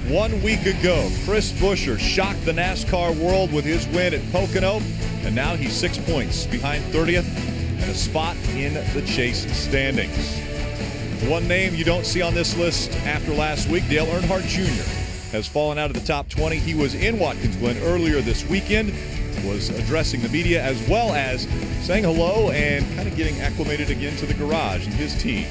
1 week ago, Chris Buescher shocked the NASCAR world with his win at Pocono, and now he's 6 points behind 30th and a spot in the Chase standings. One name you don't see on this list after last week, Dale Earnhardt Jr. has fallen out of the top 20. He was in Watkins Glen earlier this weekend, was addressing the media as well as saying hello and kind of getting acclimated again to the garage and his team.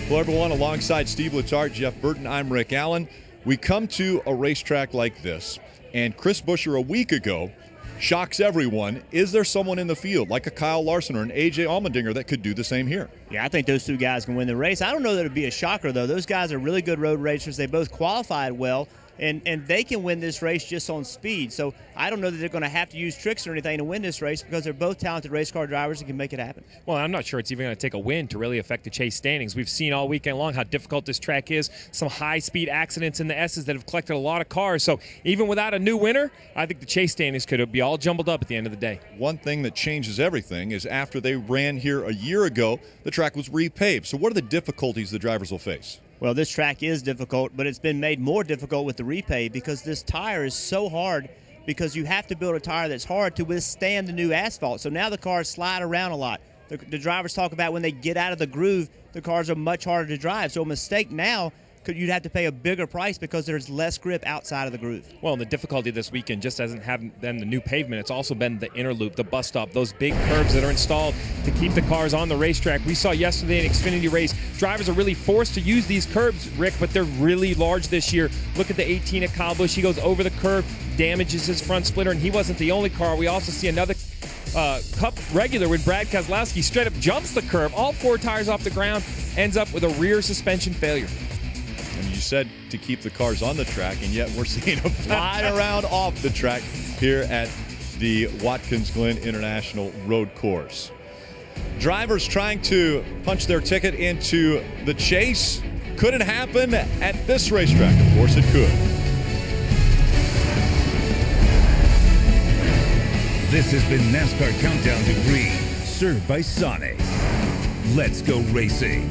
Hello, everyone. Alongside Steve Letarte, Jeff Burton, I'm Rick Allen. We come to a racetrack like this, and Chris Buescher a week ago shocks everyone. Is there someone in the field like a Kyle Larson or an A.J. Allmendinger that could do the same here? Yeah, I think those two guys can win the race. I don't know that it would be a shocker, though. Those guys are really good road racers. They both qualified well, and they can win this race just on speed. So I don't know that they're going to have to use tricks or anything to win this race because they're both talented race car drivers and can make it happen. Well, I'm not sure it's even going to take a win to really affect the Chase standings. We've seen all weekend long how difficult this track is. Some high-speed accidents in the S's that have collected a lot of cars. So even without a new winner, I think the Chase standings could be all jumbled up at the end of the day. One thing that changes everything is after they ran here a year ago, the track was repaved. So what are the difficulties the drivers will face? Well, this track is difficult, but it's been made more difficult with the repave because this tire is so hard because you have to build a tire that's hard to withstand the new asphalt. So now the cars slide around a lot. The drivers talk about when they get out of the groove, the cars are much harder to drive. So a mistake now, you'd have to pay a bigger price because there's less grip outside of the groove. Well, the difficulty this weekend just hasn't been the new pavement. It's also been the inner loop, the bus stop, those big curbs that are installed to keep the cars on the racetrack. We saw yesterday in Xfinity race, drivers are really forced to use these curbs, Rick, but they're really large this year. Look at the 18 at Kyle Busch. He goes over the curb, damages his front splitter, and he wasn't the only car. We also see another Cup regular when Brad Keselowski straight up jumps the curb, all four tires off the ground, ends up with a rear suspension failure. And you said to keep the cars on the track, and yet we're seeing them fly around off the track here at the Watkins Glen International Road Course. Drivers trying to punch their ticket into the Chase. Could it happen at this racetrack? Of course it could. This has been NASCAR Countdown to Green, served by Sonic. Let's go racing.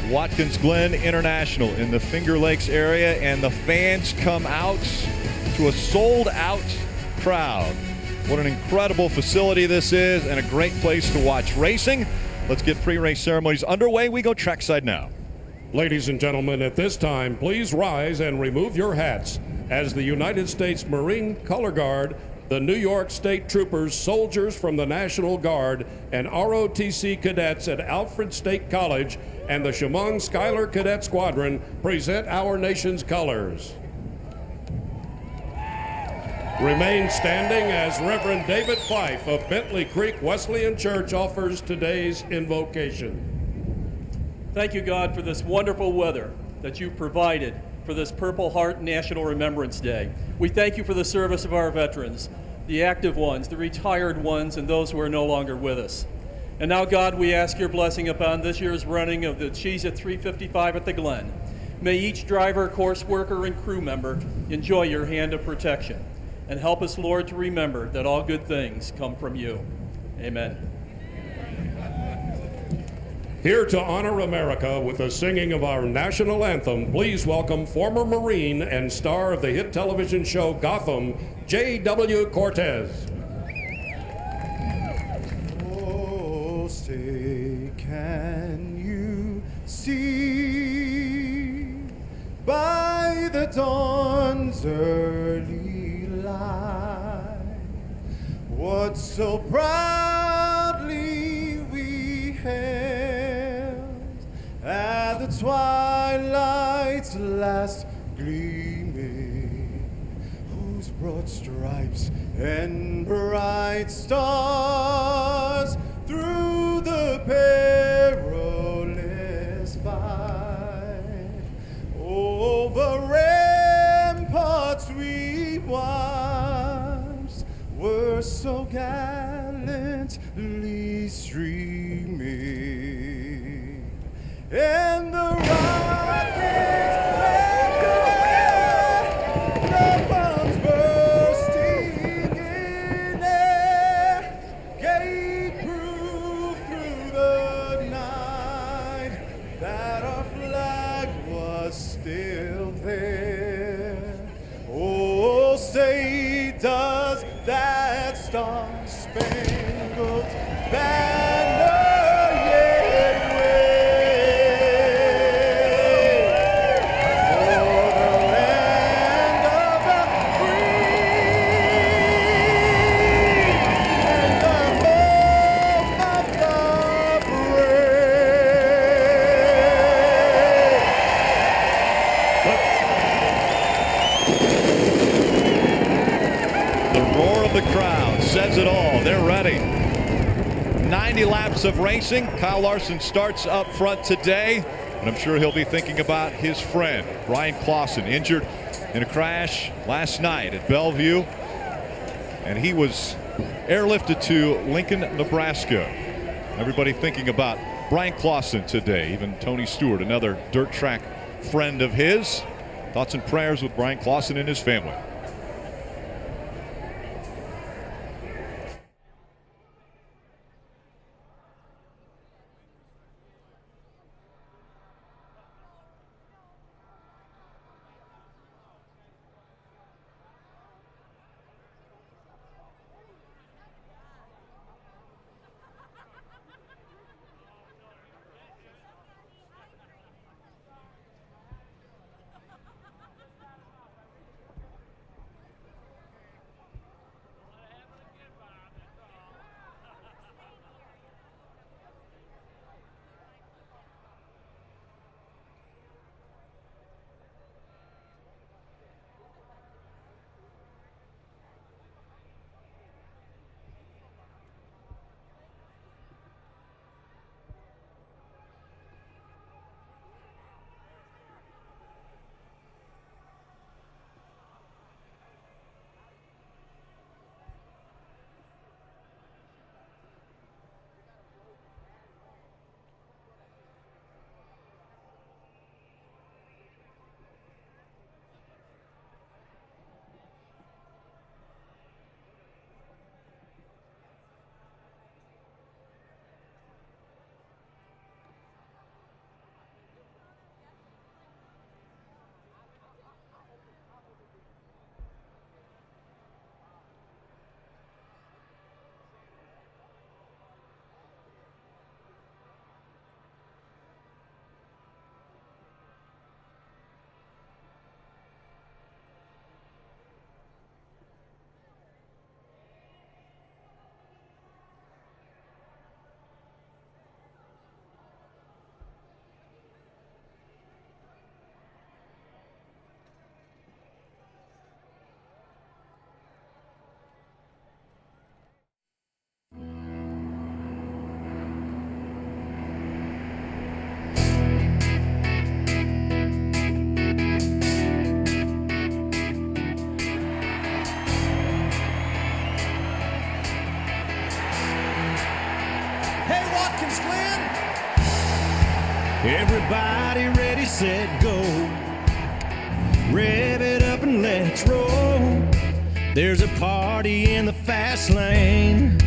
Watkins Glen International in the Finger Lakes area, and the fans come out to a sold-out crowd. What an incredible facility this is, and a great place to watch racing. Let's get pre-race ceremonies underway. We go trackside now. Ladies and gentlemen, at this time, please rise and remove your hats as the United States Marine Color Guard, the New York State Troopers, soldiers from the National Guard, and ROTC cadets at Alfred State College and the Chemung Schuyler Cadet Squadron present our nation's colors. Remain standing as Reverend David Fife of Bentley Creek Wesleyan Church offers today's invocation. Thank you, God, for this wonderful weather that you've provided for this Purple Heart National Remembrance Day. We thank you for the service of our veterans, the active ones, the retired ones, and those who are no longer with us. And now, God, we ask your blessing upon this year's running of the Cheez-It 355 at the Glen. May each driver, course worker, and crew member enjoy your hand of protection. And help us, Lord, to remember that all good things come from you. Amen. Here to honor America with the singing of our national anthem, please welcome former Marine and star of the hit television show Gotham, J.W. Cortez. Oh, say, can you see by the dawn's early what so proudly we hailed at the twilight's last gleaming, whose broad stripes and bright stars through the perilous fight over ramparts we once were so gallantly streaming, and the rockets echoing, the bombs bursting in air, gave proof through the night that our flag was still there. Oh, say does that star-spangled banner yet wave for the land of the free and the home of the The roar of the crowd says it all. They're ready. 90 laps of racing. Kyle Larson starts up front today, and I'm sure he'll be thinking about his friend, Brian Clausen, injured in a crash last night at Bellevue, and he was airlifted to Lincoln, Nebraska. Everybody thinking about Brian Clausen today, even Tony Stewart, another dirt track friend of his. Thoughts and prayers with Brian Clausen and his family. Watkins Glen. Everybody ready, set, go. Rev it up and let's roll. There's a party in the fast lane.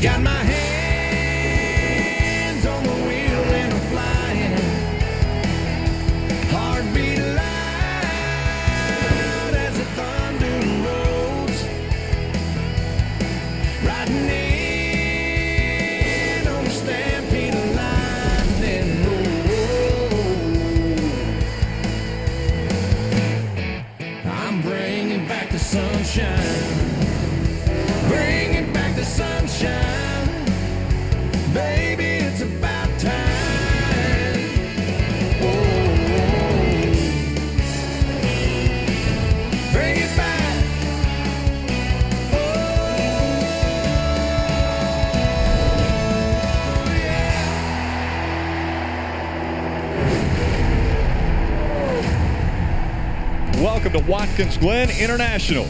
Got my hands on the wheel and I'm flying. Heartbeat loud as the thunder rolls. Riding in on the stampede of lightning roll. I'm bringing back the sunshine. Bringing back the sunshine. Baby, it's about time. Whoa. Bring it back. Oh, yeah. Welcome to Watkins Glen International.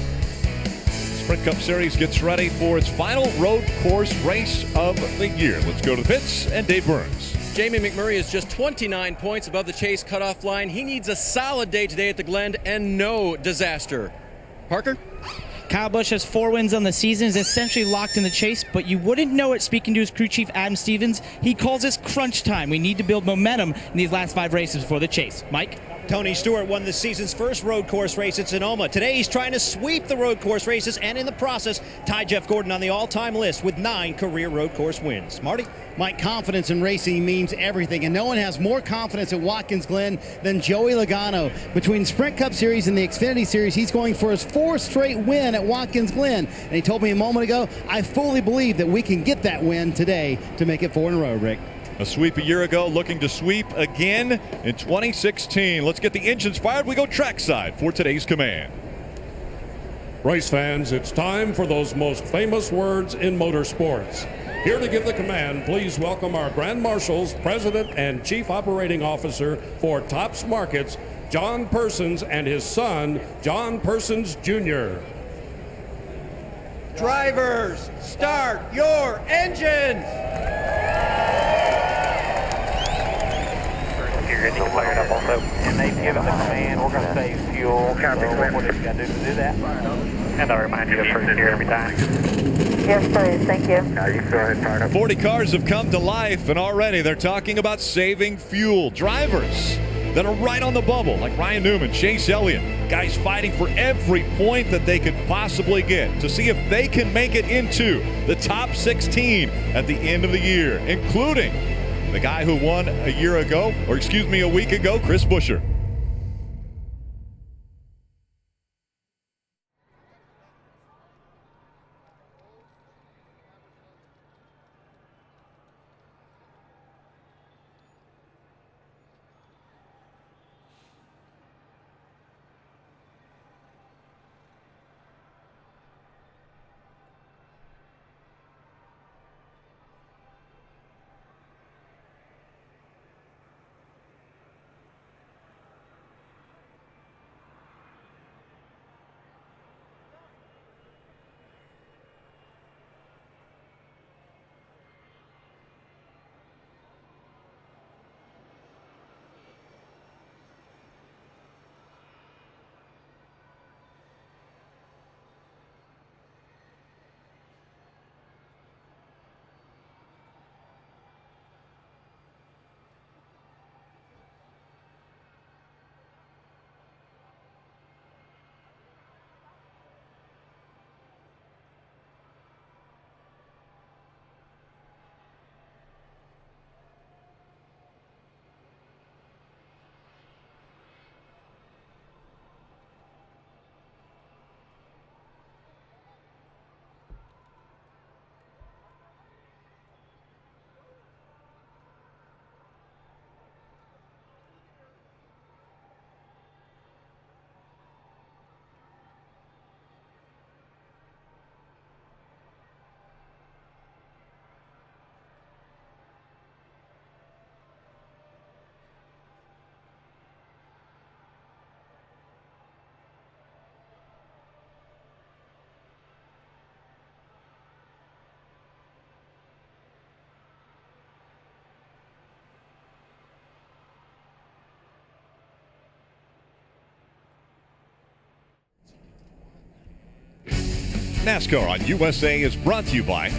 Sprint Cup Series gets ready for its final road course race of the year. Let's go to the pits and Dave Burns. Jamie McMurray is just 29 points above the Chase cutoff line. He needs a solid day today at the Glen and no disaster. Parker? Kyle Busch has 4 wins on the season, is essentially locked in the chase, but you wouldn't know it speaking to his crew chief, Adam Stevens. He calls this crunch time. We need to build momentum in these last 5 races before the chase. Mike? Tony Stewart won the season's first road course race at Sonoma. Today he's trying to sweep the road course races and in the process tie Jeff Gordon on the all-time list with 9 career road course wins. Marty? Mike, confidence in racing means everything, and no one has more confidence at Watkins Glen than Joey Logano. Between Sprint Cup Series and the Xfinity Series, he's going for his 4th straight win at Watkins Glen. And he told me a moment ago, I fully believe that we can get that win today to make it 4 in a row, Rick. A sweep a year ago, looking to sweep again in 2016. Let's get the engines fired. We go trackside for today's command. Race fans, it's time for those most famous words in motorsports. Here to give the command, please welcome our Grand Marshals, President and Chief Operating Officer for Tops Markets, John Persons, and his son, John Persons Jr. Drivers, start your engines. Engine fired up also, and they've given the command, we're going to save fuel. So what have you got to do that? And I'll remind you to first gear every time. Yes, please. Thank you. Now you go ahead and fire up. 40 cars have come to life, and already they're talking about saving fuel. Drivers that are right on the bubble, like Ryan Newman, Chase Elliott, guys fighting for every point that they could possibly get to see if they can make it into the top 16 at the end of the year, including the guy who won a week ago, Chris Buescher. NASCAR on USA is brought to you by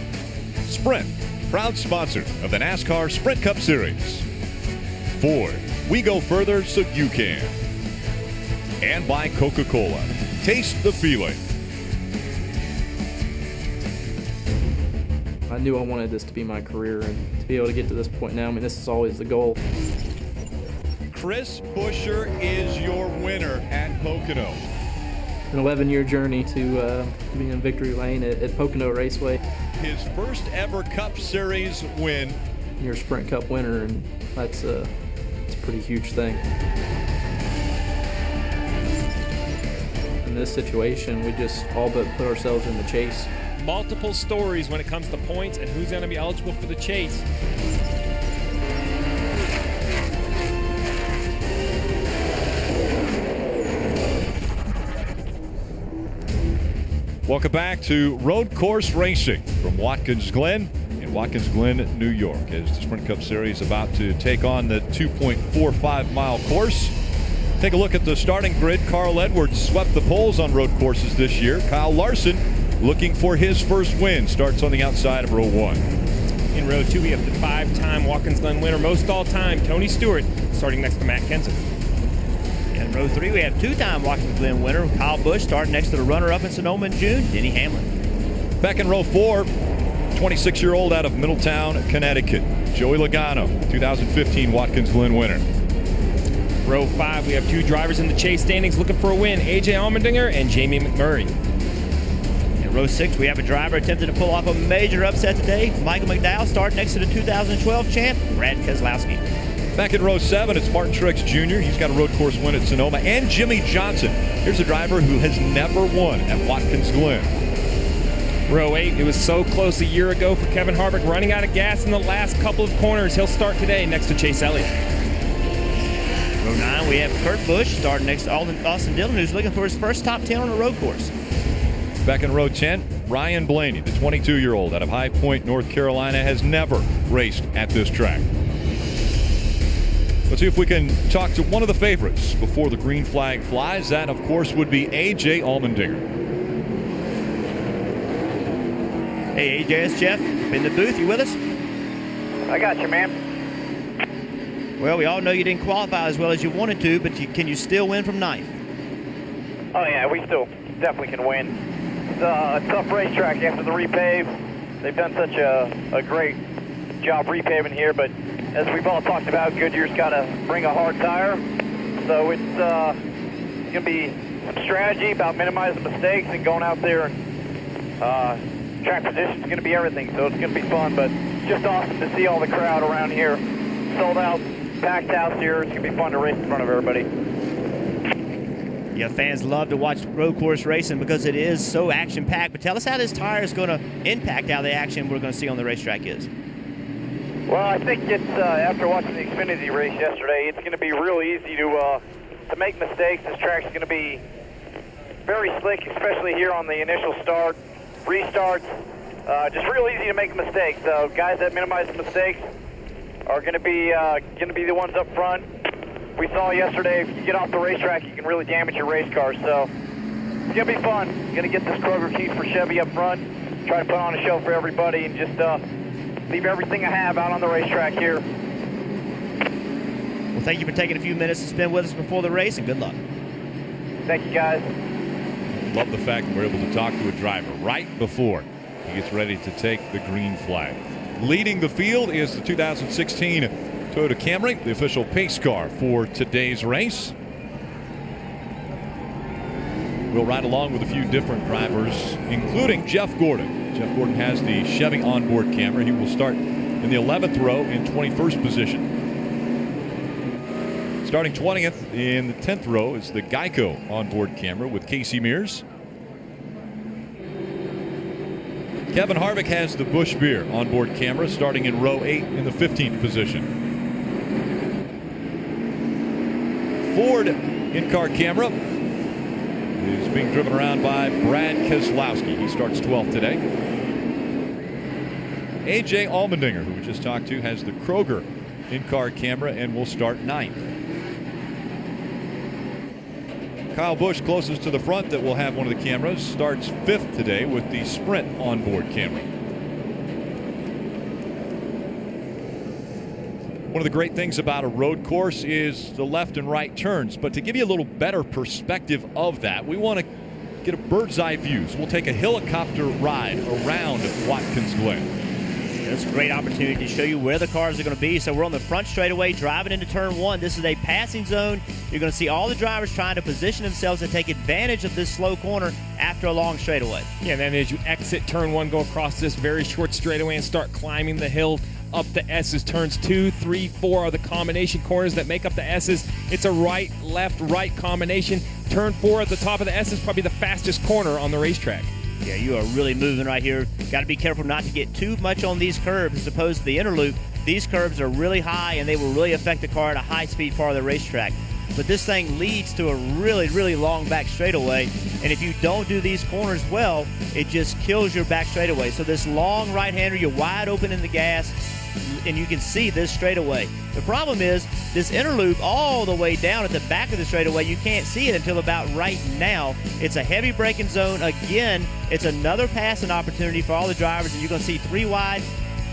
Sprint, proud sponsor of the NASCAR Sprint Cup Series. Ford, we go further so you can. And by Coca-Cola, taste the feeling. I knew I wanted this to be my career, and to be able to get to this point now, I mean, this is always the goal. Chris Buescher is your winner at Pocono. An 11-year journey to be in victory lane at Pocono Raceway. His first ever Cup Series win. You're a Sprint Cup winner, and it's a pretty huge thing. In this situation, we just all but put ourselves in the chase. Multiple stories when it comes to points and who's going to be eligible for the chase. Welcome back to Road Course Racing from Watkins Glen in Watkins Glen, New York, as the Sprint Cup Series about to take on the 2.45-mile course. Take a look at the starting grid. Carl Edwards swept the poles on road courses this year. Kyle Larson looking for his first win. Starts on the outside of row 1. In row 2, we have the 5-time Watkins Glen winner, most all-time, Tony Stewart, starting next to Matt Kenseth. In row 3, we have 2-time Watkins Glen winner Kyle Busch starting next to the runner-up in Sonoma in June, Denny Hamlin. Back in row 4, 26-year-old out of Middletown, Connecticut, Joey Logano, 2015 Watkins Glen winner. Row 5, we have 2 drivers in the chase standings looking for a win, A.J. Allmendinger and Jamie McMurray. In row 6, we have a driver attempting to pull off a major upset today, Michael McDowell starting next to the 2012 champ, Brad Keselowski. Back in row 7, it's Martin Truex Jr. He's got a road course win at Sonoma. And Jimmy Johnson. Here's a driver who has never won at Watkins Glen. Row 8, it was so close a year ago for Kevin Harvick, running out of gas in the last couple of corners. He'll start today next to Chase Elliott. Row 9, we have Kurt Busch starting next to Austin Dillon, who's looking for his first top 10 on a road course. Back in row 10, Ryan Blaney, the 22-year-old out of High Point, North Carolina, has never raced at this track. Let's see if we can talk to one of the favorites before the green flag flies. That, of course, would be A.J. Allmendinger. Hey, AJ, it's Jeff. In the booth, you with us? I got you, man. Well, we all know you didn't qualify as well as you wanted to, but can you still win from 9th? Oh, yeah, we still definitely can win. It's a tough racetrack after the repave. They've done such a great job repaving here, but as we've all talked about, Goodyear's got to bring a hard tire. So it's going to be some strategy about minimizing mistakes and going out there. Track position is going to be everything, so it's going to be fun. But just awesome to see all the crowd around here. Sold out, packed house here. It's going to be fun to race in front of everybody. Yeah, fans love to watch road course racing because it is so action-packed. But tell us how this tire is going to impact how the action we're going to see on the racetrack is. Well, I think it's after watching the Xfinity race yesterday, it's going to be real easy to make mistakes. This track's going to be very slick, especially here on the initial start, restarts. Just real easy to make mistakes. So guys that minimize the mistakes are going to be the ones up front. We saw yesterday, if you get off the racetrack, you can really damage your race car. So it's going to be fun. Going to get this Kroger Keys for Chevy up front, try to put on a show for everybody, and just leave everything I have out on the racetrack here. Well, thank you for taking a few minutes to spend with us before the race, and good luck. Thank you, guys. Love the fact that we're able to talk to a driver right before he gets ready to take the green flag. Leading the field is the 2016 Toyota Camry, the official pace car for today's race. We'll ride along with a few different drivers, including Jeff Gordon. Jeff Gordon has the Chevy onboard camera. He will start in the 11th row in 21st position. Starting 20th in the 10th row is the Geico onboard camera with Casey Mears. Kevin Harvick has the Busch Beer onboard camera starting in row 8 in the 15th position. Ford in-car camera is being driven around by Brad Keselowski. He starts 12th today. A.J. Allmendinger, who we just talked to, has the Kroger in-car camera and will start 9th. Kyle Busch, closest to the front that will have one of the cameras, starts 5th today with the Sprint onboard camera. One of the great things about a road course is the left and right turns, but to give you a little better perspective of that, we want to get a bird's eye view. So we'll take a helicopter ride around Watkins Glen. It's a great opportunity to show you where the cars are going to be. So we're on the front straightaway driving into turn 1. This is a passing zone. You're going to see all the drivers trying to position themselves to take advantage of this slow corner after a long straightaway. Yeah, and then as you exit turn 1, go across this very short straightaway and start climbing the hill up the S's. Turns 2, 3, 4 are the combination corners that make up the S's. It's a right, left, right combination. Turn 4 at the top of the S is probably the fastest corner on the racetrack. Yeah, you are really moving right here. Got to be careful not to get too much on these curves as opposed to the inner loop. These curves are really high and they will really affect the car at a high speed part of the racetrack. But this thing leads to a really, really long back straightaway. And if you don't do these corners well, it just kills your back straightaway. So this long right-hander, you're wide open in the gas, and you can see this straightaway. The problem is this inner loop all the way down at the back of the straightaway, you can't see it until about right now. It's a heavy braking zone. Again, it's another passing opportunity for all the drivers, and you're going to see 3 wide.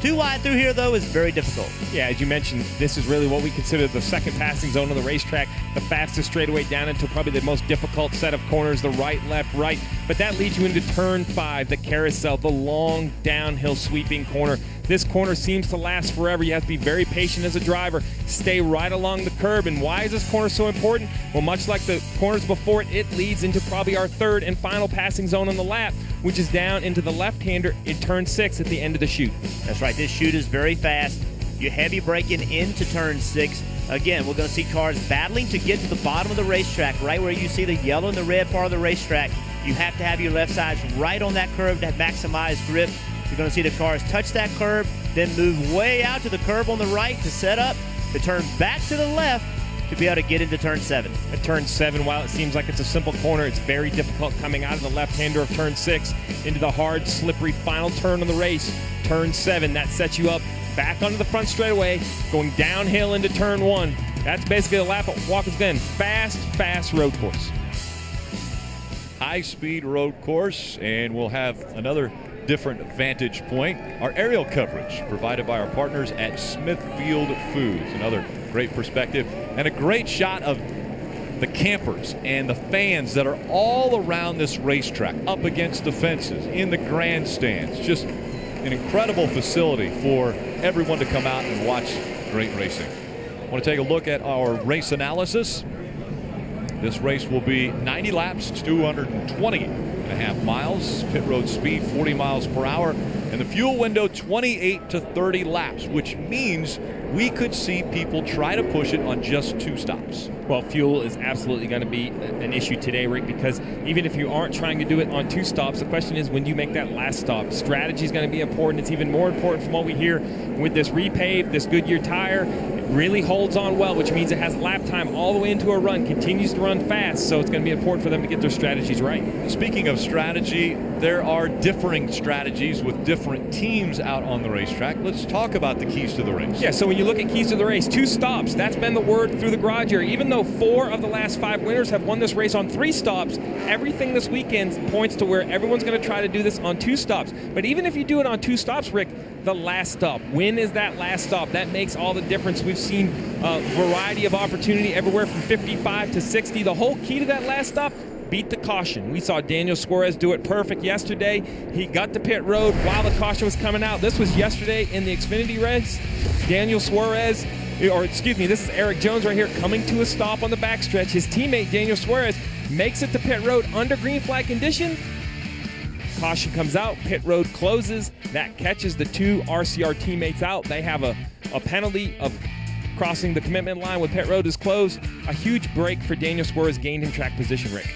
2 wide through here, though, is very difficult. Yeah, as you mentioned, this is really what we consider the second passing zone of the racetrack, the fastest straightaway down into probably the most difficult set of corners, the right, left, right. But that leads you into turn 5, the carousel, the long downhill sweeping corner. This corner seems to last forever. You have to be very patient as a driver. Stay right along the curb. And why is this corner so important? Well, much like the corners before it, it leads into probably our third and final passing zone on the lap, which is down into the left-hander in turn 6 at the end of the chute. That's right. This chute is very fast. You're heavy braking into turn 6. Again, we're going to see cars battling to get to the bottom of the racetrack, right where you see the yellow and the red part of the racetrack. You have to have your left sides right on that curb to maximize grip. You're going to see the cars touch that curb, then move way out to the curb on the right to set up, to turn back to the left to be able to get into turn 7. At turn 7, while it seems like it's a simple corner, it's very difficult coming out of the left-hander of turn 6 into the hard, slippery final turn of the race. Turn 7, that sets you up back onto the front straightaway, going downhill into turn 1. That's basically a lap at Watkins Glen. Fast road course. High-speed road course, and we'll have another different vantage point. Our aerial coverage provided by our partners at Smithfield Foods. Another great perspective and a great shot of the campers and the fans that are all around this racetrack, up against the fences, in the grandstands. Just an incredible facility for everyone to come out and watch great racing. I want to take a look at our race analysis. This race will be 90 laps, 220.5 miles. Pit road speed 40 miles per hour. And the fuel window 28 to 30 laps, which means we could see people try to push it on just 2 stops. Well, fuel is absolutely going to be an issue today, Rick, because even if you aren't trying to do it on 2 stops, the question is when do you make that last stop? Strategy is going to be important. It's even more important from what we hear with this repave, this Goodyear tire. It really holds on well, which means it has lap time all the way into a run, continues to run fast, so it's going to be important for them to get their strategies right. Speaking of strategy, there are differing strategies with different teams out on the racetrack. Let's talk about the keys to the race. Yeah, so when you look at keys to the race, 2 stops, that's been the word through the garage here. Even though 4 of the last 5 winners have won this race on 3 stops, everything this weekend points to where everyone's going to try to do this on 2 stops. But even if you do it on 2 stops, Rick, the last stop, when is that last stop? That makes all the difference. We've seen a variety of opportunity everywhere from 55 to 60. The whole key to that last stop, beat the caution. We saw Daniel Suarez do it perfect yesterday. He got to pit road while the caution was coming out. This was yesterday in the Xfinity race. Daniel Suarez, this is Eric Jones right here coming to a stop on the backstretch. His teammate Daniel Suarez makes it to pit road under green flag condition. Caution comes out, pit road closes. That catches the 2 RCR teammates out. They have a penalty of crossing the commitment line when pit road is closed. A huge break for Daniel Suarez, gained him track position, Rick.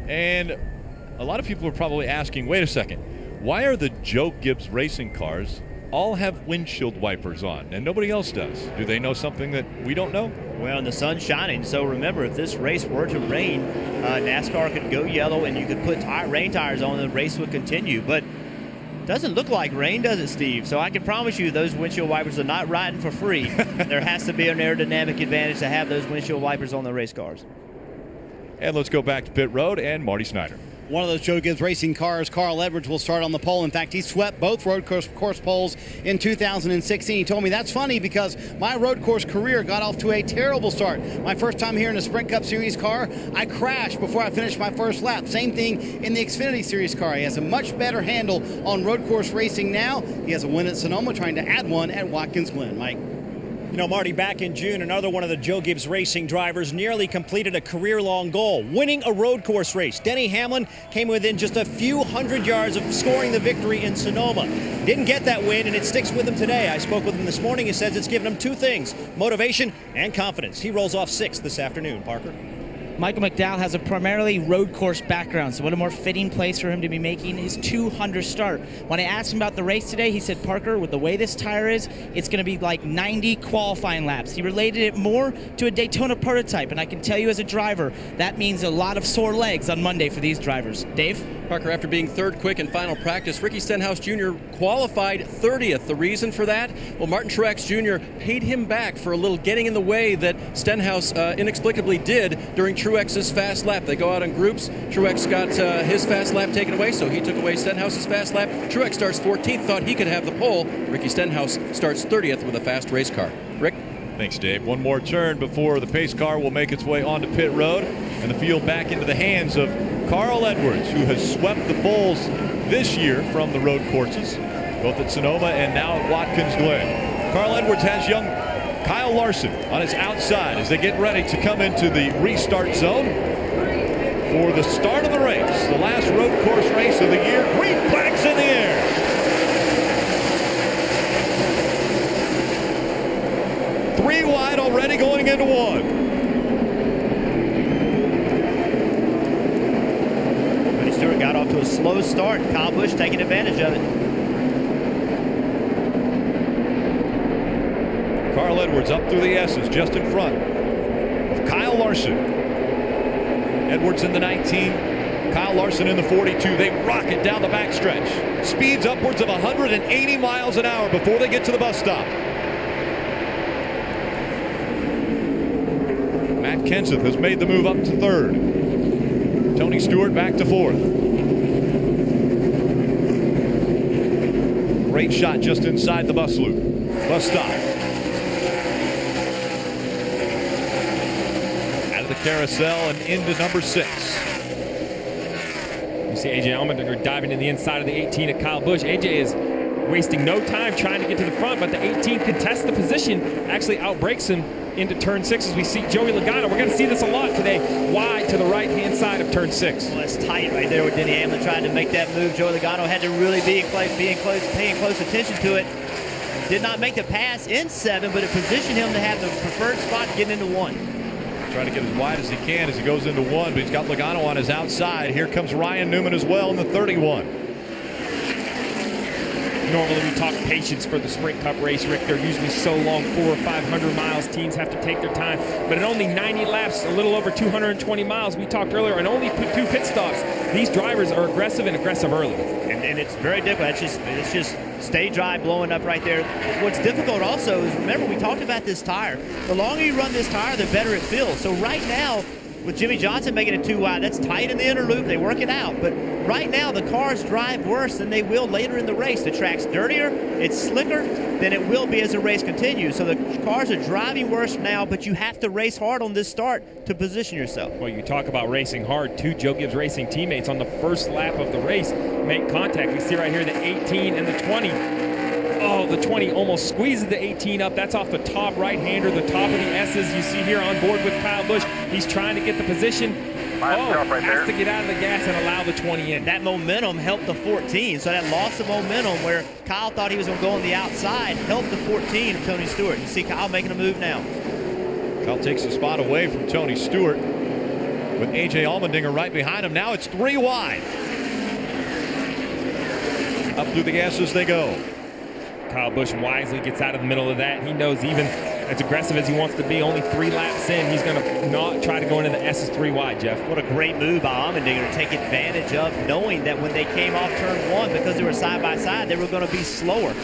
And a lot of people are probably asking, wait a second, why are the Joe Gibbs racing cars all have windshield wipers on and nobody else does? Do they know something that we don't know? Well, and the sun's shining, so remember, if this race were to rain, NASCAR could go yellow and you could put rain tires on and the race would continue. But Doesn't look like rain, does it, Steve? So I can promise you those windshield wipers are not riding for free. There has to be an aerodynamic advantage to have those windshield wipers on the race cars. And let's go back to pit road and Marty Snyder. One of those Joe Gibbs Racing cars, Carl Edwards, will start on the pole. In fact, he swept both road course poles in 2016. He told me, that's funny because my road course career got off to a terrible start. My first time here in a Sprint Cup Series car, I crashed before I finished my first lap. Same thing in the Xfinity Series car. He has a much better handle on road course racing now. He has a win at Sonoma, trying to add one at Watkins Glen. Mike. You know, Marty, back in June, another one of the Joe Gibbs Racing drivers nearly completed a career-long goal, winning a road course race. Denny Hamlin came within just a few hundred yards of scoring the victory in Sonoma. Didn't get that win, and it sticks with him today. I spoke with him this morning. He says it's given him two things, motivation and confidence. He rolls off 6th this afternoon, Parker. Michael McDowell has a primarily road course background, so what a more fitting place for him to be making his 200th start. When I asked him about the race today, he said, Parker, with the way this tire is, it's going to be like 90 qualifying laps. He related it more to a Daytona prototype, and I can tell you as a driver, that means a lot of sore legs on Monday for these drivers. Dave? Parker, after being third quick in final practice, Ricky Stenhouse Jr. qualified 30th. The reason for that? Well, Martin Truex Jr. paid him back for a little getting in the way that Stenhouse inexplicably did during Truex's fast lap. They go out in groups. Truex got his fast lap taken away, so he took away Stenhouse's fast lap. Truex starts 14th, thought he could have the pole. Ricky Stenhouse starts 30th with a fast race car. Rick? Thanks, Dave. One more turn before the pace car will make its way onto pit road, and the field back into the hands of Carl Edwards, who has swept the poles this year from the road courses, both at Sonoma and now at Watkins Glen. Carl Edwards has young Kyle Larson on his outside as they get ready to come into the restart zone for the start of the race, the last road course race of the year. Green flags in the air. Three wide already going into one. Tony Stewart got off to a slow start. Kyle Busch taking advantage of it. Carl Edwards up through the S's just in front of Kyle Larson. Edwards in the 19, Kyle Larson in the 42. They rocket down the backstretch. Speeds upwards of 180 miles an hour before they get to the bus stop. Matt Kenseth has made the move up to third. Tony Stewart back to fourth. Great shot just inside the bus loop. Bus stop. Out of the carousel and into number 6. You see AJ Allmendinger diving in the inside of the 18 of Kyle Busch. AJ is wasting no time trying to get to the front, but the 18 contests the position, actually outbreaks him into turn 6 as we see Joey Logano. We're going to see this a lot today, wide to the right-hand side of turn 6. Well, that's tight right there with Denny Hamlin trying to make that move. Joey Logano had to really be paying close attention to it. Did not make the pass in 7, but it positioned him to have the preferred spot getting into 1. Trying to get as wide as he can as he goes into 1, but he's got Logano on his outside. Here comes Ryan Newman as well in the 31. Normally we talk patience for the Sprint Cup race, Rick. They're usually so long, 400 or 500 miles. Teams have to take their time. But at only 90 laps, a little over 220 miles, we talked earlier, and only 2 pit stops, these drivers are aggressive and aggressive early. And it's very difficult. It's just stay dry, blowing up right there. What's difficult also is, remember, we talked about this tire. The longer you run this tire, the better it feels. So right now, with Jimmy Johnson making it 2 wide, that's tight in the inner loop. They work it out. But right now, the cars drive worse than they will later in the race. The track's dirtier, it's slicker than it will be as the race continues. So the cars are driving worse now, but you have to race hard on this start to position yourself. Well, you talk about racing hard. 2 Joe Gibbs Racing teammates on the first lap of the race make contact. We see right here the 18 and the 20. Oh, the 20 almost squeezes the 18 up. That's off the top right-hander, the top of the S's. You see here on board with Kyle Busch. He's trying to get the position. Has to get out of the gas and allow the 20 in. That momentum helped the 14, so that loss of momentum where Kyle thought he was going to go on the outside helped the 14 of Tony Stewart. You see Kyle making a move now. Kyle takes a spot away from Tony Stewart with AJ Allmendinger right behind him. Now it's 3 wide. Up through the gas as they go. Kyle Busch wisely gets out of the middle of that. He knows even as aggressive as he wants to be, only 3 laps in, he's going to not try to go into the S's 3 wide, Jeff. What a great move by Allmendinger to take advantage of knowing that when they came off turn 1, because they were side by side, they were going to be slower.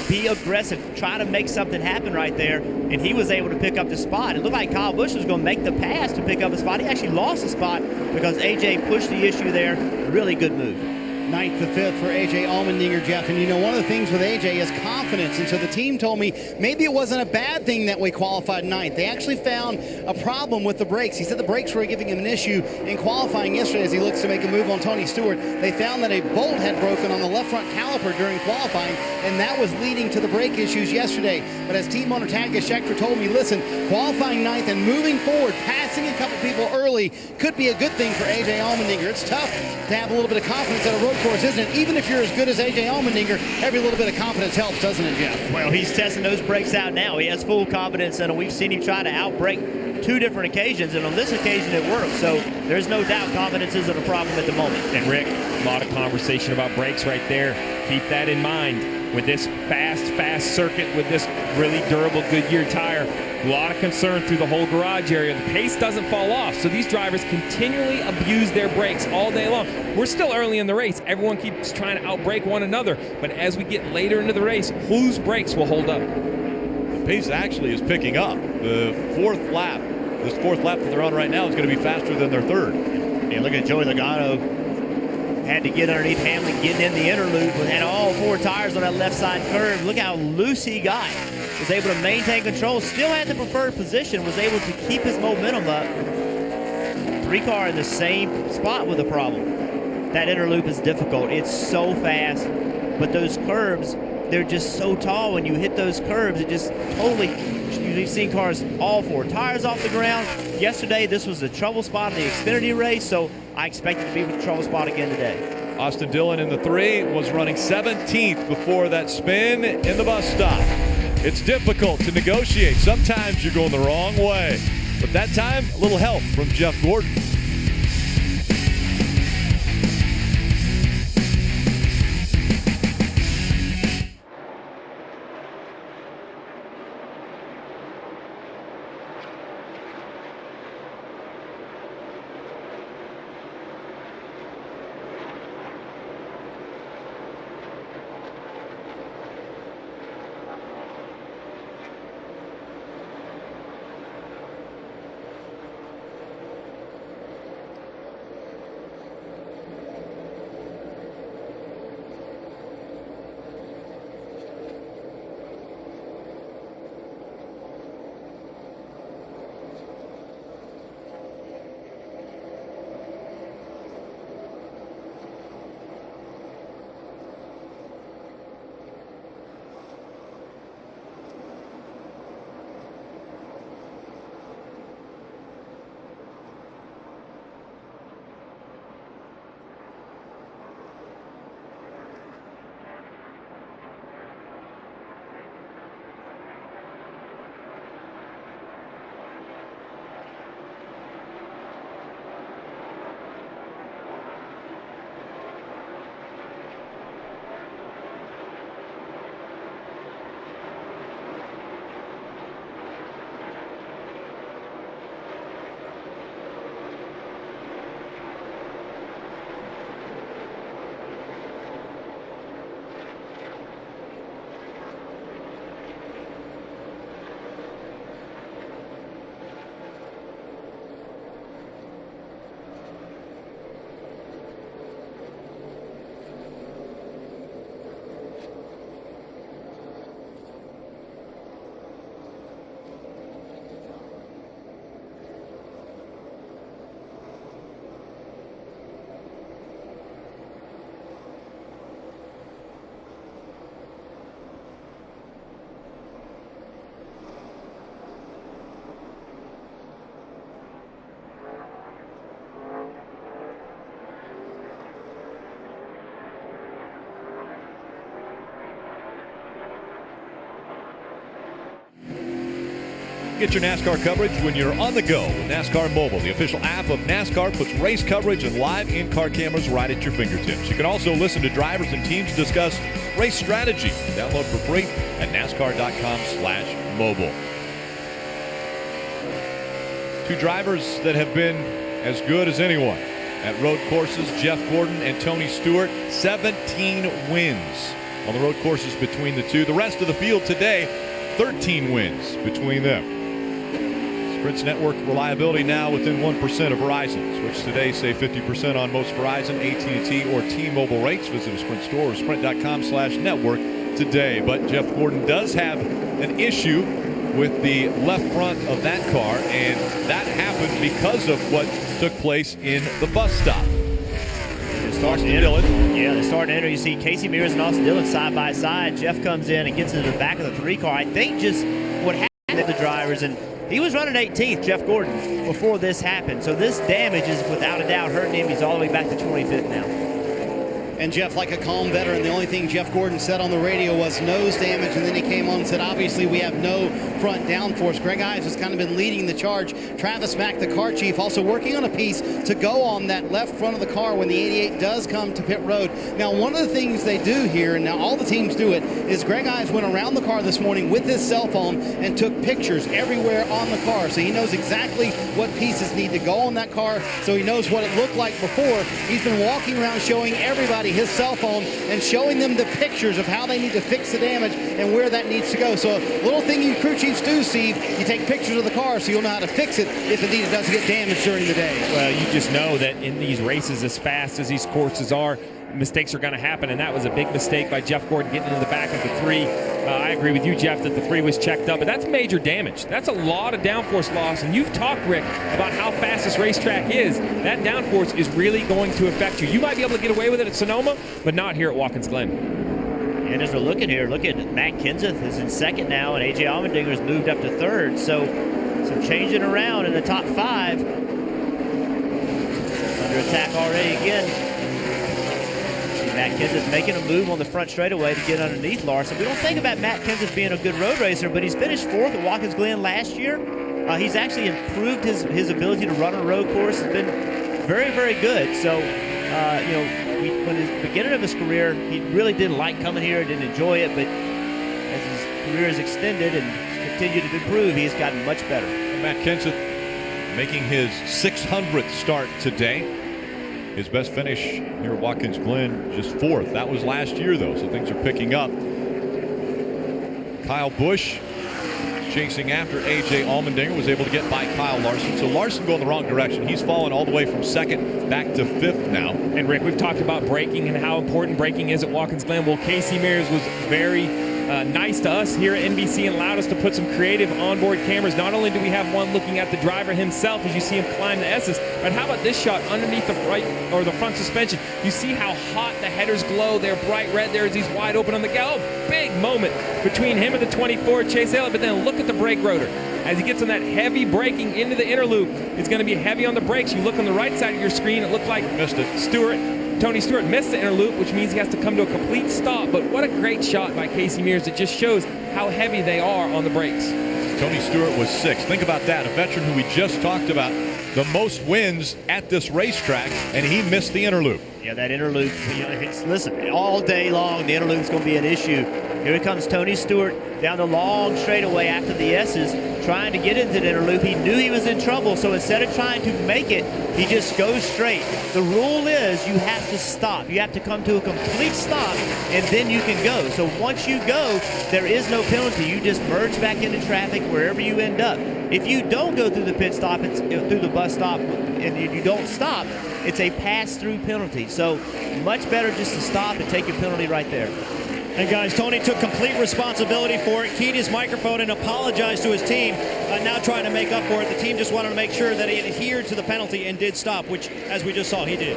Be aggressive, try to make something happen right there, and he was able to pick up the spot. It looked like Kyle Busch was going to make the pass to pick up a spot. He actually lost the spot because AJ pushed the issue there. Really good move. 9th to 5th for AJ Allmendinger, Jeff. And you know, one of the things with AJ is confidence. And so the team told me maybe it wasn't a bad thing that we qualified 9th. They actually found a problem with the brakes. He said the brakes were giving him an issue in qualifying yesterday as he looks to make a move on Tony Stewart. They found that a bolt had broken on the left front caliper during qualifying, and that was leading to the brake issues yesterday. But as team owner Tadka Scheckter told me, listen, qualifying 9th and moving forward, passing a couple people early could be a good thing for AJ Allmendinger. It's tough to have a little bit of confidence at a road course, isn't it? Even if you're as good as AJ Allmendinger, every little bit of confidence helps, doesn't it, Jeff? Well, he's testing those brakes out now. He has full confidence in them. We've seen him try to outbrake 2 different occasions, and on this occasion it worked. So there's no doubt confidence isn't a problem at the moment. And Rick, a lot of conversation about brakes right there. Keep that in mind. With this fast circuit, with this really durable Goodyear tire, a lot of concern through the whole garage area. The pace doesn't fall off, so these drivers continually abuse their brakes all day long. We're still early in the race. Everyone keeps trying to outbrake one another, but as we get later into the race, whose brakes will hold up? The pace actually is picking up. The 4th lap, this 4th lap that they're on right now is going to be faster than their 3rd. And look at Joey Logano. Had to get underneath Hamlin, getting in the inner loop, and had all 4 tires on that left side curve. Look how loose he got. Was able to maintain control, still had the preferred position, was able to keep his momentum up. 3 car in the same spot with a problem. That inner loop is difficult. It's so fast, but those curves, they're just so tall. When you hit those curves, it just totally, you've seen cars all 4 tires off the ground. Yesterday, this was the trouble spot in the Xfinity race, so I expect it to be with the trouble spot again today. Austin Dillon in the 3 was running 17th before that spin in the bus stop. It's difficult to negotiate. Sometimes you're going the wrong way. But that time, a little help from Jeff Gordon. Get your NASCAR coverage when you're on the go with NASCAR Mobile. The official app of NASCAR puts race coverage and live in-car cameras right at your fingertips. You can also listen to drivers and teams discuss race strategy. Download for free at NASCAR.com/mobile. Two drivers that have been as good as anyone at road courses, Jeff Gordon and Tony Stewart. 17 wins on the road courses between the two. The rest of the field today, 13 wins between them. Sprint's network reliability now within 1% of Verizon's, which today save 50% on most Verizon, AT&T, or T-Mobile rates. Visit a Sprint store or sprint.com/network today. But Jeff Gordon does have an issue with the left front of that car, and that happened because of what took place in the bus stop. Austin Dillon. Yeah, they're starting to enter. You see Casey Mears and Austin Dillon side by side. Jeff comes in and gets into the back of the 3 car. I think just what happened to the drivers, and he was running 18th, Jeff Gordon, before this happened. So this damage is without a doubt hurting him. He's all the way back to 25th now. And Jeff, like a calm veteran, the only thing Jeff Gordon said on the radio was nose damage, and then he came on and said, obviously, we have no front downforce. Greg Ives has kind of been leading the charge. Travis Mack, the car chief, also working on a piece to go on that left front of the car when the 88 does come to pit road. Now, one of the things they do here, and now all the teams do it, is Greg Ives went around the car this morning with his cell phone and took pictures everywhere on the car. So he knows exactly what pieces need to go on that car, so he knows what it looked like before. He's been walking around showing everybody his cell phone and showing them the pictures of how they need to fix the damage and where that needs to go. So a little thing you crew chiefs do, Steve, you take pictures of the car so you'll know how to fix it if indeed it does get damaged during the day. Well, you just know that in these races, as fast as these courses are, mistakes are going to happen, and that was a big mistake by Jeff Gordon getting into the back of the 3. I agree with you, Jeff, that the 3 was checked up, but that's major damage. That's a lot of downforce loss, and you've talked, Rick, about how fast this racetrack is. That downforce is really going to affect you. You might be able to get away with it at Sonoma, but not here at Watkins Glen. And as we're looking here, look at Matt Kenseth is in second now, and A.J. Allmendinger's moved up to third. So some changing around in the top 5. Under attack already again. Matt Kenseth making a move on the front straightaway to get underneath Larson. We don't think about Matt Kenseth being a good road racer, but he's finished 4th at Watkins Glen last year. He's actually improved his ability to run a road course. Has been very, very good. So, when the beginning of his career, he really didn't like coming here, didn't enjoy it, but as his career has extended and continued to improve, he's gotten much better. Matt Kenseth making his 600th start today. His best finish here at Watkins Glen, just 4th. That was last year, though, so things are picking up. Kyle Busch chasing after A.J. Allmendinger, was able to get by Kyle Larson. So Larson going the wrong direction. He's fallen all the way from 2nd back to 5th now. And Rick, we've talked about braking and how important braking is at Watkins Glen. Well, Casey Mears was very nice to us here at NBC and allowed us to put some creative onboard cameras. Not only do we have one looking at the driver himself as you see him climb the S's, but how about this shot underneath the front suspension? You see how hot the headers glow. They're bright red there as he's wide open on the gal. Big moment between him and the 24 Chase Elliott, but then look at the brake rotor. As he gets on that heavy braking into the inner loop, it's going to be heavy on the brakes. You look on the right side of your screen, it looked like Tony Stewart missed the inner loop, which means he has to come to a complete stop. But what a great shot by Casey Mears. It just shows how heavy they are on the brakes. Tony Stewart was 6th. Think about that. A veteran who we just talked about, the most wins at this racetrack, and he missed the inner loop. Yeah, that inner loop, listen, all day long, the inner loop's going to be an issue. Here comes Tony Stewart down the long straightaway after the S's, trying to get into the inner loop. He knew he was in trouble, so instead of trying to make it, he just goes straight. The rule is you have to stop. You have to come to a complete stop, and then you can go. So once you go, there is no penalty. You just merge back into traffic wherever you end up. If you don't go through the pit stop, through the bus stop, and you don't stop, it's a pass-through penalty. So much better just to stop and take your penalty right there. And guys, Tony took complete responsibility for it, keyed his microphone and apologized to his team, now trying to make up for it. The team just wanted to make sure that he adhered to the penalty and did stop, which, as we just saw, he did.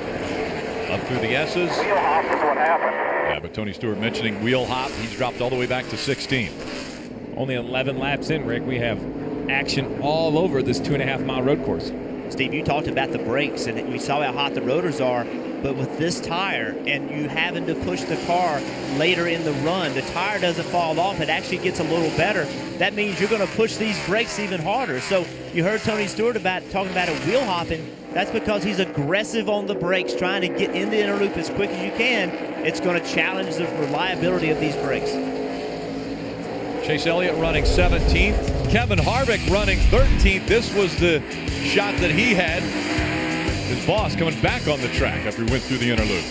Up through the S's. Wheel hop is what happened. Yeah, but Tony Stewart mentioning wheel hop. He's dropped all the way back to 16. Only 11 laps in, Rick. We have action all over this 2.5-mile road course. Steve, you talked about the brakes, and we saw how hot the rotors are. But with this tire and you having to push the car later in the run, the tire doesn't fall off. It actually gets a little better. That means you're going to push these brakes even harder. So you heard Tony Stewart talking about a wheel hopping. That's because he's aggressive on the brakes, trying to get in the inner loop as quick as you can. It's going to challenge the reliability of these brakes. Chase Elliott running 17th. Kevin Harvick running 13th. This was the shot that he had. His boss coming back on the track after he went through the inner loop.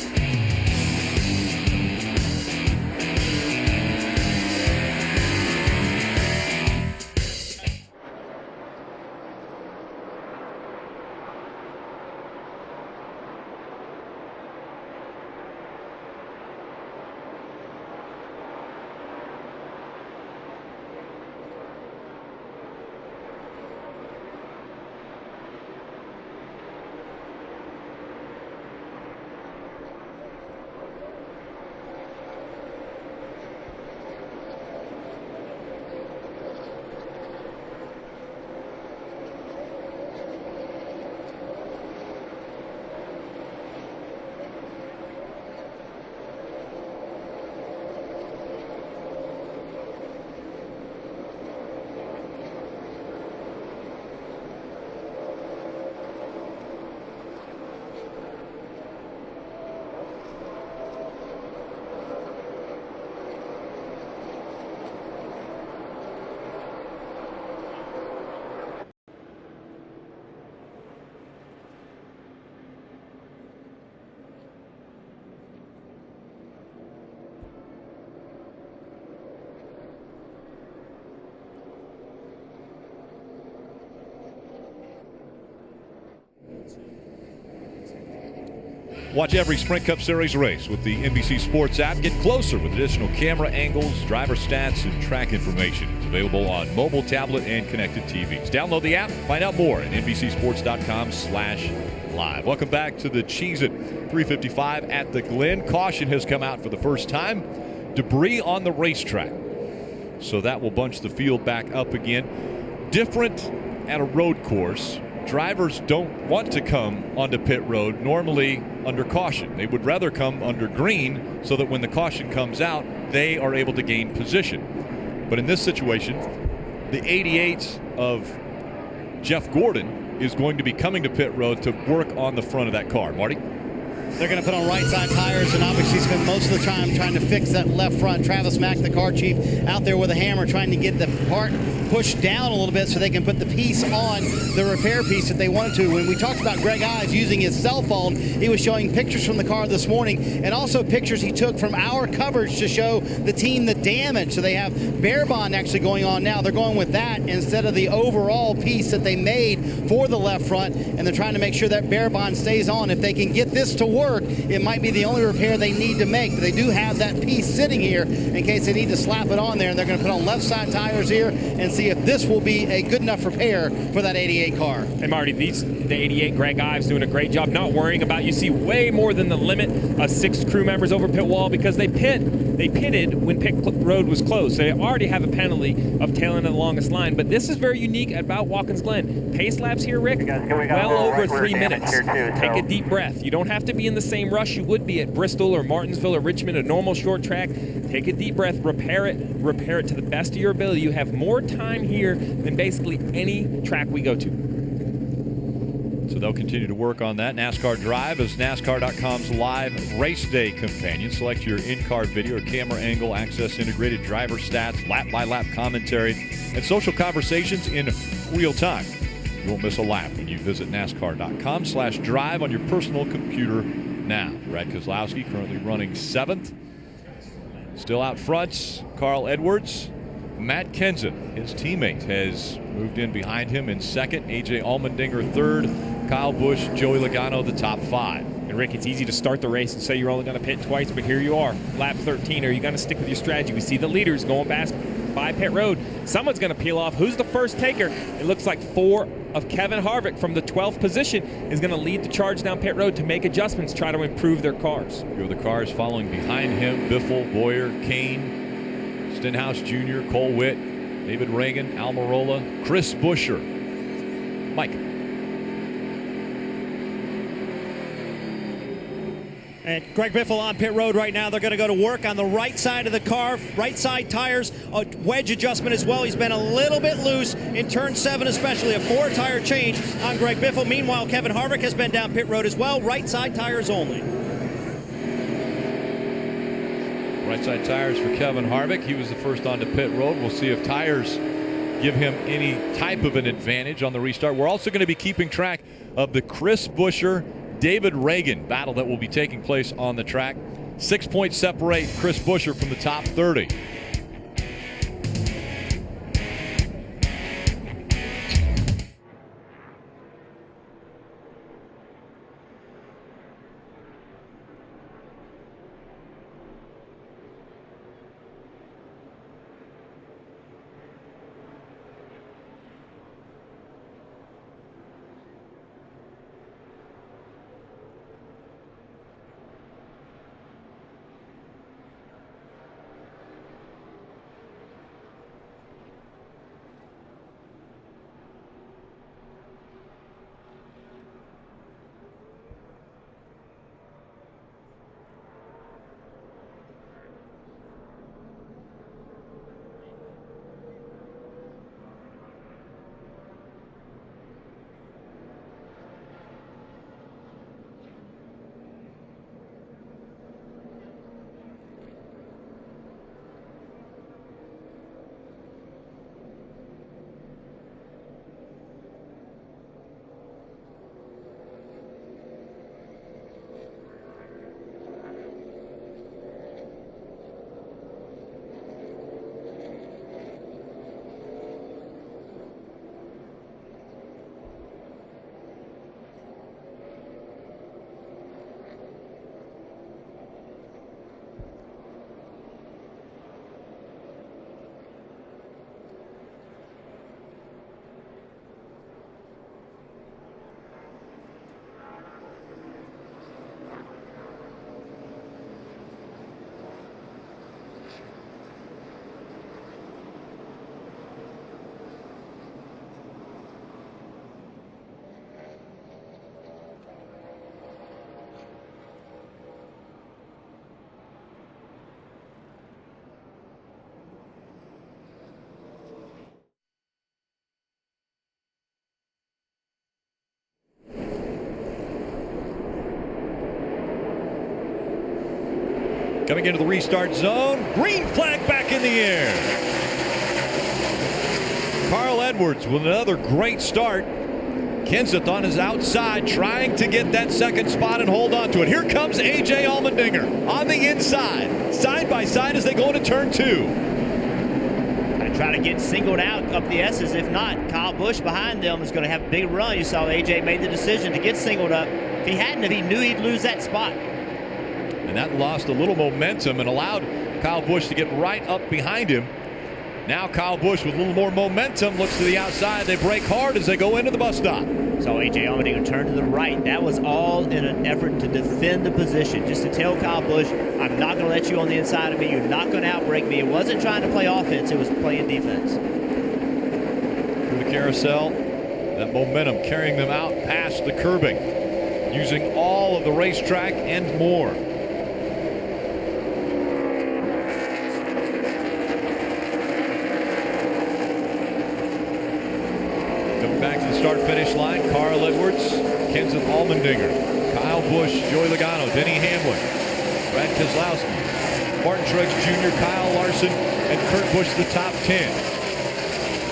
Watch every Sprint Cup Series race with the NBC Sports app. Get closer with additional camera angles, driver stats, and track information. It's available on mobile, tablet, and connected TVs. Download the app. Find out more at NBCSports.com/live. Welcome back to the Cheez-It 355 at the Glen. Caution has come out for the first time. Debris on the racetrack. So that will bunch the field back up again. Different at a road course. Drivers don't want to come onto pit road normally under caution. They would rather come under green so that when the caution comes out, they are able to gain position. But in this situation, the 88 of Jeff Gordon is going to be coming to pit road to work on the front of that car. Marty? They're going to put on right side tires and obviously spend most of the time trying to fix that left front. Travis Mack, the car chief, out there with a hammer trying to get the part pushed down a little bit so they can put the piece on the repair piece that they wanted to. When we talked about Greg Ives using his cell phone, he was showing pictures from the car this morning and also pictures he took from our coverage to show the team the damage. So they have bare bond actually going on now. They're going with that instead of the overall piece that they made for the left front, and they're trying to make sure that bare bond stays on. If they can get this to work, it might be the only repair they need to make. But they do have that piece sitting here in case they need to slap it on there, and they're going to put on left side tires here and see if this will be a good enough repair for that 88 car. And Marty, the 88, Greg Ives doing a great job, not worrying about, you see way more than the limit of 6 crew members over pit wall because they pitted when pit road was closed. So they already have a penalty of tailing the longest line. But this is very unique about Watkins Glen. Pace laps here, Rick, well over 3 minutes. Take a deep breath. You don't have to be in the same rush you would be at Bristol or Martinsville or Richmond, a normal short track. Take a deep breath, repair it to the best of your ability. You have more time here than basically any track we go to. So they'll continue to work on that. NASCAR Drive is NASCAR.com's live race day companion. Select your in-car video or camera angle, access integrated driver stats, lap-by-lap commentary, and social conversations in real time. You won't miss a lap when you visit NASCAR.com/drive on your personal computer now. Brad Keselowski currently running 7th. Still out front, Carl Edwards. Matt Kenseth, his teammate, has moved in behind him in 2nd. A.J. Allmendinger 3rd. Kyle Busch, Joey Logano, the top 5. And Rick, it's easy to start the race and say you're only going to pit twice, but here you are, lap 13. Are you going to stick with your strategy? We see the leaders going past by pit road. Someone's going to peel off. Who's the first taker? It looks like 4 of Kevin Harvick from the 12th position is going to lead the charge down pit road to make adjustments, try to improve their cars. A few of the cars following behind him: Biffle, Boyer, Kane, Stenhouse Jr., Cole Witt, David Reagan, Almirola, Chris Buescher. Mike. And Greg Biffle on pit road right now. They're going to go to work on the right side of the car, right side tires, a wedge adjustment as well. He's been a little bit loose in turn 7 especially, a 4-tire change on Greg Biffle. Meanwhile, Kevin Harvick has been down pit road as well, right side tires only. Right side tires for Kevin Harvick. He was the first onto pit road. We'll see if tires give him any type of an advantage on the restart. We're also going to be keeping track of the Chris Buescher, David Reagan battle that will be taking place on the track. 6 points separate Chris Buescher from the top 30. Coming into the restart zone, green flag back in the air. Carl Edwards with another great start. Kenseth on his outside trying to get that second spot and hold on to it. Here comes A.J. Allmendinger on the inside, side by side as they go into turn 2. Gonna try to get singled out up the S's. If not, Kyle Busch behind them is going to have a big run. You saw A.J. made the decision to get singled up. If he hadn't, he knew he'd lose that spot. And that lost a little momentum and allowed Kyle Busch to get right up behind him. Now Kyle Busch with a little more momentum looks to the outside. They brake hard as they go into the bus stop. So A.J. Allmendinger turned to the right. That was all in an effort to defend the position, just to tell Kyle Busch, I'm not going to let you on the inside of me. You're not going to outbrake me. It wasn't trying to play offense. It was playing defense. Through the carousel, that momentum carrying them out past the curbing, using all of the racetrack and more. Back to the start-finish line, Carl Edwards, Kenseth Allmendinger, Kyle Busch, Joey Logano, Denny Hamlin, Brad Keselowski, Martin Truex Jr., Kyle Larson, and Kurt Busch the top 10.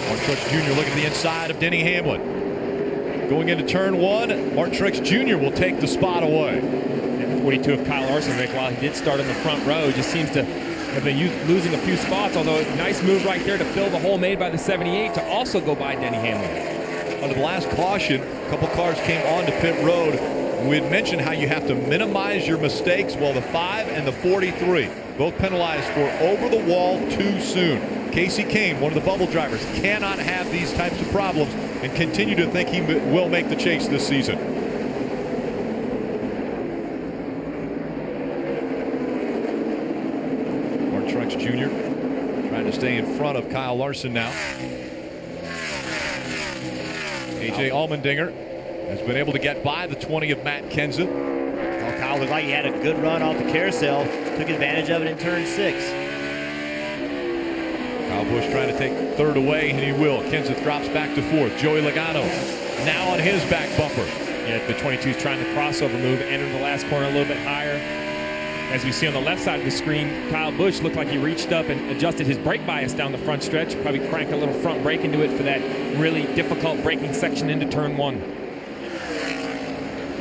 Martin Truex Jr. looking at the inside of Denny Hamlin. Going into turn 1, Martin Truex Jr. will take the spot away. And 42 of Kyle Larson, Rick, while he did start in the front row, just seems to have been losing a few spots, although nice move right there to fill the hole made by the 78 to also go by Denny Hamlin. Under the last caution, a couple cars came onto pit road. We had mentioned how you have to minimize your mistakes. Well, the 5 and the 43 both penalized for over the wall too soon. Casey Kane, one of the bubble drivers, cannot have these types of problems and continue to think he will make the chase this season. Martin Truex Jr. trying to stay in front of Kyle Larson now. A.J. Allmendinger has been able to get by the 20 of Matt Kenseth. Well, Kyle looked like he had a good run off the carousel. Took advantage of it in turn 6. Kyle Busch trying to take third away, and he will. Kenseth drops back to 4th. Joey Logano now on his back bumper. Yeah, the 22's trying the crossover move, entered the last corner a little bit higher. As we see on the left side of the screen, Kyle Busch looked like he reached up and adjusted his brake bias down the front stretch, probably cranked a little front brake into it for that really difficult braking section into turn 1.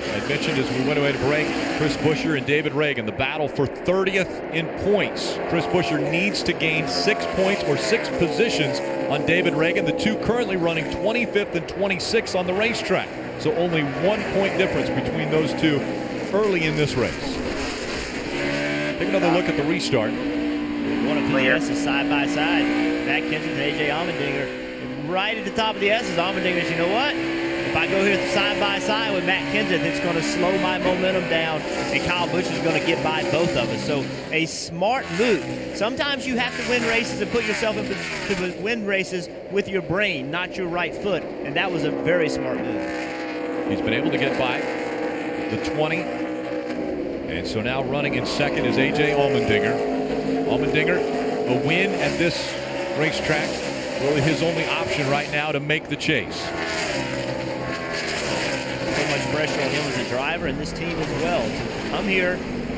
I mentioned as we went away to break, Chris Buescher and David Reagan, the battle for 30th in points. Chris Buescher needs to gain 6 points or 6 positions on David Reagan, the two currently running 25th and 26th on the racetrack. So only 1 point difference between those two early in this race. Take another look at the restart. One of the S's side by side. Matt Kenseth and A.J. Allmendinger. Right at the top of the S's, Allmendinger says, you know what? If I go here side by side with Matt Kenseth, it's going to slow my momentum down, and Kyle Busch is going to get by both of us. So a smart move. Sometimes you have to win races and put yourself in to win races with your brain, not your right foot, and that was a very smart move. He's been able to get by the 20, and so now running in second is A.J. Allmendinger. Allmendinger, a win at this racetrack, really his only option right now to make the chase. Pressure on him as a driver and this team as well to come here,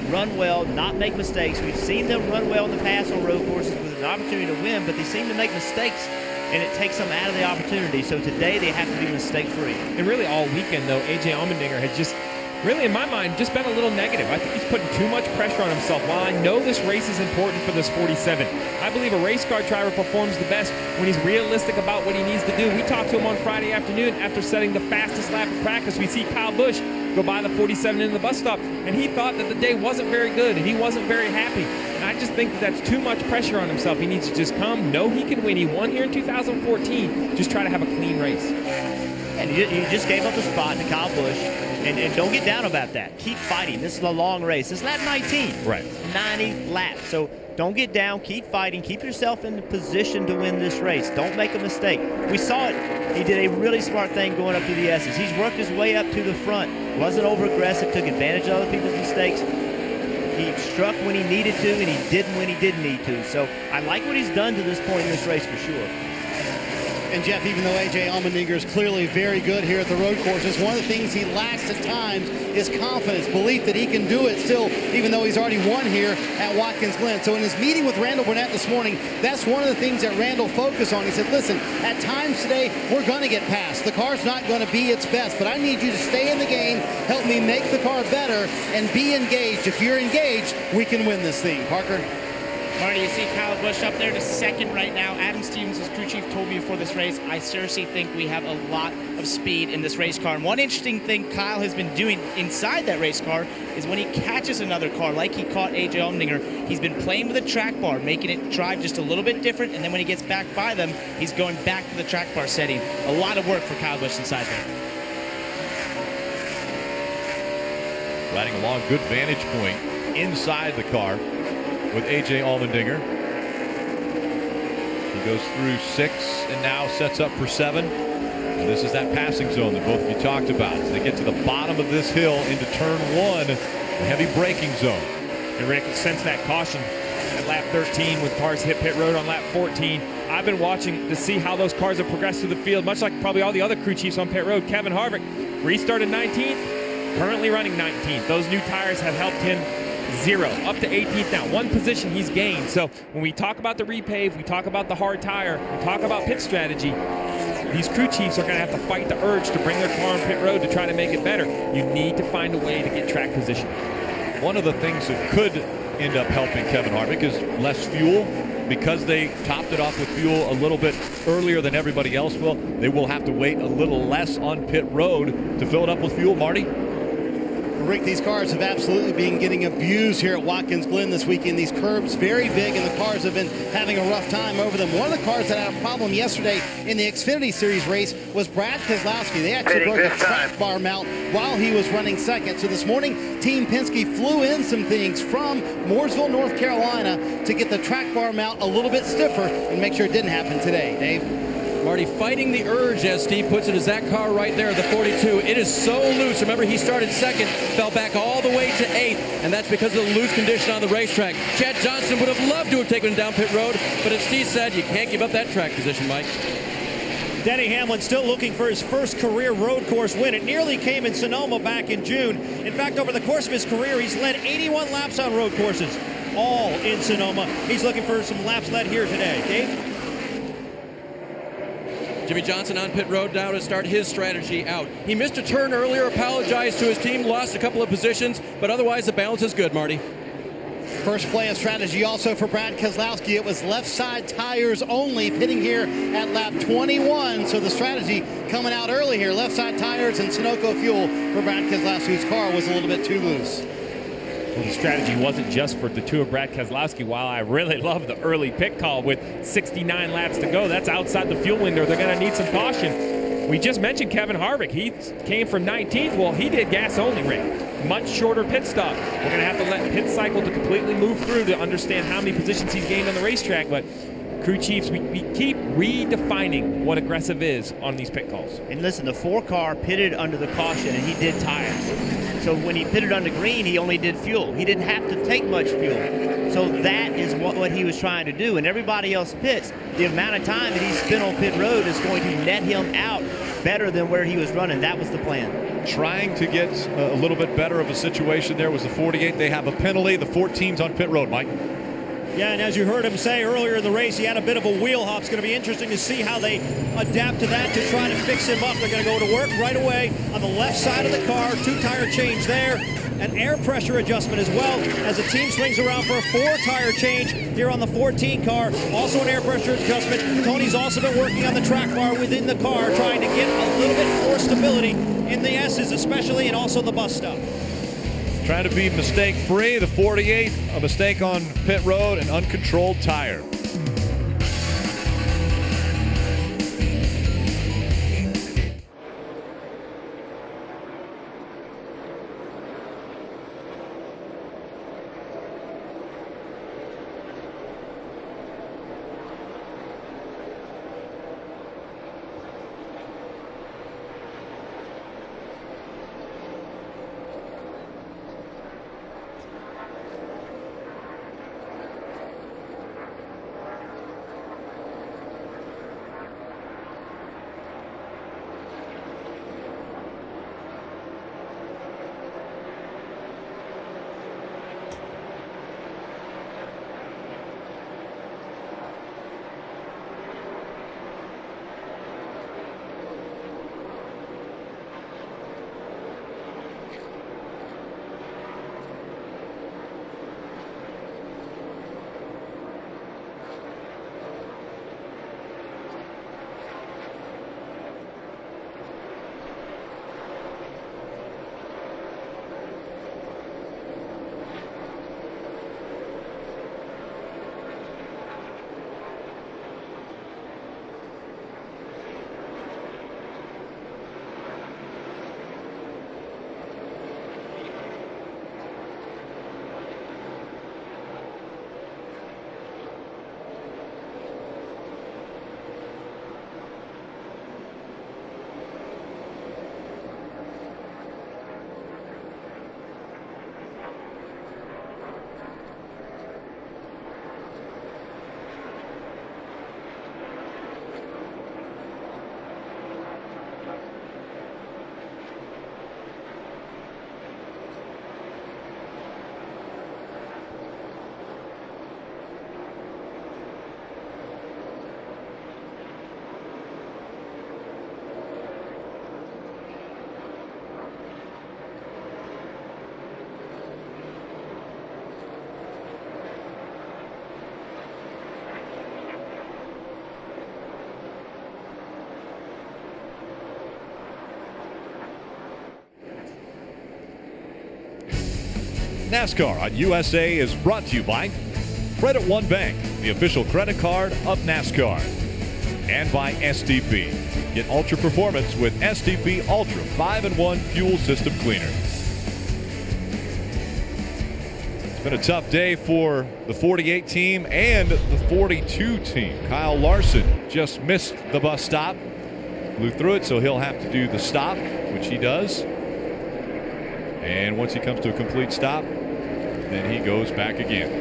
run well, not make mistakes. We've seen them run well in the past on road courses with an opportunity to win, but they seem to make mistakes and it takes them out of the opportunity. So today they have to be mistake-free. And really all weekend though, A.J. Allmendinger has just really, in my mind, just been a little negative. I think he's putting too much pressure on himself. While I know this race is important for this 47, I believe a race car driver performs the best when he's realistic about what he needs to do. We talked to him on Friday afternoon after setting the fastest lap of practice. We see Kyle Busch go by the 47 in the bus stop, and he thought that the day wasn't very good, and he wasn't very happy. And I just think that that's too much pressure on himself. He needs to just come, know he can win. He won here in 2014. Just try to have a clean race. And you just gave up the spot to Kyle Busch. And don't get down about that. Keep fighting. This is a long race. This is lap 19. Right. 90 laps. So don't get down. Keep fighting. Keep yourself in the position to win this race. Don't make a mistake. We saw it. He did a really smart thing going up through the S's. He's worked his way up to the front. Wasn't over-aggressive. Took advantage of other people's mistakes. He struck when he needed to, and he didn't when he didn't need to. So I like what he's done to this point in this race for sure. And Jeff, even though A.J. Allmendinger is clearly very good here at the road courses, one of the things he lacks at times is confidence, belief that he can do it still, even though he's already won here at Watkins Glen. So in his meeting with Randall Burnett this morning, that's one of the things that Randall focused on. He said, listen, at times today, we're going to get past. The car's not going to be its best, but I need you to stay in the game, help me make the car better, and be engaged. If you're engaged, we can win this thing. Parker? Marty, you see Kyle Busch up there to second right now. Adam Stevens, his crew chief, told me before this race, I seriously think we have a lot of speed in this race car. And one interesting thing Kyle has been doing inside that race car is when he catches another car, like he caught A.J. Allmendinger, he's been playing with a track bar, making it drive just a little bit different, and then when he gets back by them, he's going back to the track bar setting. A lot of work for Kyle Busch inside there. Riding along, good vantage point inside the car with A.J. Allmendinger. He goes through 6 and now sets up for 7. And this is that passing zone that both of you talked about. As they get to the bottom of this hill into turn 1, the heavy braking zone. And Rick, since that caution at lap 13 with cars hit pit road on lap 14, I've been watching to see how those cars have progressed through the field, much like probably all the other crew chiefs on pit road. Kevin Harvick restarted 19th, currently running 19th. Those new tires have helped him 0 up to 18th now. 1 position he's gained. So when we talk about the repave, we talk about the hard tire, we talk about pit strategy, these crew chiefs are going to have to fight the urge to bring their car on pit road to try to make it better. You need to find a way to get track position. One of the things that could end up helping Kevin Harvick is less fuel. Because they topped it off with fuel a little bit earlier than everybody else will, they will have to wait a little less on pit road to fill it up with fuel. Marty? Rick, these cars have absolutely been getting abused here at Watkins Glen this weekend. These curbs very big, and the cars have been having a rough time over them. One of the cars that had a problem yesterday in the Xfinity Series race was Brad Keselowski. They actually broke a track bar mount while he was running second. So this morning, Team Penske flew in some things from Mooresville, North Carolina to get the track bar mount a little bit stiffer and make sure it didn't happen today. Dave? Marty fighting the urge, as Steve puts it, is that car right there, the 42. It is so loose. Remember, he started second, fell back all the way to 8th, and that's because of the loose condition on the racetrack. Chad Johnson would have loved to have taken him down pit road, but as Steve said, you can't give up that track position, Mike. Denny Hamlin still looking for his first career road course win. It nearly came in Sonoma back in June. In fact, over the course of his career, he's led 81 laps on road courses, all in Sonoma. He's looking for some laps led here today. Dave? Jimmy Johnson on pit road now to start his strategy out. He missed a turn earlier, apologized to his team, lost a couple of positions, but otherwise the balance is good, Marty. First play of strategy also for Brad Keselowski. It was left side tires only, pitting here at lap 21. So the strategy coming out early here. Left side tires and Sunoco fuel for Brad Keselowski, whose car was a little bit too loose. Well, the strategy wasn't just for the two of Brad Keselowski. While I really love the early pit call with 69 laps to go, that's outside the fuel window. They're going to need some caution. We just mentioned Kevin Harvick. He came from 19th. Well, he did gas only rig. Much shorter pit stop. We're going to have to let pit cycle to completely move through to understand how many positions he's gained on the racetrack. But crew chiefs, we keep redefining what aggressive is on these pit calls. And listen, the 4 car pitted under the caution, and he did tires. So when he pitted under green, he only did fuel. He didn't have to take much fuel. So that is what he was trying to do. And everybody else pits. The amount of time that he spent on pit road is going to net him out better than where he was running. That was the plan. Trying to get a little bit better of a situation there was the 48. They have a penalty. The 14's on pit road, Mike. Yeah, and as you heard him say earlier in the race, he had a bit of a wheel hop. It's going to be interesting to see how they adapt to that to try to fix him up. They're going to go to work right away on the left side of the car. 2-tire change there. An air pressure adjustment as well as the team swings around for a 4-tire change here on the 14 car. Also an air pressure adjustment. Tony's also been working on the track bar within the car, trying to get a little bit more stability in the S's especially, and also the bus stop. Trying to be mistake-free. The 48, a mistake on pit road, an uncontrolled tire. NASCAR on USA is brought to you by Credit One Bank, the official credit card of NASCAR, and by SDP. Get ultra performance with SDP Ultra 5-in-1 Fuel System Cleaner. It's been a tough day for the 48 team and the 42 team. Kyle Larson just missed the bus stop, blew through it, so he'll have to do the stop, which he does. And once he comes to a complete stop, then he goes back again.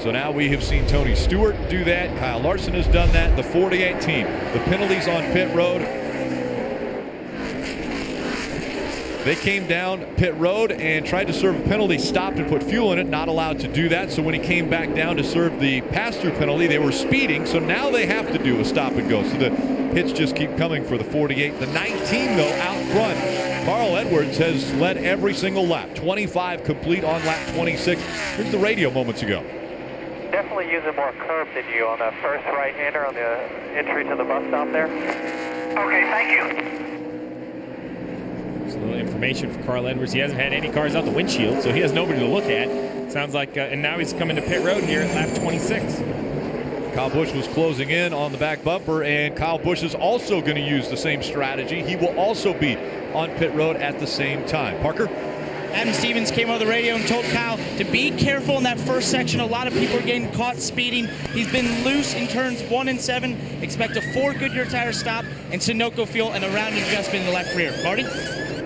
So now we have seen Tony Stewart do that. Kyle Larson has done that. The 48 team. The penalties on pit road. They came down pit road and tried to serve a penalty, stopped and put fuel in it, not allowed to do that. So when he came back down to serve the pass-through penalty, they were speeding. So now they have to do a stop and go. So the hits just keep coming for the 48. The 19, though, out front. Carl Edwards has led every single lap. 25 complete on lap 26. Here's the radio moments ago. Definitely using more curve than you on the first right-hander on the entry to the bus stop there. Okay, thank you. Just a little information for Carl Edwards. He hasn't had any cars out the windshield, so he has nobody to look at. Sounds like, and now he's coming to pit road here at lap 26. Kyle Busch was closing in on the back bumper, and Kyle Busch is also going to use the same strategy. He will also be on pit road at the same time. Parker? Adam Stevens came over the radio and told Kyle to be careful in that first section. A lot of people are getting caught speeding. He's been loose in turns 1 and 7. Expect a 4 Goodyear tire stop and Sunoco fuel and a round adjustment in the left rear. Marty?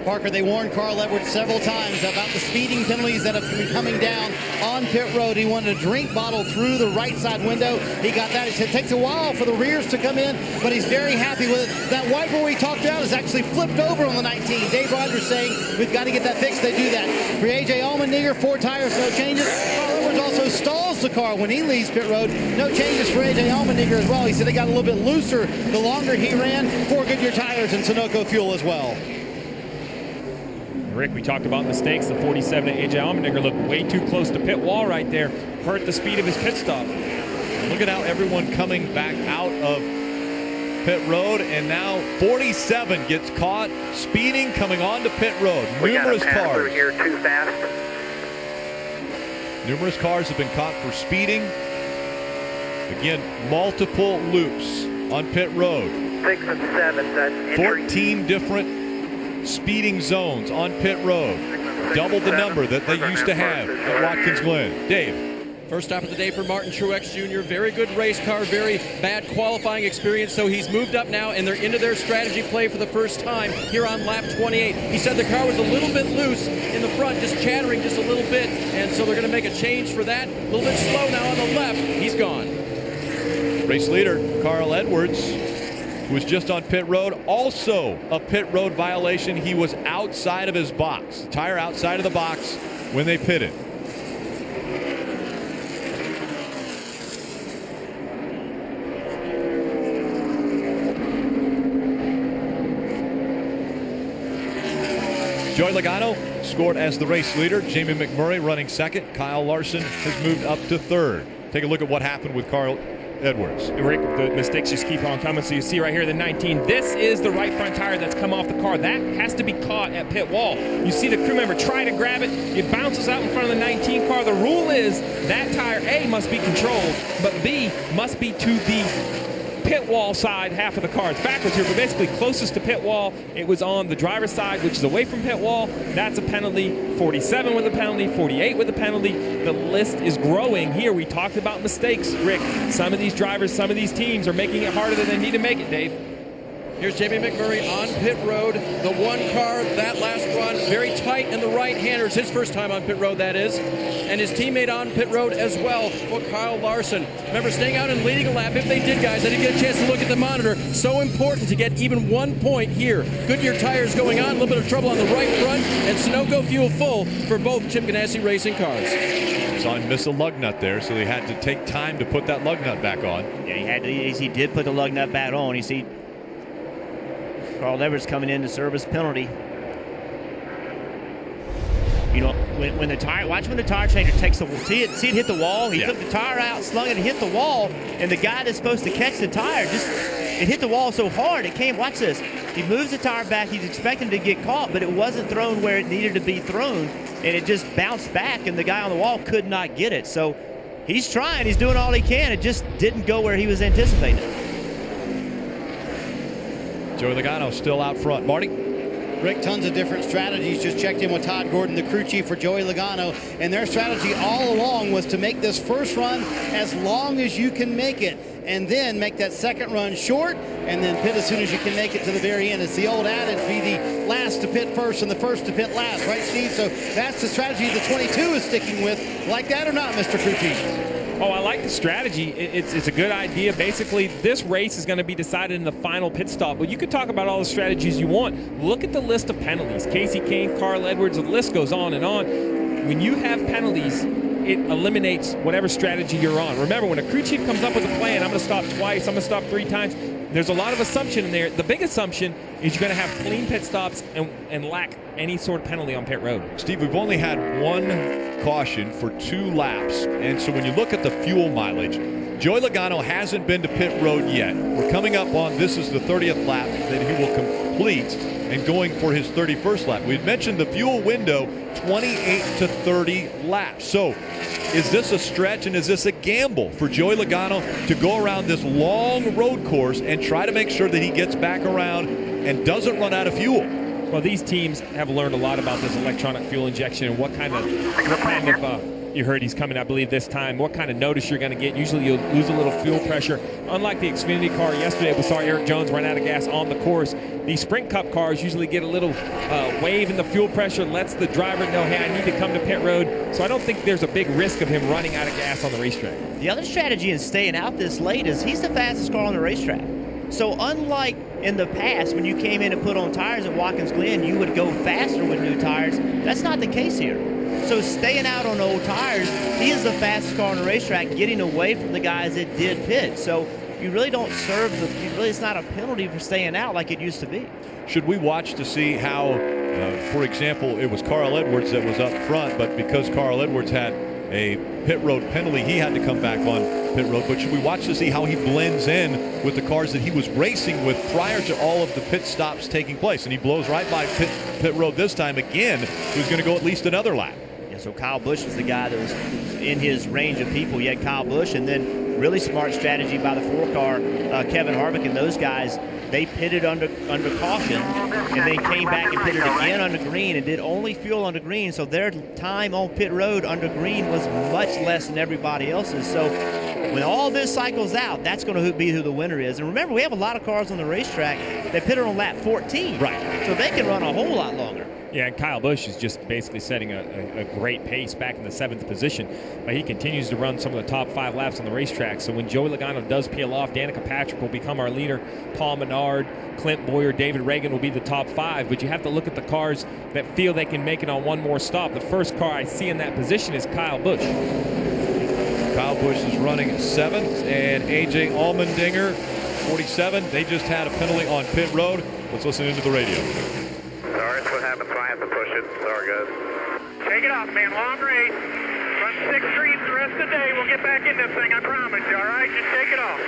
Parker, they warned Carl Edwards several times about the speeding penalties that have been coming down on pit road. He wanted a drink bottle through the right side window. He got that. He said it takes a while for the rears to come in, but he's very happy with it. That wiper we talked about is actually flipped over on the 19. Dave Rogers saying we've got to get that fixed. They do that. For A.J. Allmendinger, 4 tires, no changes. Carl Edwards also stalls the car when he leaves pit road. No changes for A.J. Allmendinger as well. He said they got a little bit looser the longer he ran. 4 Goodyear tires and Sunoco fuel as well. Rick, we talked about mistakes. The 47 at A.J. Allmendinger looked way too close to pit wall right there. Hurt the speed of his pit stop. Look at how everyone coming back out of pit road, and now 47 gets caught speeding coming onto pit road. Numerous cars here too fast. Numerous cars have been caught for speeding. Again, multiple loops on pit road. 6 and 7. That's 14 different speeding zones on pit road. Double the number that they used to have at Watkins Glen. Dave. First stop of the day for Martin Truex Jr. Very good race car, very bad qualifying experience. So he's moved up now, and they're into their strategy play for the first time here on lap 28. He said the car was a little bit loose in the front, just chattering just a little bit, and so they're going to make a change for that. A little bit slow now on the left. He's gone. Race leader Carl Edwards, who was just on pit road, also a pit road violation. He was outside of his box, tire outside of the box when they pitted. Joey Logano scored as the race leader. Jamie McMurray running second. Kyle Larson has moved up to third. Take a look at what happened with Carl Edwards. Rick, the mistakes just keep on coming. So you see right here the 19. This is the right front tire that's come off the car. That has to be caught at pit wall. You see the crew member try to grab it. It bounces out in front of the 19 car. The rule is that tire, A, must be controlled, but B, must be to the pit wall side half of the car. It's backwards here, but basically closest to pit wall. It was on the driver's side, which is away from pit wall. That's a penalty. 47 with a penalty, 48 with a penalty. The list is growing here. We talked about mistakes, Rick. Some of these drivers, some of these teams are making it harder than they need to make it, Dave. Here's Jamie McMurray on pit road. The one car, that last run, very tight in the right-handers. His first time on pit road, that is. And his teammate on pit road as well, for Kyle Larson. Remember, staying out and leading a lap, if they did, guys, I didn't get a chance to look at the monitor. So important to get even 1 point here. Goodyear tires going on, a little bit of trouble on the right front, and Sunoco fuel full for both Chip Ganassi racing cars. Saw him miss a lug nut there, so they had to take time to put that lug nut back on. Yeah, he did put the lug nut back on. You see Carl Edwards coming in to serve his penalty. You know, when the tire, watch when the tire changer takes the, see it hit the wall. He took the tire out, slung it, and hit the wall. And the guy that's supposed to catch the tire, it hit the wall so hard it came. Watch this. He moves the tire back. He's expecting to get caught, but it wasn't thrown where it needed to be thrown, and it just bounced back. And the guy on the wall could not get it. So he's trying. He's doing all he can. It just didn't go where he was anticipating. Joey Logano still out front. Marty? Rick, tons of different strategies. Just checked in with Todd Gordon, the crew chief for Joey Logano, and their strategy all along was to make this first run as long as you can make it, and then make that second run short, and then pit as soon as you can make it to the very end. It's the old adage, be the last to pit first and the first to pit last, right, Steve? So that's the strategy the 22 is sticking with. Like that or not, Mr. Crew Chief? Oh, I like the strategy. It's a good idea. Basically, this race is going to be decided in the final pit stop. But you could talk about all the strategies you want. Look at the list of penalties. Casey Kane, Carl Edwards, the list goes on and on. When you have penalties, it eliminates whatever strategy you're on. Remember, when a crew chief comes up with a plan, I'm going to stop twice, I'm going to stop 3 times, there's a lot of assumption in there. The big assumption is you're going to have clean pit stops and lack any sort of penalty on pit road. Steve, we've only had 1 caution for 2 laps. And so when you look at the fuel mileage, Joey Logano hasn't been to pit road yet. We're coming up on, this is the 30th lap that he will complete and going for his 31st lap. We had mentioned the fuel window, 28 to 30 laps. So is this a stretch and is this a gamble for Joey Logano to go around this long road course and try to make sure that he gets back around and doesn't run out of fuel? Well, these teams have learned a lot about this electronic fuel injection and what kind of you heard he's coming, I believe, this time. What kind of notice you're going to get. Usually you'll lose a little fuel pressure. Unlike the Xfinity car yesterday, we saw Eric Jones run out of gas on the course. These Sprint Cup cars usually get a little wave in the fuel pressure, lets the driver know, hey, I need to come to pit road. So I don't think there's a big risk of him running out of gas on the racetrack. The other strategy in staying out this late is he's the fastest car on the racetrack. So unlike in the past, when you came in and put on tires at Watkins Glen, you would go faster with new tires. That's not the case here. So staying out on old tires, he is the fastest car on the racetrack, getting away from the guys that did pit. So you really don't it's not a penalty for staying out like it used to be. Should we watch to see how, for example, it was Carl Edwards that was up front, but because Carl Edwards had a pit road penalty, he had to come back on pit road. But should we watch to see how he blends in with the cars that he was racing with prior to all of the pit stops taking place? And he blows right by pit road this time again. Who's going to go at least another lap? Yeah, so Kyle Busch was the guy that was in his range of people. You had Kyle Busch, and then really smart strategy by the 4-car, Kevin Harvick and those guys. They pitted under caution, and they came back and pitted again under green and did only fuel under green. So their time on pit road under green was much less than everybody else's. So when all this cycles out, that's going to be who the winner is. And remember, we have a lot of cars on the racetrack that pitted on lap 14. Right. So they can run a whole lot longer. Yeah, and Kyle Busch is just basically setting a great pace back in the 7th position. But he continues to run some of the top 5 laps on the racetrack. So when Joey Logano does peel off, Danica Patrick will become our leader. Paul Menard, Clint Boyer, David Reagan will be the top 5. But you have to look at the cars that feel they can make it on one more stop. The first car I see in that position is Kyle Busch. Kyle Busch is running 7th, and A.J. Allmendinger, 47. They just had a penalty on pit road. Let's listen into the radio. Sorry, that's what happens when I have to push it. Sorry, guys. Take it off, man. Long race. Run 6 greens the rest of the day. We'll get back in this thing, I promise you, all right? Just take it off.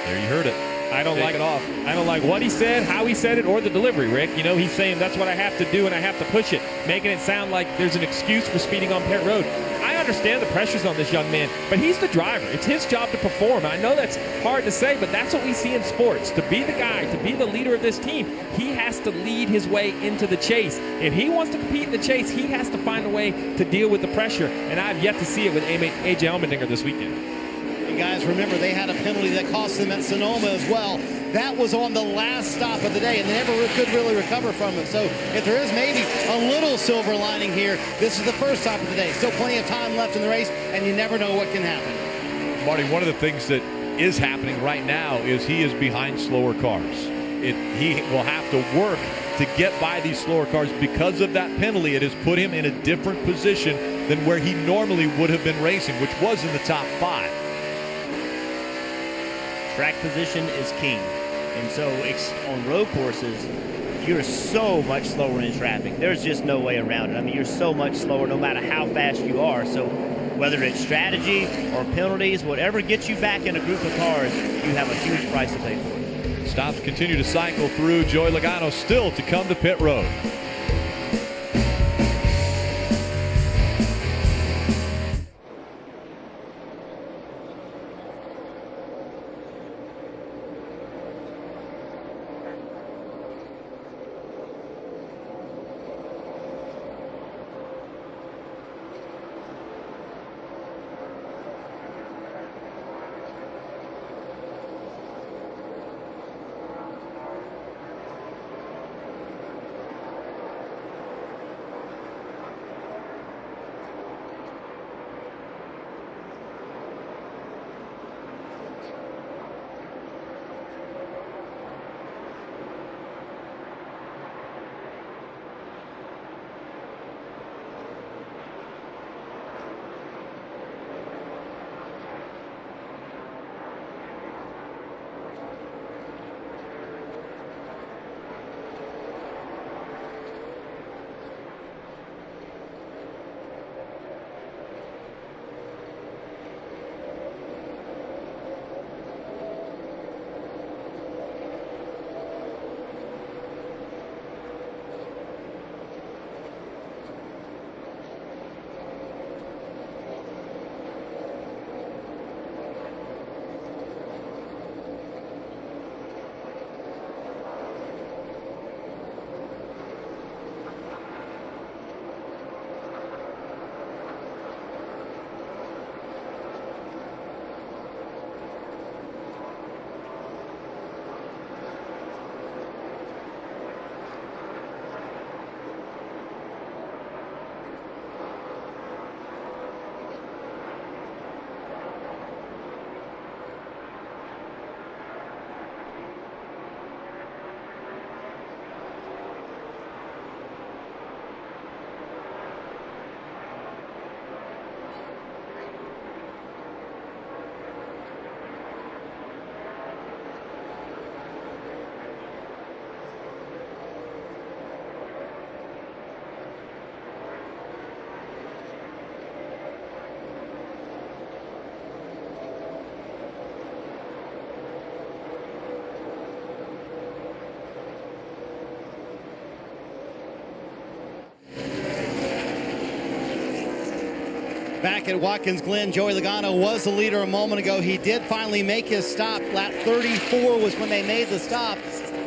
There you heard it. I don't like what he said, how he said it, or the delivery, Rick. You know, he's saying that's what I have to do and I have to push it, making it sound like there's an excuse for speeding on pit road. I understand the pressures on this young man, but he's the driver. It's his job to perform. I know that's hard to say, but that's what we see in sports. To be the guy, to be the leader of this team, he has to lead his way into the chase. If he wants to compete in the chase, he has to find a way to deal with the pressure, and I've yet to see it with A.J. Allmendinger this weekend. You guys remember they had a penalty that cost them at Sonoma as well. That was on the last stop of the day, and they never could really recover from it. So if there is maybe a little silver lining here, this is the first stop of the day. Still plenty of time left in the race, and you never know what can happen. Marty, one of the things that is happening right now is he is behind slower cars. He will have to work to get by these slower cars because of that penalty. It has put him in a different position than where he normally would have been racing, which was in the top 5. Track position is king. And so on road courses, you're so much slower in traffic. There's just no way around it. I mean, you're so much slower no matter how fast you are. So whether it's strategy or penalties, whatever gets you back in a group of cars, you have a huge price to pay for it. Stops continue to cycle through. Joey Logano still to come to pit road. back at Watkins Glen. Joey Logano was the leader a moment ago. He did finally make his stop. Lap 34 was when they made the stop,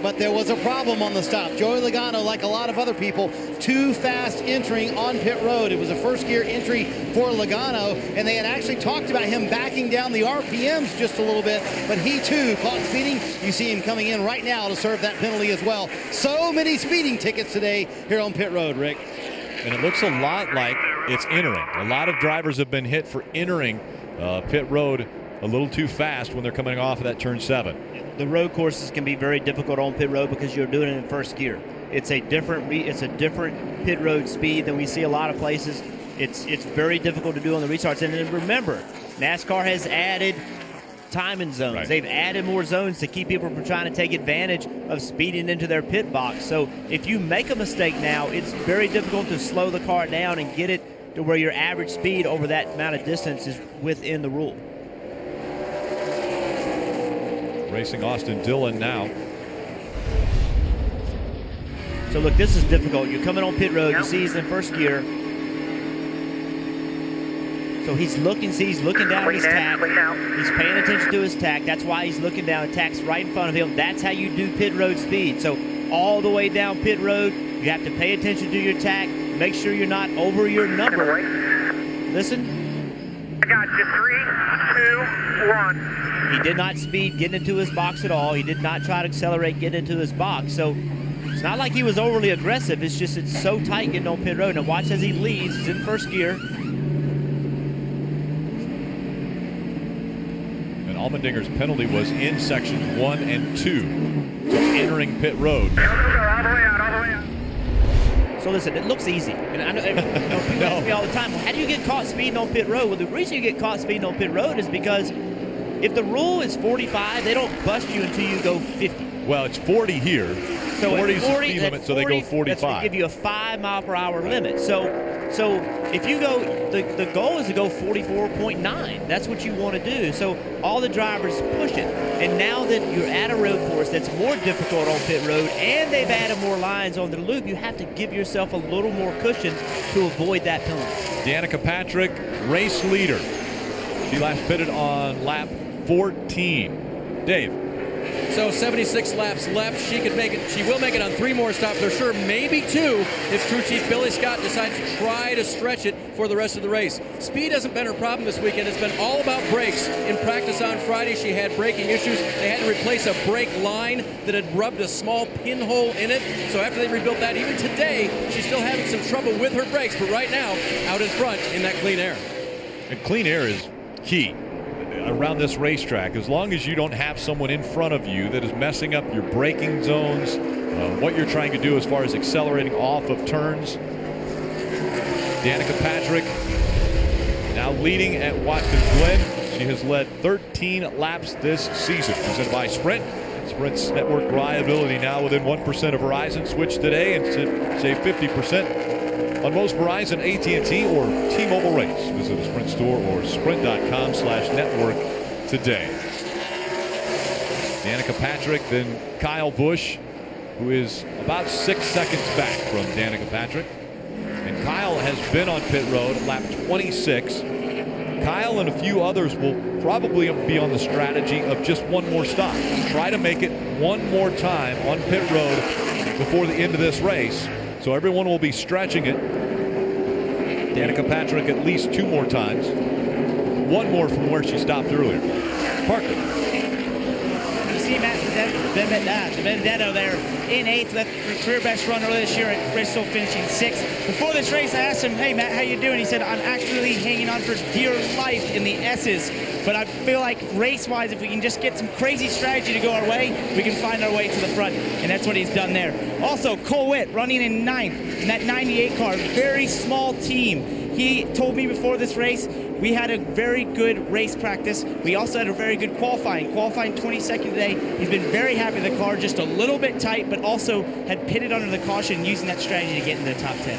but there was a problem on the stop. Joey Logano, like a lot of other people, too fast entering on pit road. It was a first gear entry for Logano, and they had actually talked about him backing down the RPMs just a little bit, but he too caught speeding. You see him coming in right now to serve that penalty as well. So many speeding tickets today here on pit road, Rick. And it looks a lot like it's entering. A lot of drivers have been hit for entering pit road a little too fast when they're coming off of that turn 7. The road courses can be very difficult on pit road because you're doing it in first gear. It's a different pit road speed than we see a lot of places. It's very difficult to do on the restarts. And then remember, NASCAR has added timing zones. Right. They've added more zones to keep people from trying to take advantage of speeding into their pit box. So if you make a mistake now, it's very difficult to slow the car down and get it to where your average speed over that amount of distance is within the rule. Racing Austin Dillon now. So look, this is difficult. You're coming on pit road. You see he's in first gear. So he's looking down at his tack. He's paying attention to his tack. That's why he's looking down. Tack's right in front of him. That's how you do pit road speed. So all the way down pit road, you have to pay attention to your tack. Make sure you're not over your number. Listen. I got you. 3, 2, 1. He did not speed getting into his box at all. He did not try to accelerate getting into his box. So it's not like he was overly aggressive. It's just it's so tight getting on pit road. Now watch as he leads. He's in first gear. Allmendinger's penalty was in sections 1 and 2, so entering pit road. All the way out. So listen, it looks easy. And I know people ask me all the time, well, how do you get caught speeding on pit road? Well, the reason you get caught speeding on pit road is because if the rule is 45, they don't bust you until you go 50. Well, it's 40 here. So 40 is the speed limit, so they go 45. That's going to give you a 5-mile-per-hour limit. So if you go, the goal is to go 44.9. That's what you want to do. So all the drivers push it. And now that you're at a road course that's more difficult on pit road and they've added more lines on the loop, you have to give yourself a little more cushion to avoid that penalty. Danica Patrick, race leader. She last pitted on lap 14. Dave. So 76 laps left. She could make it. She will make it on 3 more stops. They're sure maybe 2 if crew chief Billy Scott decides to try to stretch it for the rest of the race. Speed hasn't been her problem this weekend. It's been all about brakes. In practice on Friday, she had braking issues. They had to replace a brake line that had rubbed a small pinhole in it. So after they rebuilt that, even today, she's still having some trouble with her brakes. But right now, out in front in that clean air. And clean air is key around this racetrack. As long as you don't have someone in front of you that is messing up your braking zones, what you're trying to do as far as accelerating off of turns. Danica Patrick now leading at Watkins Glen. She has led 13 laps this season. Presented by Sprint. Sprint's network reliability now within 1% of Verizon. Switch today and save 50% on most Verizon, AT&T, or T-Mobile rates. Visit a Sprint store or sprint.com/network today. Danica Patrick, then Kyle Busch, who is about 6 seconds back from Danica Patrick. And Kyle has been on pit road at lap 26. Kyle and a few others will probably be on the strategy of just one more stop. Try to make it one more time on pit road before the end of this race. So everyone will be stretching it. Danica Patrick at least 2 more times. 1 more from where she stopped earlier. Parker. You see Matt Benedetto there in 8th, left career best run earlier this year at Bristol, finishing 6th. Before this race, I asked him, hey Matt, how you doing? He said, I'm actually hanging on for dear life in the S's. But I feel like race-wise, if we can just get some crazy strategy to go our way, we can find our way to the front. And that's what he's done there. Also, Cole Witt running in 9th in that 98 car. Very small team. He told me before this race, we had a very good race practice. We also had a very good qualifying 22nd today. He's been very happy with the car, just a little bit tight, but also had pitted under the caution using that strategy to get into the top 10.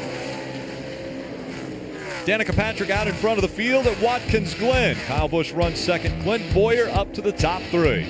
Danica Patrick out in front of the field at Watkins Glen. Kyle Busch runs second. Glenn Boyer up to the top 3.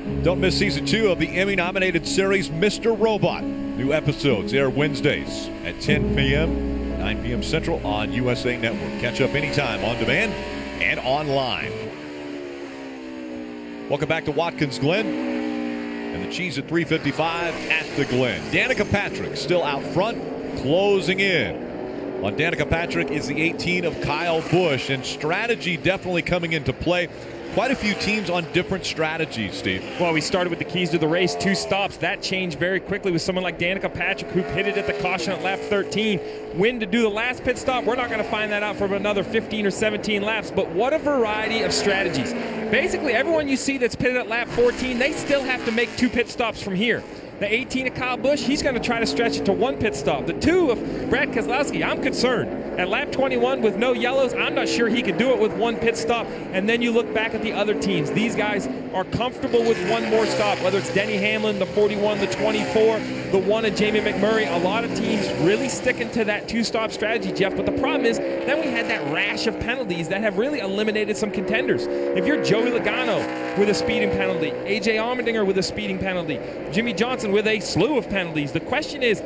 Don't miss season 2 of the Emmy-nominated series Mr. Robot. New episodes air Wednesdays at 10 p.m., 9 p.m. Central on USA Network. Catch up anytime on demand and online. Welcome back to Watkins Glen and the Cheez-It 355 at the Glen. Danica Patrick still out front, closing in. On Danica Patrick is the 18 of Kyle Busch, and strategy definitely coming into play. Quite a few teams on different strategies, Steve. Well, we started with the keys to the race, 2 stops. That changed very quickly with someone like Danica Patrick, who pitted at the caution at lap 13. When to do the last pit stop, we're not going to find that out for another 15 or 17 laps, but what a variety of strategies. Basically, everyone you see that's pitted at lap 14, they still have to make 2 pit stops from here. The 18 of Kyle Busch, he's going to try to stretch it to 1 pit stop. The 2 of Brad Keselowski, I'm concerned. At lap 21 with no yellows, I'm not sure he could do it with 1 pit stop. And then you look back at the other teams. These guys are comfortable with 1 more stop, whether it's Denny Hamlin, the 41, the 24, the 1 of Jamie McMurray. A lot of teams really sticking to that 2-stop strategy, Jeff. But the problem is, then we had that rash of penalties that have really eliminated some contenders. If you're Joey Logano with a speeding penalty, A.J. Allmendinger with a speeding penalty, Jimmy Johnson with a slew of penalties, the question is,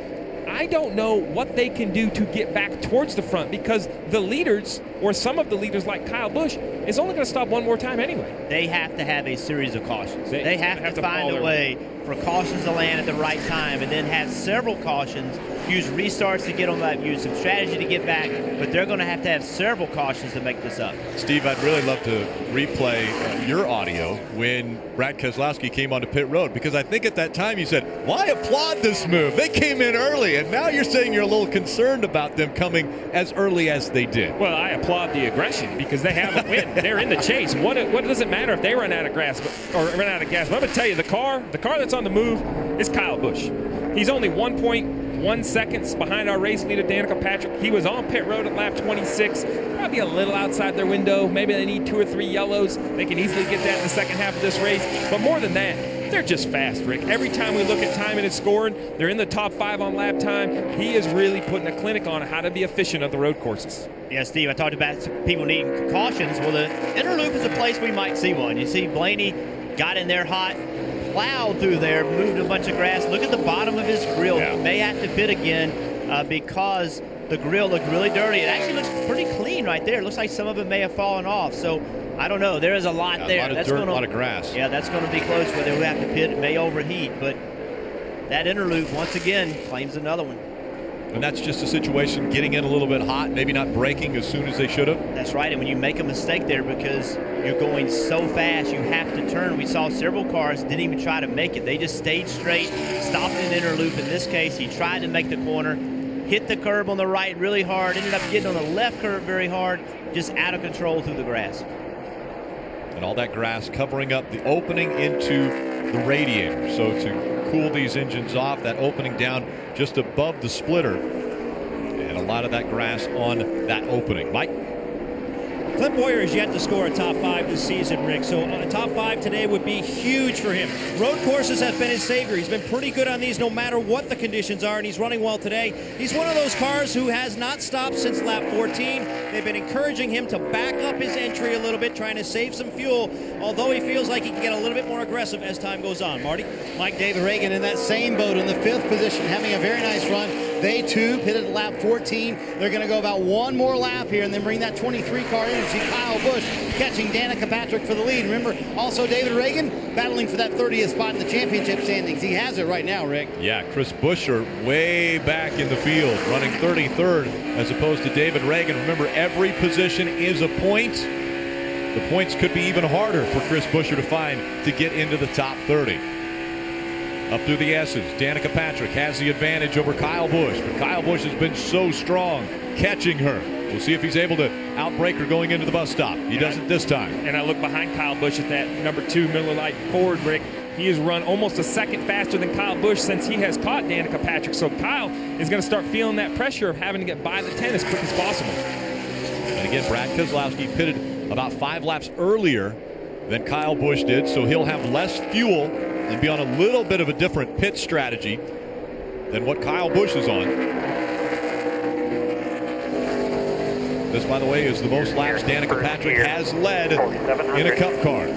I don't know what they can do to get back towards the front, because the leaders, or some of the leaders like Kyle Busch, is only going to stop 1 more time anyway. They have to have a series of cautions. They have to find a way for cautions to land at the right time, and then have several cautions, use restarts to get on that, use some strategy to get back, but they're going to have several cautions to make this up. Steve, I'd really love to replay your audio when Brad Keselowski came onto pit road, because I think at that time you said, well, I applaud this move. They came in early, and now you're saying you're a little concerned about them coming as early as they did. Well, I applaud the aggression, because they have a win. They're in the chase. What does it matter if they run out of gas or run out of gas? But I'm going to tell you, the car that's on the move is Kyle Busch. He's only 1.1 seconds behind our race leader, Danica Patrick. He was on pit road at lap 26. Probably a little outside their window. Maybe they need 2 or 3 yellows. They can easily get that in the second half of this race. But more than that, they're just fast, Rick. Every time we look at time and it's scoring, they're in the top 5 on lap time. He is really putting a clinic on how to be efficient at the road courses. Yeah, Steve, I talked about people needing cautions. Well, the inner loop is a place we might see one. You see Blaney got in there hot, plowed through there, moved a bunch of grass. Look at the bottom of his grill. Yeah. He may have to pit again because the grill looked really dirty. It actually looks pretty clean right there. It looks like some of it may have fallen off. So I don't know. There is a lot there. A lot of dirt, a lot of grass. Yeah, that's going to be close where they'll have to pit. It may overheat, but that inner loop, once again, claims another one. And that's just a situation getting in a little bit hot, maybe not braking as soon as they should have. That's right, and when you make a mistake there because you're going so fast, you have to turn. We saw several cars didn't even try to make it. They just stayed straight, stopped in the inner loop. In this case, he tried to make the corner, hit the curb on the right really hard, ended up getting on the left curb very hard, just out of control through the grass. And all that grass covering up the opening into the radiator. So to cool these engines off, that opening down just above the splitter, and a lot of that grass on that opening. Mike? Clint Boyer has yet to score a top 5 this season, Rick, so a top 5 today would be huge for him. Road courses have been his savior. He's been pretty good on these no matter what the conditions are, and he's running well today. He's one of those cars who has not stopped since lap 14. They've been encouraging him to back up his entry a little bit, trying to save some fuel, although he feels like he can get a little bit more aggressive as time goes on. Marty? Mike David Reagan in that same boat in the 5th position, having a very nice run. They too pitted at lap 14. They're going to go about 1 more lap here and then bring that 23 car in. See Kyle Busch catching Danica Patrick for the lead. Remember, also David Reagan battling for that 30th spot in the championship standings. He has it right now, Rick. Yeah, Chris Buescher way back in the field, running 33rd as opposed to David Reagan. Remember, every position is a point. The points could be even harder for Chris Buescher to find to get into the top 30. Up through the S's, Danica Patrick has the advantage over Kyle Busch, but Kyle Busch has been so strong catching her. We'll see if he's able to outbreak her going into the bus stop. He doesn't this time. And I look behind Kyle Busch at that number 2 Miller Lite Ford, Rick. He has run almost a second faster than Kyle Busch since he has caught Danica Patrick. So Kyle is going to start feeling that pressure of having to get by the 10 as quick as possible. And again, Brad Keselowski pitted about 5 laps earlier than Kyle Busch did, so he'll have less fuel and be on a little bit of a different pit strategy than what Kyle Busch is on. This, by the way, is the most laps Danica Patrick has led in a Cup car.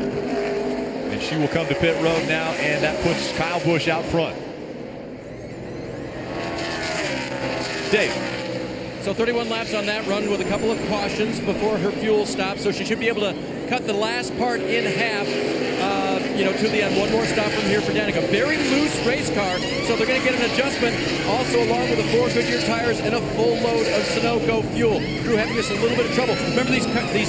And she will come to pit road now, and that puts Kyle Busch out front. Dave. So 31 laps on that run with a couple of cautions before her fuel stops, so she should be able to cut the last part in half, to the end. One more stop from here for Danica. Very loose race car, so they're going to get an adjustment, also along with the 4 Goodyear tires and a full load of Sunoco fuel. Drew having us a little bit of trouble. Remember, these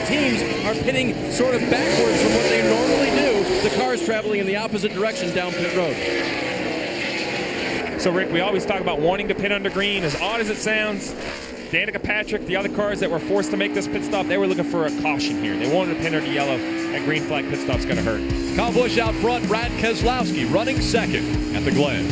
teams are pitting sort of backwards from what they normally do. The car's traveling in the opposite direction down pit road. So, Rick, we always talk about wanting to pit under green. As odd as it sounds, Danica Patrick, the other cars that were forced to make this pit stop, they were looking for a caution here. They wanted to pin under yellow. That green flag pit stop's going to hurt. Kyle Busch out front, Brad Keselowski running second at the Glen.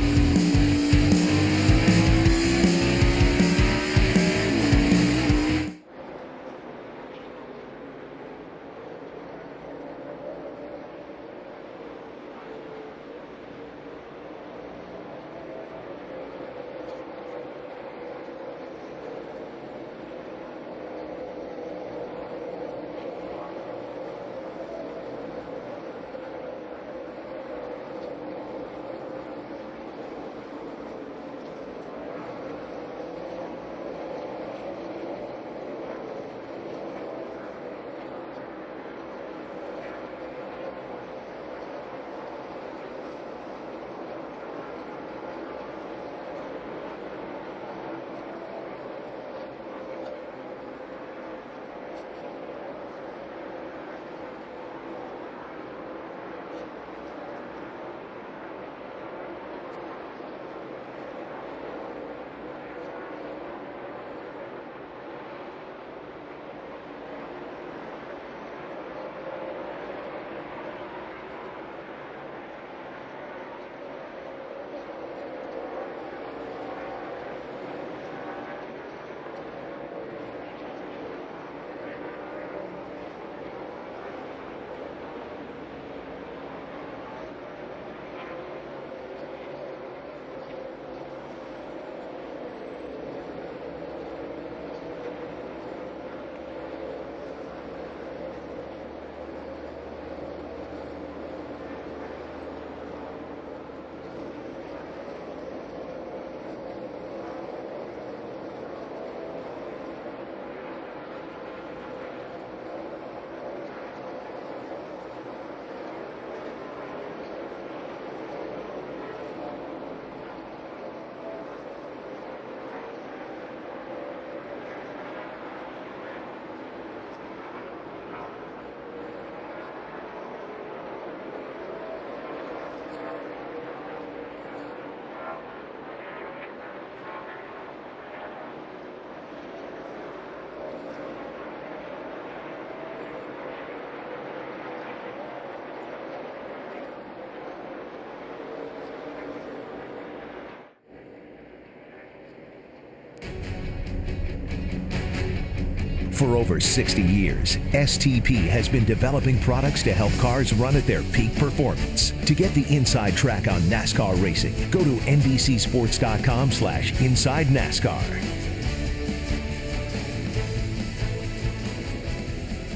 For over 60 years, STP has been developing products to help cars run at their peak performance. To get the inside track on NASCAR racing, go to NBCSports.com/Inside NASCAR.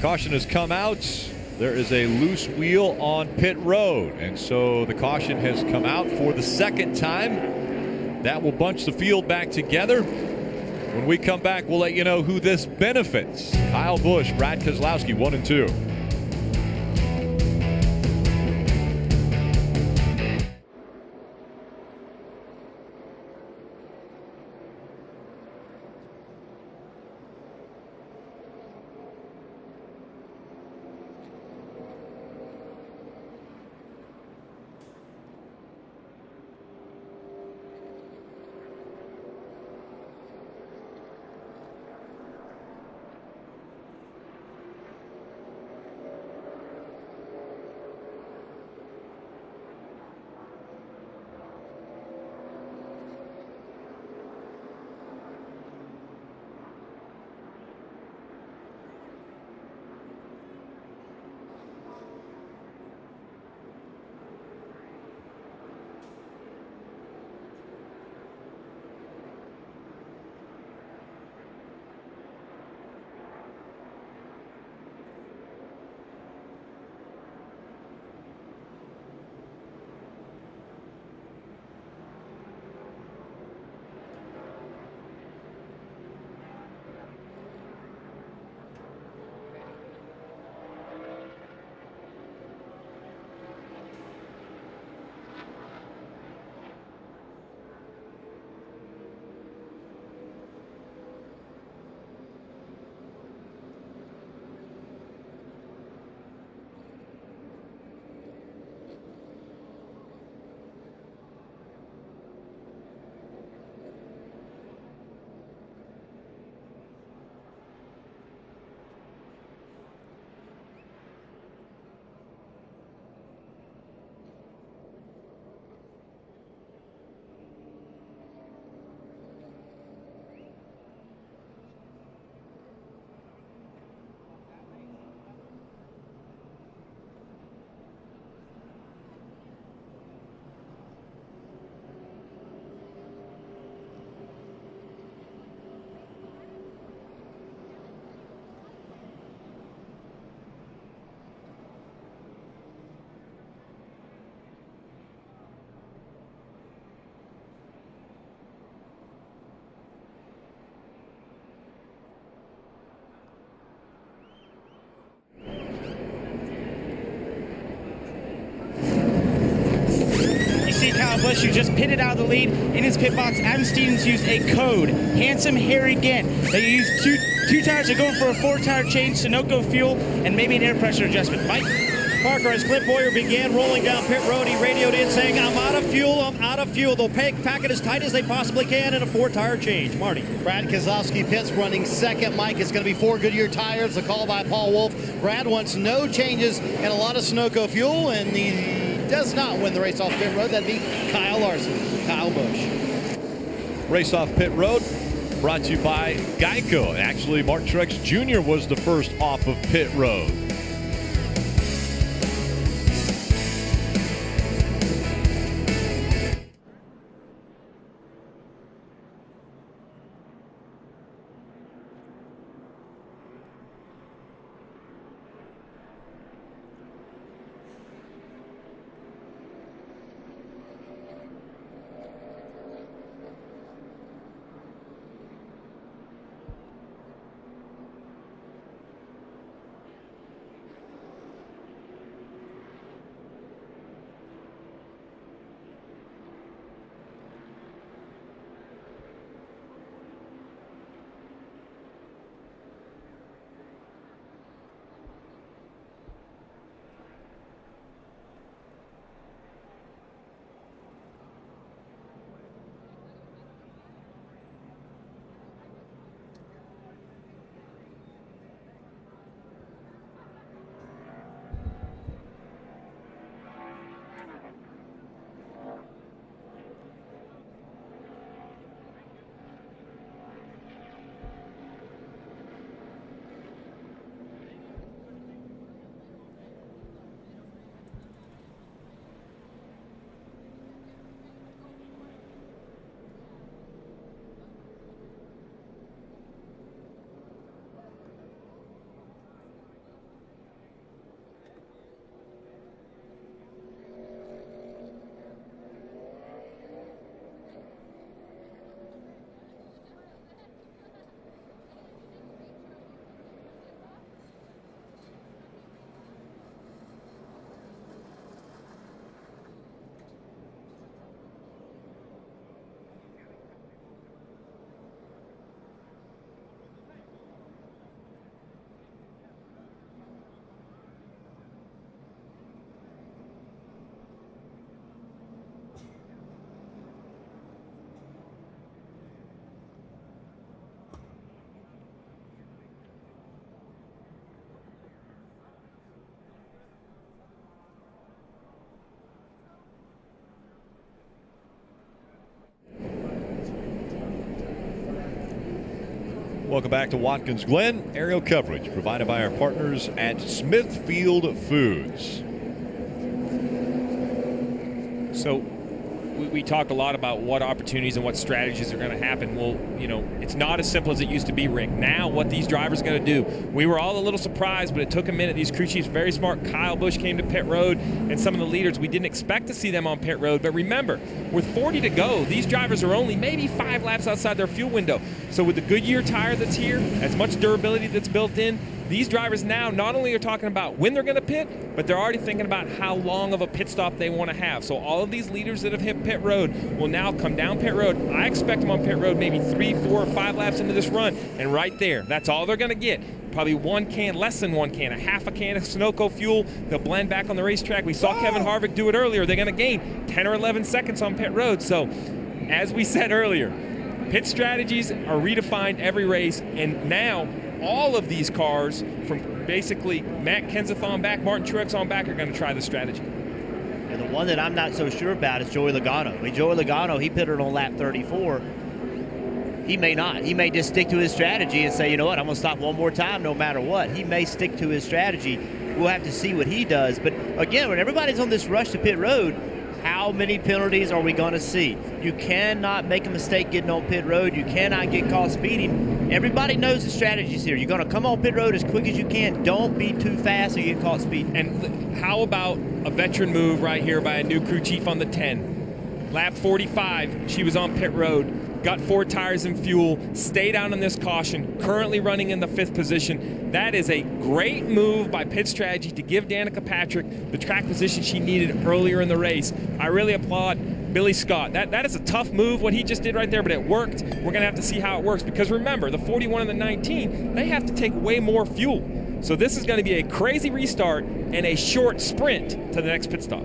Caution has come out. There is a loose wheel on pit road, and so the caution has come out for the second time. That will bunch the field back together. When we come back, we'll let you know who this benefits. Kyle Busch, Brad Keselowski, 1 and 2. Busch, who just pitted out of the lead in his pit box. Adam Stevens used a code, Handsome Harry Gant. They used two tires. They're going for a 4-tire change, Sunoco fuel, and maybe an air pressure adjustment. Mike? Parker, as Clint Boyer began rolling down pit road, he radioed in saying, I'm out of fuel. They'll pack it as tight as they possibly can in a 4-tire change. Marty. Brad Keselowski pits running second. Mike, it's going to be 4 Goodyear tires. The call by Paul Wolf. Brad wants no changes and a lot of Sunoco fuel, and he does not win the race off pit road. That'd be Kyle Larson. Kyle Busch. Race off pit road brought to you by Geico. Actually, Martin Truex Jr. was the first off of pit road. Welcome back to Watkins Glen. Aerial coverage provided by our partners at Smithfield Foods. So we talked a lot about what opportunities and what strategies are going to happen. Well, you know, it's not as simple as it used to be, Rick. Now what these drivers are going to do, we were all a little surprised, but it took a minute. These crew chiefs, very smart. Kyle Busch came to pit road, and some of the leaders, we didn't expect to see them on pit road. But remember, with 40 to go, these drivers are only maybe 5 laps outside their fuel window. So with the Goodyear tire that's here, as much durability that's built in, these drivers now not only are talking about when they're going to pit, but they're already thinking about how long of a pit stop they want to have. So all of these leaders that have hit pit road will now come down pit road. I expect them on pit road maybe 3, 4, or 5 laps into this run. And right there, that's all they're going to get. Probably 1 can, less than 1 can, a half a can of Sunoco fuel. They'll blend back on the racetrack. We saw Kevin Harvick do it earlier. They're going to gain 10 or 11 seconds on pit road. So as we said earlier, pit strategies are redefined every race, and now all of these cars, from basically Matt Kenseth on back, Martin Truex on back, are going to try the strategy. And the one that I'm not so sure about is Joey Logano. I mean, Joey Logano, he pitted on lap 34. He may not. He may just stick to his strategy and say, you know what, I'm going to stop one more time no matter what. He may stick to his strategy. We'll have to see what he does. But again, when everybody's on this rush to pit road, how many penalties are we going to see? You cannot make a mistake getting on pit road. You cannot get caught speeding. Everybody knows the strategies here. You're going to come on pit road as quick as you can. Don't be too fast or you get caught speeding. And how about a veteran move right here by a new crew chief on the 10? Lap 45, she was on pit road, got 4 tires and fuel, stayed out on this caution, currently running in the 5th position. That is a great move by pit strategy to give Danica Patrick the track position she needed earlier in the race. I really applaud Billy Scott. That is a tough move, what he just did right there, but it worked. We're going to have to see how it works because remember, the 41 and the 19, they have to take way more fuel. So this is going to be a crazy restart and a short sprint to the next pit stop.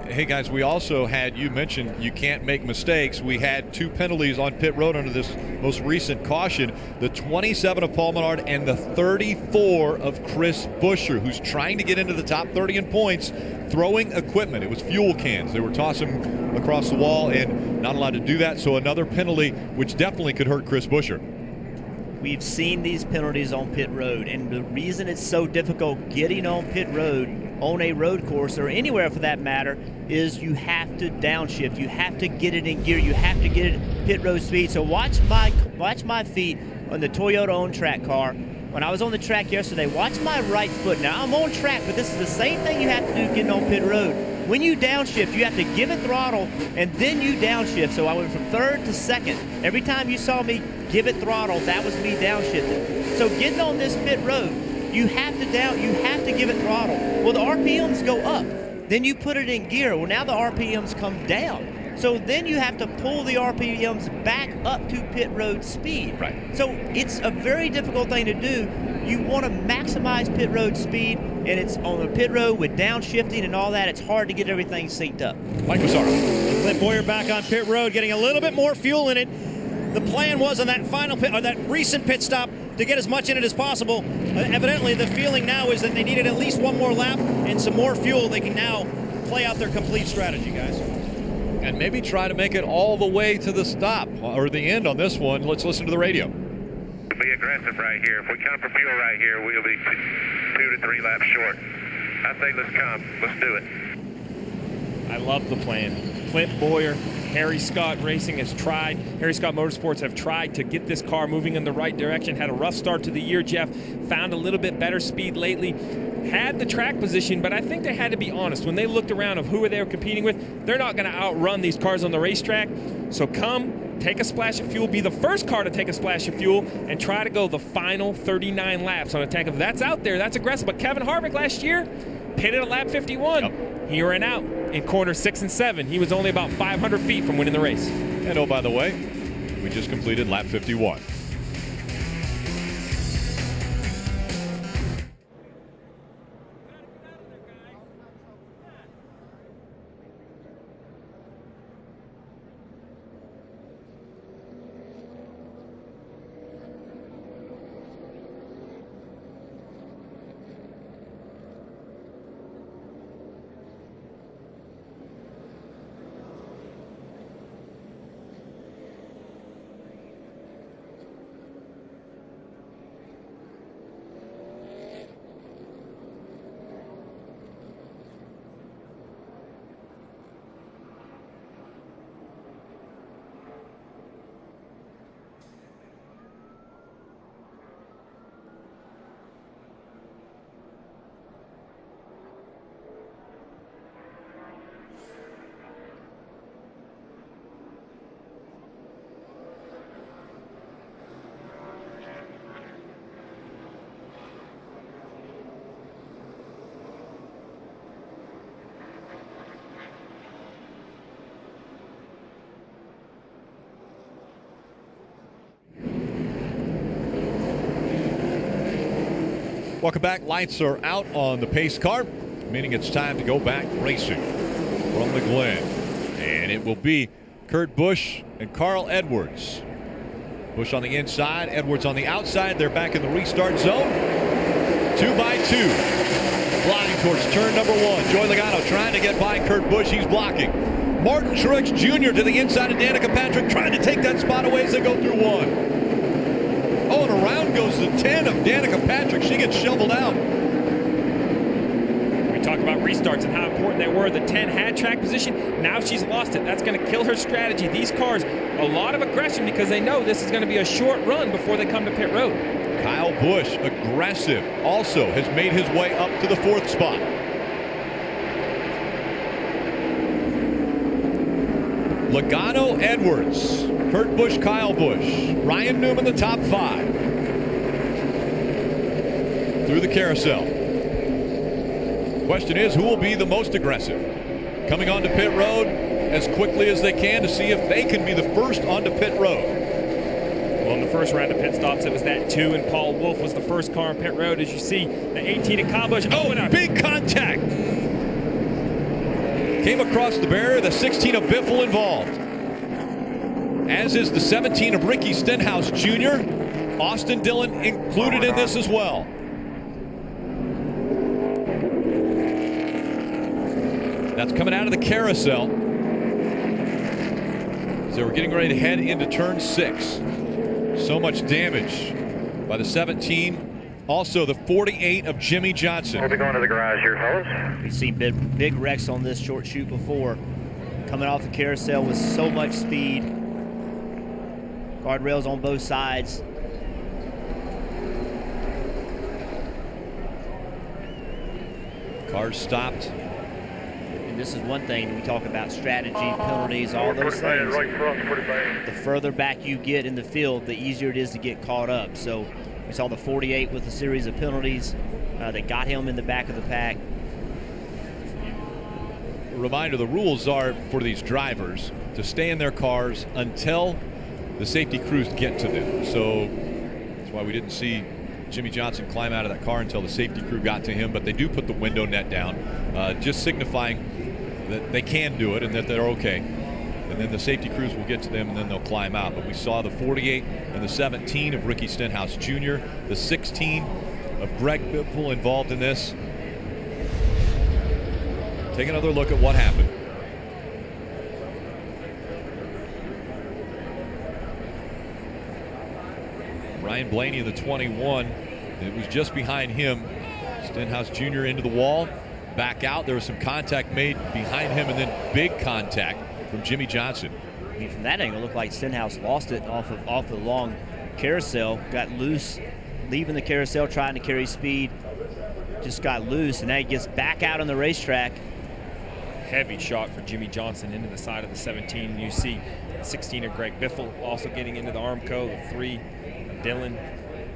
Hey guys, we also had, you mentioned you can't make mistakes. We had 2 penalties on pit road under this most recent caution. The 27 of Paul Menard and the 34 of Chris Buescher, who's trying to get into the top 30 in points, throwing equipment. It was fuel cans. They were tossing across the wall and not allowed to do that. So another penalty, which definitely could hurt Chris Buescher. We've seen these penalties on pit road, and the reason it's so difficult getting on pit road on a road course or anywhere for that matter is you have to downshift. You have to get it in gear. You have to get it pit road speed. So watch my feet on the Toyota on-track car. When I was on the track yesterday, watch my right foot. Now I'm on track, but this is the same thing you have to do getting on pit road. When you downshift, you have to give it throttle and then you downshift. So I went from third to second. Every time you saw me give it throttle, that was me downshifting. So getting on this pit road, you have to give it throttle. Well, the RPMs go up. Then you put it in gear. Well, now the RPMs come down. So then you have to pull the RPMs back up to pit road speed. Right. So it's a very difficult thing to do. You want to maximize pit road speed, and it's on the pit road with downshifting and all that. It's hard to get everything synced up. Mike Massaro. Clint Boyer back on pit road, getting a little bit more fuel in it. The plan was on that final pit, or that recent pit stop, to get as much in it as possible. Evidently, the feeling now is that they needed at least one more lap and some more fuel. They can now play out their complete strategy, guys. And maybe try to make it all the way to the stop or the end on this one. Let's listen to the radio. Be aggressive right here. If we come for fuel right here, we'll be 2 to 3 laps short. I say let's come. Let's do it. I love the plan. Clint Boyer, Harry Scott Racing has tried. Harry Scott Motorsports have tried to get this car moving in the right direction. Had a rough start to the year, Jeff. Found a little bit better speed lately. Had the track position, but I think they had to be honest. When they looked around of who they were competing with, they're not going to outrun these cars on the racetrack. So come, take a splash of fuel, be the first car to take a splash of fuel, and try to go the final 39 laps on a tank. If that's out there, that's aggressive. But Kevin Harvick last year pitted at lap 51. Yep. He ran out in corner 6 and 7. He was only about 500 feet from winning the race. And oh, by the way, we just completed lap 51. Welcome back. Lights are out on the pace car, meaning it's time to go back racing from the Glen. And it will be Kurt Busch and Carl Edwards. Busch on the inside, Edwards on the outside. They're back in the restart zone. 2 by 2. Flying towards turn number 1. Joey Logano trying to get by Kurt Busch. He's blocking. Martin Truex Jr. to the inside of Danica Patrick, trying to take that spot away as they go through 1. Oh, and around goes the 10 of Danica Patrick. She gets shoveled out. We talk about restarts and how important they were. The 10 had track position. Now she's lost it. That's going to kill her strategy. These cars, a lot of aggression because they know this is going to be a short run before they come to pit road. Kyle Busch, aggressive, also has made his way up to the 4th spot. Logano, Edwards, Kurt Busch, Kyle Busch, Ryan Newman, the top 5 through the carousel. Question is, who will be the most aggressive? Coming onto pit road, as quickly as they can to see if they can be the first onto pit road. Well, in the first round of pit stops, it was that 2, and Paul Wolf was the first car on pit road. As you see, the 18 at Cobbush. Oh, and a big contact. Came across the barrier, the 16 of Biffle involved. As is the 17 of Ricky Stenhouse Jr. Austin Dillon included in this as well. That's coming out of the carousel. So we're getting ready to head into turn 6. So much damage by the 17. Also the 48 of Jimmy Johnson. We'll be going to the garage here, fellas. We've seen big wrecks on this short chute before. Coming off the carousel with so much speed. Guardrails on both sides. Cars stopped. And this is one thing we talk about: strategy, penalties, all those things. The further back you get in the field, the easier it is to get caught up. So we saw the 48 with a series of penalties that got him in the back of the pack. A reminder, the rules are for these drivers to stay in their cars until the safety crews get to them. So that's why we didn't see Jimmy Johnson climb out of that car until the safety crew got to him, but they do put the window net down, just signifying that they can do it and that they're okay. And then the safety crews will get to them and then they'll climb out. But we saw the 48 and the 17 of Ricky Stenhouse Jr., the 16 of Greg Biffle involved in this. Take another look at what happened. Ryan Blaney in the 21. It was just behind him. Stenhouse Jr. into the wall. Back out. There was some contact made behind him, and then big contact from Jimmy Johnson. I mean, from that angle, it looked like Stenhouse lost it off the long carousel. Got loose, leaving the carousel, trying to carry speed. Just got loose, and now he gets back out on the racetrack. Heavy shot for Jimmy Johnson into the side of the 17. You see 16 of Greg Biffle also getting into the Armco, the 3 of Dillon.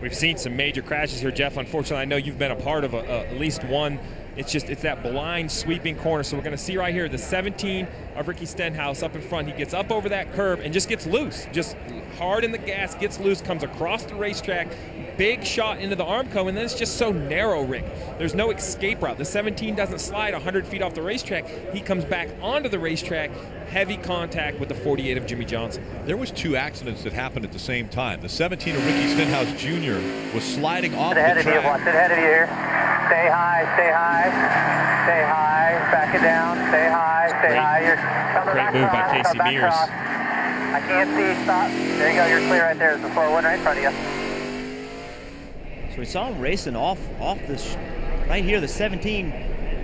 We've seen some major crashes here, Jeff. Unfortunately, I know you've been a part of at least one. It's that blind sweeping corner. So we're going to see right here the 17 of Ricky Stenhouse up in front. He gets up over that curb and just gets loose. Just hard in the gas, gets loose, comes across the racetrack. Big shot into the Armco, and then it's just so narrow, Rick. There's no escape route. The 17 doesn't slide 100 feet off the racetrack. He comes back onto the racetrack. Heavy contact with the 48 of Jimmy Johnson. There was 2 accidents that happened at the same time. The 17 of Ricky Stenhouse Jr. was sliding off the track. Watch it ahead of you here. Stay high, stay high, stay high. Back it down, stay high, stay high. You're coming Great back move by across, Casey back Mears. across. I can't see, stop. There you go, you're clear right there. There's the 401 right in front of you. So we saw him racing off this right here, the 17.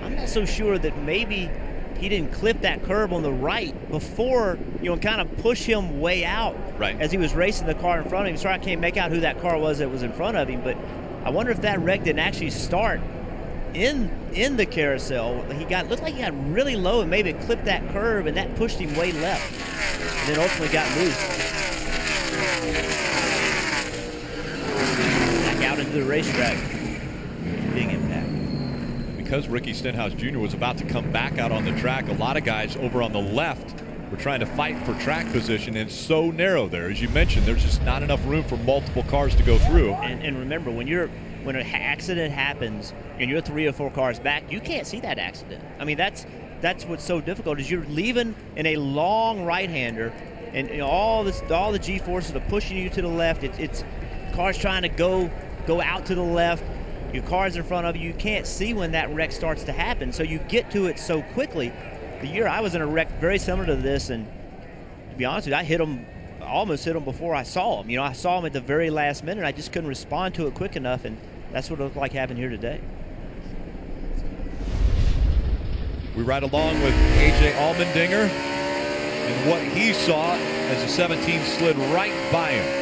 I'm not so sure that maybe he didn't clip that curb on the right before, kind of push him way out as he was racing the car in front of him. Sorry, I can't make out who that car was that was in front of him, but I wonder if that wreck didn't actually start in the carousel. Looked like he got really low and maybe clipped that curb, and that pushed him way left, and then ultimately got loose. Back out into the racetrack. Big impact. Because Ricky Stenhouse Jr. was about to come back out on the track, a lot of guys over on the left were trying to fight for track position, and it's so narrow there. As you mentioned, there's just not enough room for multiple cars to go through. And remember, when an accident happens and you're 3 or 4 cars back, you can't see that accident. I mean, that's what's so difficult, is you're leaving in a long right-hander, and all the G-forces are pushing you to the left. It's cars trying to go out to the left. Your car's in front of you. You can't see when that wreck starts to happen, so you get to it so quickly. The year I was in a wreck very similar to this, and to be honest with you, I almost hit him before I saw him. I saw him at the very last minute. I just couldn't respond to it quick enough, and that's what it looked like happened here today. We ride along with A.J. Allmendinger and what he saw as the 17 slid right by him.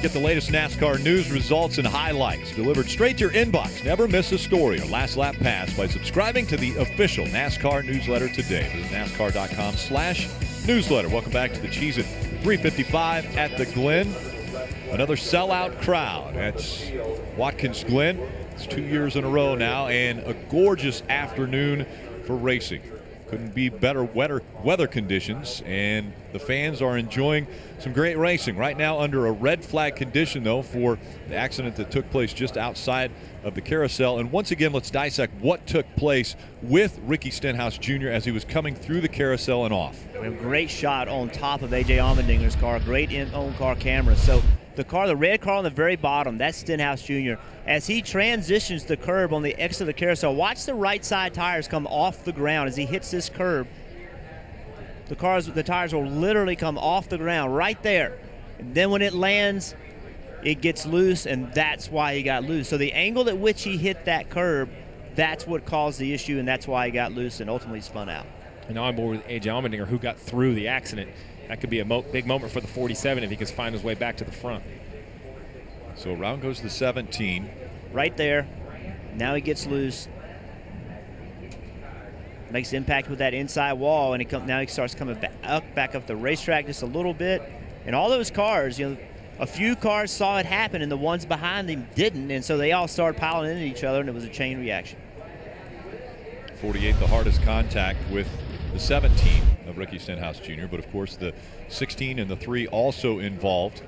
Get the latest NASCAR news, results, and highlights delivered straight to your inbox. Never miss a story or last lap pass by subscribing to the official NASCAR newsletter today. Visit NASCAR.com/newsletter. Welcome back to the Cheez-It 355 at the Glen. Another sellout crowd at Watkins Glen. It's 2 years in a row now, and a gorgeous afternoon for racing. Couldn't be better weather conditions, and the fans are enjoying some great racing. Right now under a red flag condition, though, for the accident that took place just outside of the carousel. And once again, let's dissect what took place with Ricky Stenhouse Jr. as he was coming through the carousel and off. A great shot on top of A.J. Allmendinger's car, great in-on-car camera. So the red car on the very bottom, that's Stenhouse Jr. As he transitions the curb on the exit of the carousel, watch the right side tires come off the ground as he hits this curb. The tires will literally come off the ground right there. And then when it lands, it gets loose, and that's why he got loose. So the angle at which he hit that curb, that's what caused the issue, and that's why he got loose and ultimately spun out. And on board with A.J. Allmendinger, who got through the accident. That could be a big moment for the 47 if he can find his way back to the front. So around goes the 17. Right there. Now he gets loose. Makes impact with that inside wall, and now he starts coming back up the racetrack just a little bit. And all those cars, a few cars saw it happen, and the ones behind him didn't, and so they all started piling into each other, and it was a chain reaction. 48, the hardest contact with the 17 of Ricky Stenhouse Jr., but of course the 16 and the 3 also involved.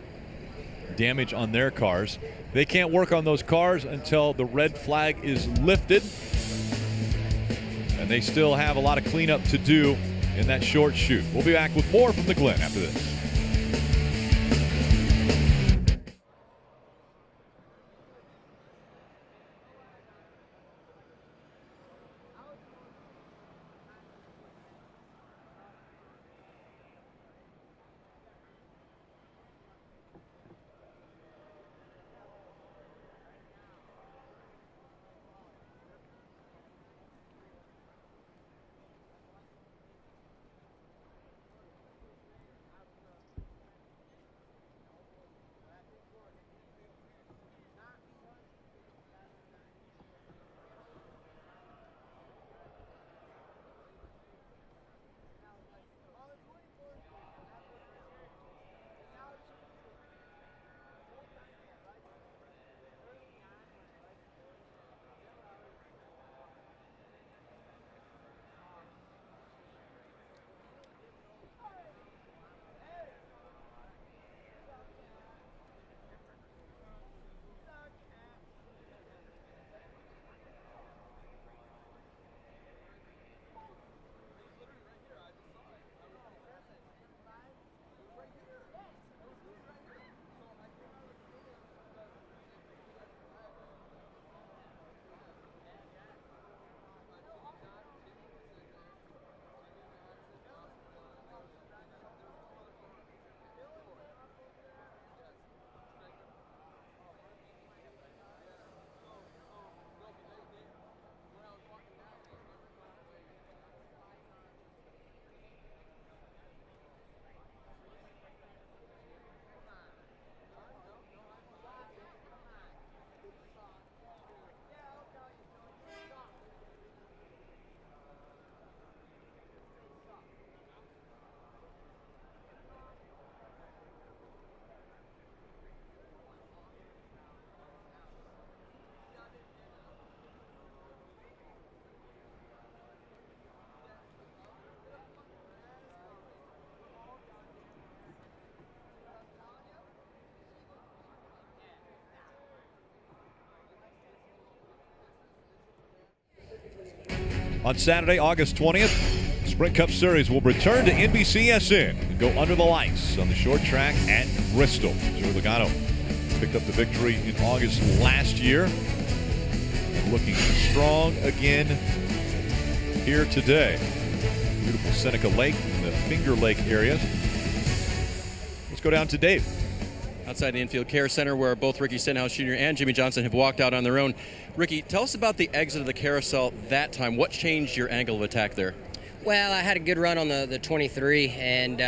Damage on their cars. They can't work on those cars until the red flag is lifted, and they still have a lot of cleanup to do in that short chute. We'll be back with more from the Glen after this. On Saturday, August 20th, Sprint Cup Series will return to NBCSN and go under the lights on the short track at Bristol. Joey Logano picked up the victory in August last year. And looking strong again here today. Beautiful Seneca Lake and the Finger Lake area. Let's go down to Dave. Outside the infield care center where both Ricky Stenhouse Jr. and Jimmy Johnson have walked out on their own. Ricky, tell us about the exit of the carousel that time. What changed your angle of attack there? Well, I had a good run on the 23, and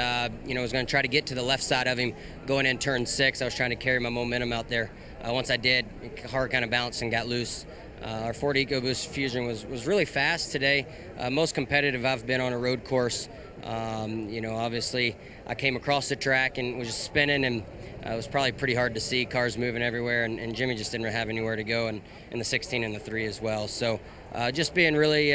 you know, I was going to try to get to the left side of him going in turn 6. I was trying to carry my momentum out there. Once I did, the car kind of bounced and got loose. Our Ford EcoBoost Fusion was really fast today. Most competitive I've been on a road course. You know, obviously I came across the track and was just spinning, and it was probably pretty hard to see, cars moving everywhere, and Jimmy just didn't have anywhere to go, and in the 16 and the 3 as well. So just being really,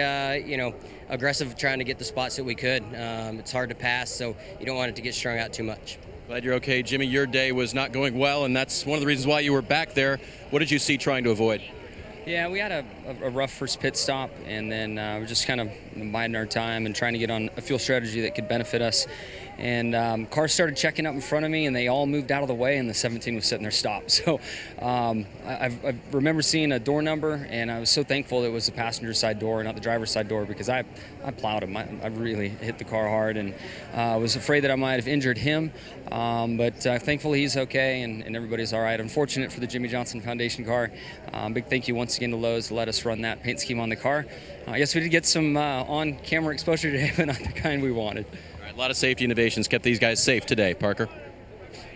you know, aggressive, trying to get the spots that we could. It's hard to pass, so you don't want it to get strung out too much. Glad you're okay, Jimmy. Your day was not going well, and that's one of the reasons why you were back there. What did you see trying to avoid? Yeah, we had a rough first pit stop, and then we're just kind of biding our time and trying to get on a fuel strategy that could benefit us. And cars started checking up in front of me, and they all moved out of the way, and the 17 was sitting there stopped. So I remember seeing a door number, and I was so thankful it was the passenger side door, not the driver's side door, because I plowed him. I really hit the car hard, and I was afraid that I might have injured him. But thankfully he's okay, and everybody's all right. Unfortunate for the Jimmy Johnson Foundation car. Big thank you once again to Lowe's to let us run that paint scheme on the car. Yes, we did get some on-camera exposure today, but not the kind we wanted. A lot of safety innovations kept these guys safe today, Parker.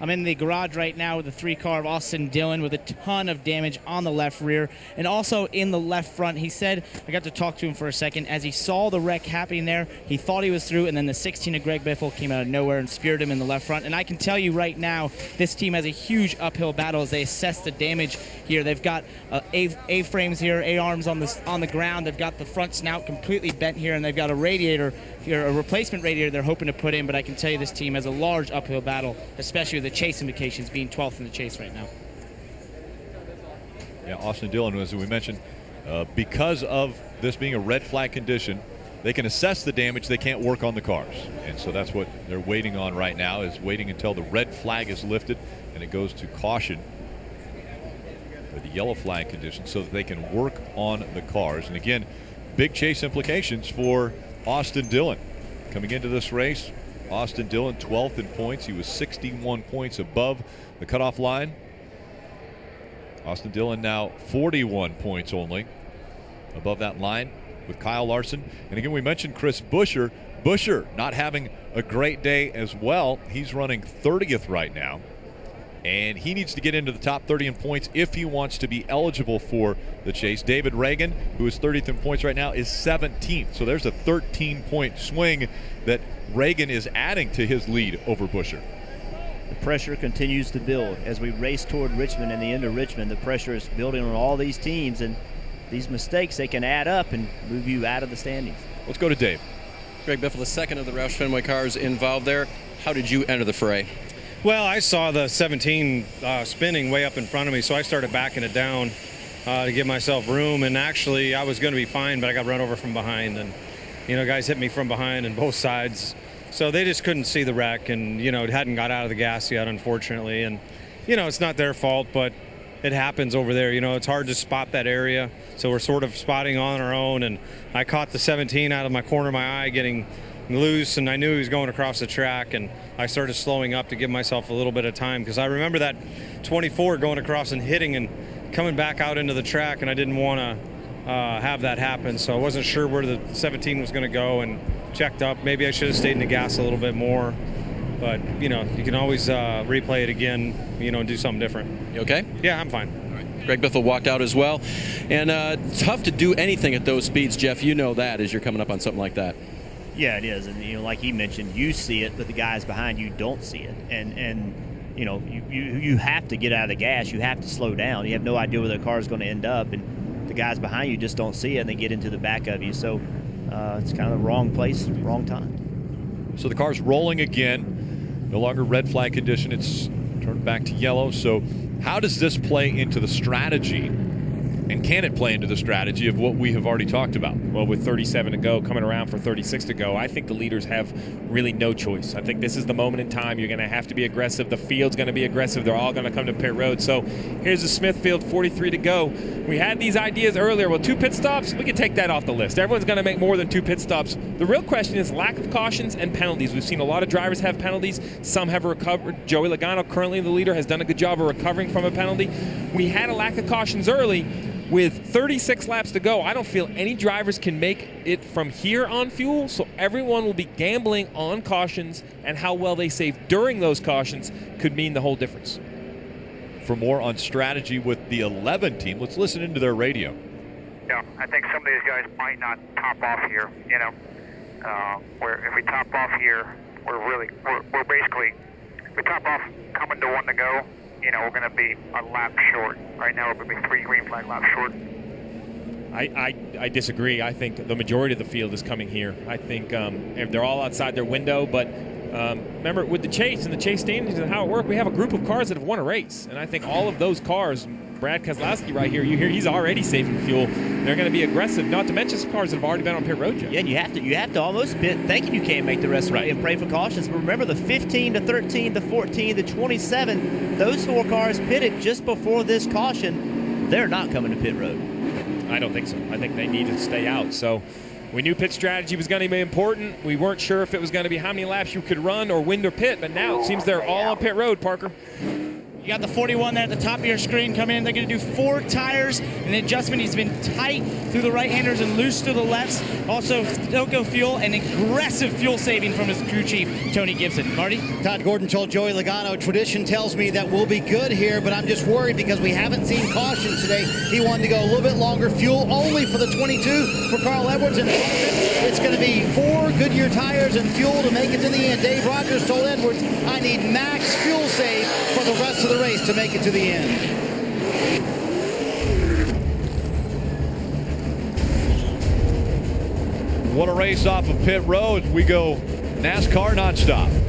I'm in the garage right now with the 3-car of Austin Dillon with a ton of damage on the left rear and also in the left front. He said, I got to talk to him for a second, as he saw the wreck happening there, he thought he was through, and then the 16 of Greg Biffle came out of nowhere and speared him in the left front. And I can tell you right now, this team has a huge uphill battle as they assess the damage here. They've got A-frames here, A-arms on the ground. They've got the front snout completely bent here, and they've got a radiator here, a replacement radiator they're hoping to put in. But I can tell you this team has a large uphill battle, especially with the chase indications being 12th in the chase right now. Yeah, Austin Dillon, as we mentioned, because of this being a red flag condition, they can assess the damage, they can't work on the cars. And so that's what they're waiting on right now, is waiting until the red flag is lifted and it goes to caution for the yellow flag condition so that they can work on the cars. And again, big chase implications for Austin Dillon. Coming into this race, Austin Dillon 12th in points. He was 61 points above the cutoff line. Austin Dillon now 41 points only above that line with Kyle Larson. And again, we mentioned Chris Buescher. Buescher not having a great day as well. He's running 30th right now. And he needs to get into the top 30 in points if he wants to be eligible for the chase. David Reagan, who is 30th in points right now, is 17th. So there's a 13-point swing that Reagan is adding to his lead over Buescher. The pressure continues to build. As we race toward Richmond and the end of Richmond, the pressure is building on all these teams, and these mistakes, they can add up and move you out of the standings. Let's go to Dave. Greg Biffle, the second of the Roush Fenway cars involved there. How did you enter the fray? Well, I saw the 17 spinning way up in front of me, so I started backing it down to give myself room. And actually, I was going to be fine, but I got run over from behind. And, you know, guys hit me from behind on both sides. So they just couldn't see the wreck, and, you know, it hadn't got out of the gas yet, unfortunately. And, you know, it's not their fault, but it happens over there. You know, it's hard to spot that area. So we're sort of spotting on our own. And I caught the 17 out of my corner of my eye getting loose, and I knew he was going across the track, and I started slowing up to give myself a little bit of time, because I remember that 24 going across and hitting and coming back out into the track, and I didn't want to have that happen. So I wasn't sure where the 17 was going to go, and checked up. Maybe I should have stayed in the gas a little bit more, but you know, you can always replay it again, you know, and do something different. You okay? Yeah, I'm fine. Greg Biffle walked out as well, and tough to do anything at those speeds, Jeff. You know that as you're coming up on something like that. Yeah, it is, and you know, like he mentioned, you see it, but the guys behind you don't see it, and you know, you have to get out of the gas. You have to slow down. You have no idea where the car is going to end up, and the guys behind you just don't see it, and they get into the back of you. So it's kind of the wrong place, wrong time. So the car's rolling again. No longer red flag condition. It's turned back to yellow. So how does this play into the strategy? And can it play into the strategy of what we have already talked about? Well, with 37 to go, coming around for 36 to go, I think the leaders have really no choice. I think this is the moment in time you're going to have to be aggressive. The field's going to be aggressive. They're all going to come to pit road. So here's the Smithfield, 43 to go. We had these ideas earlier. Well, 2 pit stops, we can take that off the list. Everyone's going to make more than 2 pit stops. The real question is lack of cautions and penalties. We've seen a lot of drivers have penalties. Some have recovered. Joey Logano, currently the leader, has done a good job of recovering from a penalty. We had a lack of cautions early. With 36 laps to go, I don't feel any drivers can make it from here on fuel, so everyone will be gambling on cautions, and how well they save during those cautions could mean the whole difference. For more on strategy with the 11 team, let's listen into their radio. Yeah, I think some of these guys might not top off here, you know. Where if we top off here, we're basically, if we top off coming to 1 to go, you know, we're going to be a lap short. Right now, we're going to be 3 green flag laps short. I disagree. I think the majority of the field is coming here. I think they're all outside their window, but remember, with the Chase and the Chase standings and how it works, we have a group of cars that have won a race. And I think all of those cars, Brad Keselowski right here, you hear he's already saving fuel. They're going to be aggressive, not to mention some cars that have already been on pit road, Jeff. Yeah, and you have to almost pit thinking you can't make the rest of the way and pray for cautions. But remember, the 15, the 13, the 14, the 27, those 4 cars pitted just before this caution, they're not coming to pit road. I don't think so. I think they need to stay out. So we knew pit strategy was going to be important. We weren't sure if it was going to be how many laps you could run or win or pit, but now it seems they're all on pit road, Parker. You got the 41 there at the top of your screen coming in. They're going to do 4 tires. An adjustment. He's been tight through the right-handers and loose to the lefts. Also, Stoco fuel and aggressive fuel saving from his crew chief, Tony Gibson. Marty? Todd Gordon told Joey Logano, tradition tells me that we'll be good here, but I'm just worried because we haven't seen cautions today. He wanted to go a little bit longer. Fuel only for the 22 for Carl Edwards. And it's going to be 4 Goodyear tires and fuel to make it to the end. Dave Rogers told Edwards, I need max fuel save for the rest of the race to make it to the end. What a race off of pit road. We go NASCAR nonstop.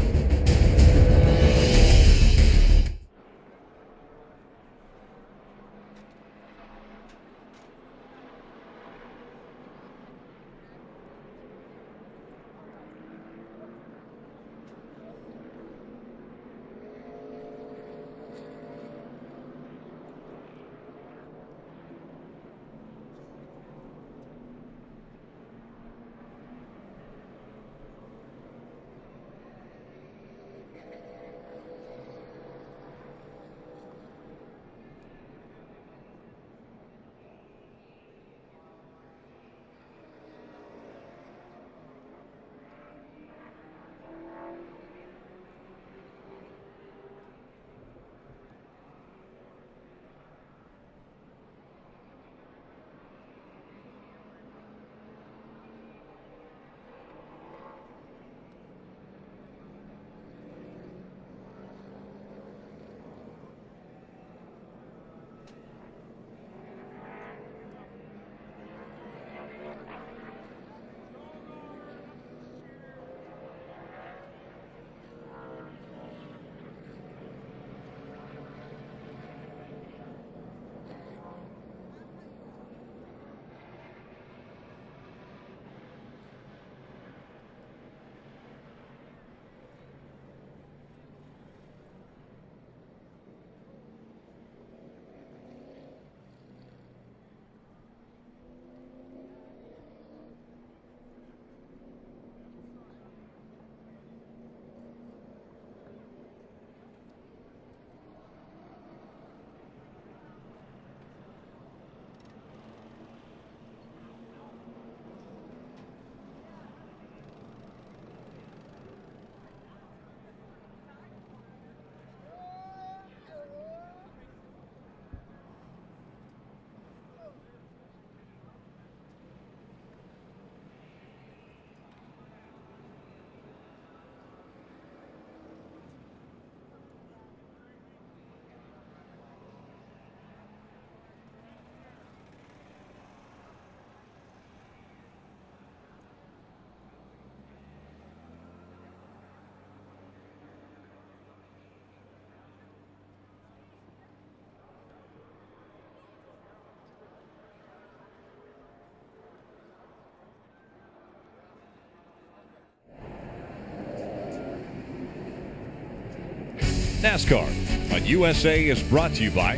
NASCAR on USA is brought to you by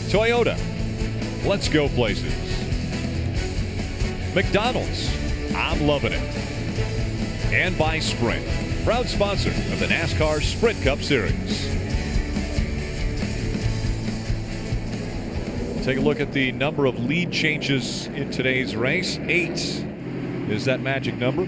Toyota. Let's go places. McDonald's. I'm loving it. And by Sprint, proud sponsor of the NASCAR Sprint Cup Series. Take a look at the number of lead changes in today's race. 8 is that magic number,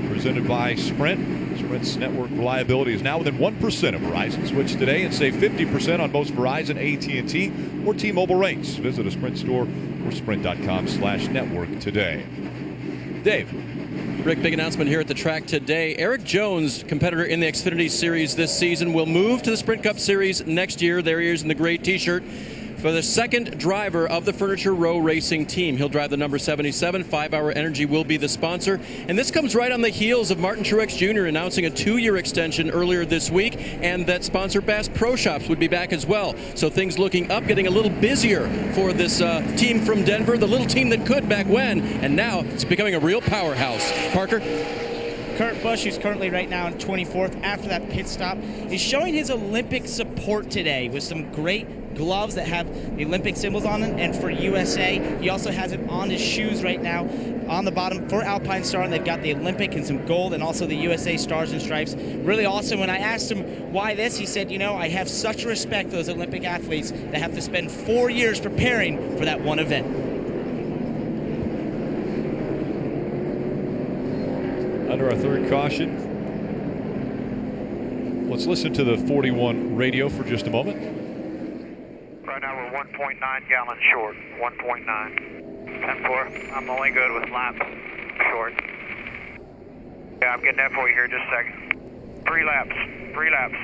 presented by Sprint. Sprint's network reliability is now within 1% of Verizon. Switch today and save 50% on most Verizon, AT&T, or T-Mobile rates. Visit a Sprint store or sprint.com/network today. Dave. Rick, big announcement here at the track today. Eric Jones, competitor in the Xfinity Series this season, will move to the Sprint Cup Series next year. There he is in the gray T-shirt. For the second driver of the Furniture Row Racing team. He'll drive the number 77. 5 Hour Energy will be the sponsor. And this comes right on the heels of Martin Truex Jr. announcing a 2-year extension earlier this week, and that sponsor Bass Pro Shops would be back as well. So things looking up, getting a little busier for this team from Denver, the little team that could back when, and now it's becoming a real powerhouse. Parker? Kurt Busch, who's currently right now in 24th after that pit stop, is showing his Olympic support today with some great gloves that have the Olympic symbols on them, and for USA. He also has it on his shoes right now on the bottom for Alpine Star, and they've got the Olympic and some gold and also the USA Stars and Stripes. Really awesome. When I asked him why this, he said, you know, I have such respect for those Olympic athletes that have to spend 4 years preparing for that one event. Under our third caution. Let's listen to the 41 radio for just a moment. Right now we're 1.9 gallons short. 1.9. 10-4. I'm only good with laps short. Yeah, I'm getting that for you here in just a second. 3 laps. 3 laps.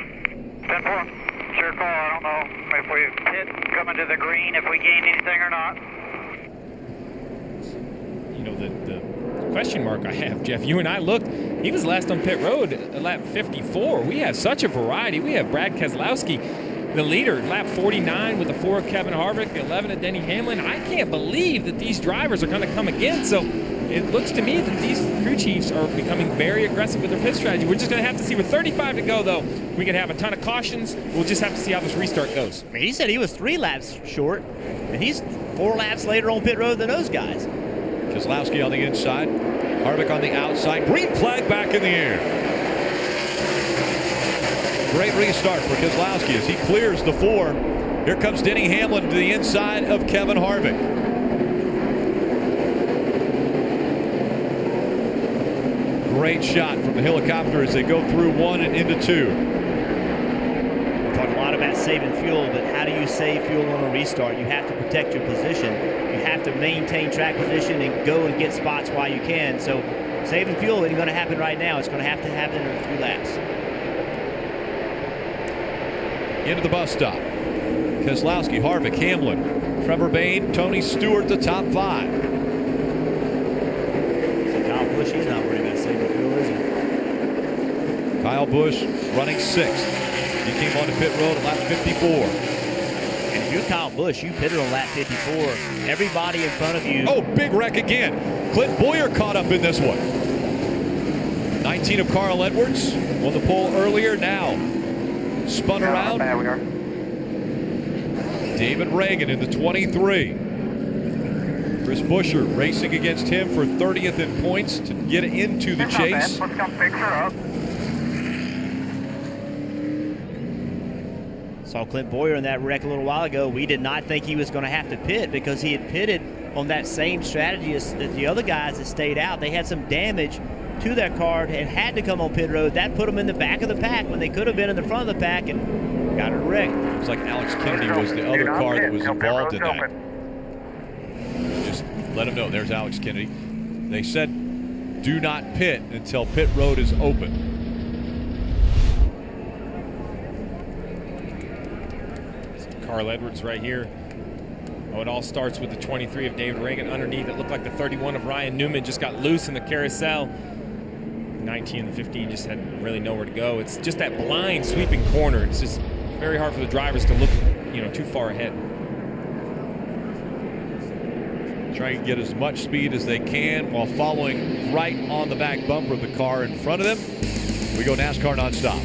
10-4. It's your call. I don't know if we hit coming to the green, if we gain anything or not. You know, the question mark I have, Jeff, you and I looked, he was last on pit road at lap 54. We have such a variety. We have Brad Keselowski, the leader, lap 49 with the 4 of Kevin Harvick, the 11 of Denny Hamlin. I can't believe that these drivers are going to come again. So it looks to me that these crew chiefs are becoming very aggressive with their pit strategy. We're just going to have to see. With 35 to go, though, we can have a ton of cautions. We'll just have to see how this restart goes. I mean, he said he was 3 laps short, and he's 4 laps later on pit road than those guys. Keselowski on the inside, Harvick on the outside. Green flag back in the air. Great restart for Keselowski as he clears the 4. Here comes Denny Hamlin to the inside of Kevin Harvick. Great shot from the helicopter as they go through 1 and into 2. We talk a lot about saving fuel, but how do you save fuel on a restart? You have to protect your position. You have to maintain track position and go and get spots while you can. So saving fuel isn't going to happen right now. It's going to happen in a few laps. Into the bus stop. Keselowski, Harvick, Hamlin, Trevor Bayne, Tony Stewart, the top 5. Kyle Busch, he's not worried about saving fuel, is he? Kyle Busch running 6th. He came on to pit road at lap 54. And if you're Kyle Busch, you pitted on lap 54. Everybody in front of you. Oh, big wreck again. Clint Boyer caught up in this one. 19 of Carl Edwards on the pole earlier. Now spun around. David Reagan in the 23. Chris Buescher racing against him for 30th in points to get into the chase. Let's come fix her up. Saw Clint Boyer in that wreck a little while ago. We did not think he was going to have to pit because he had pitted on that same strategy as the other guys that stayed out. They had some damage to their car and had to come on pit road. That put them in the back of the pack when they could have been in the front of the pack and got a wreck. It's like Alex Kennedy was the other car that was involved in that. Just let them know. There's Alex Kennedy. They said do not pit until pit road is open. Carl Edwards right here. Oh, it all starts with the 23 of David Reagan underneath. It looked like the 31 of Ryan Newman just got loose in the carousel. 19 and the 15 just had really nowhere to go. It's just that blind sweeping corner. It's just very hard for the drivers to look, too far ahead. Trying to get as much speed as they can while following right on the back bumper of the car in front of them. We go NASCAR nonstop.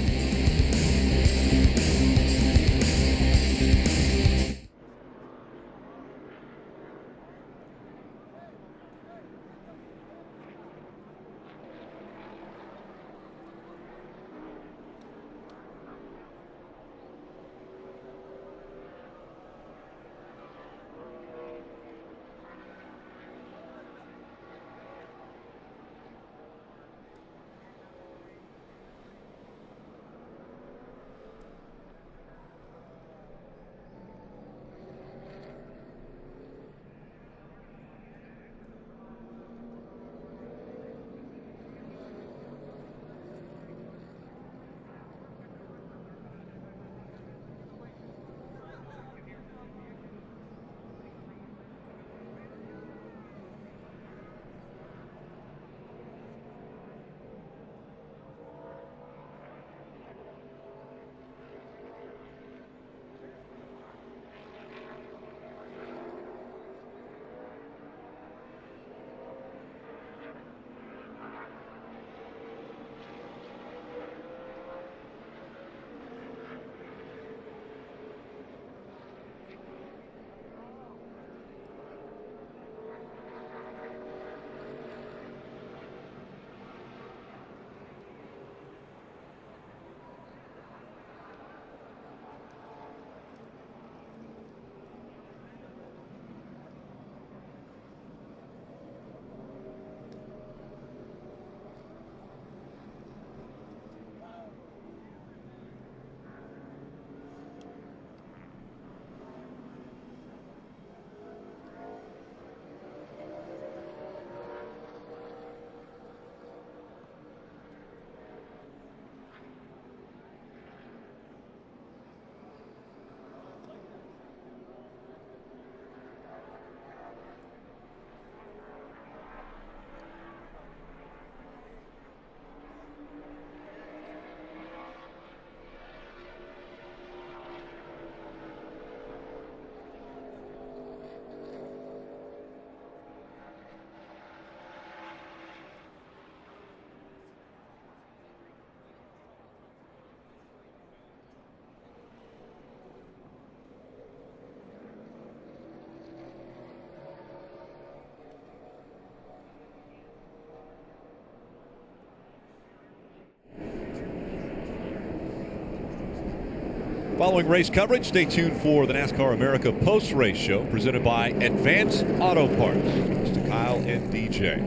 Following race coverage, stay tuned for the NASCAR America post-race show presented by Advanced Auto Parts. Thanks to Kyle and DJ.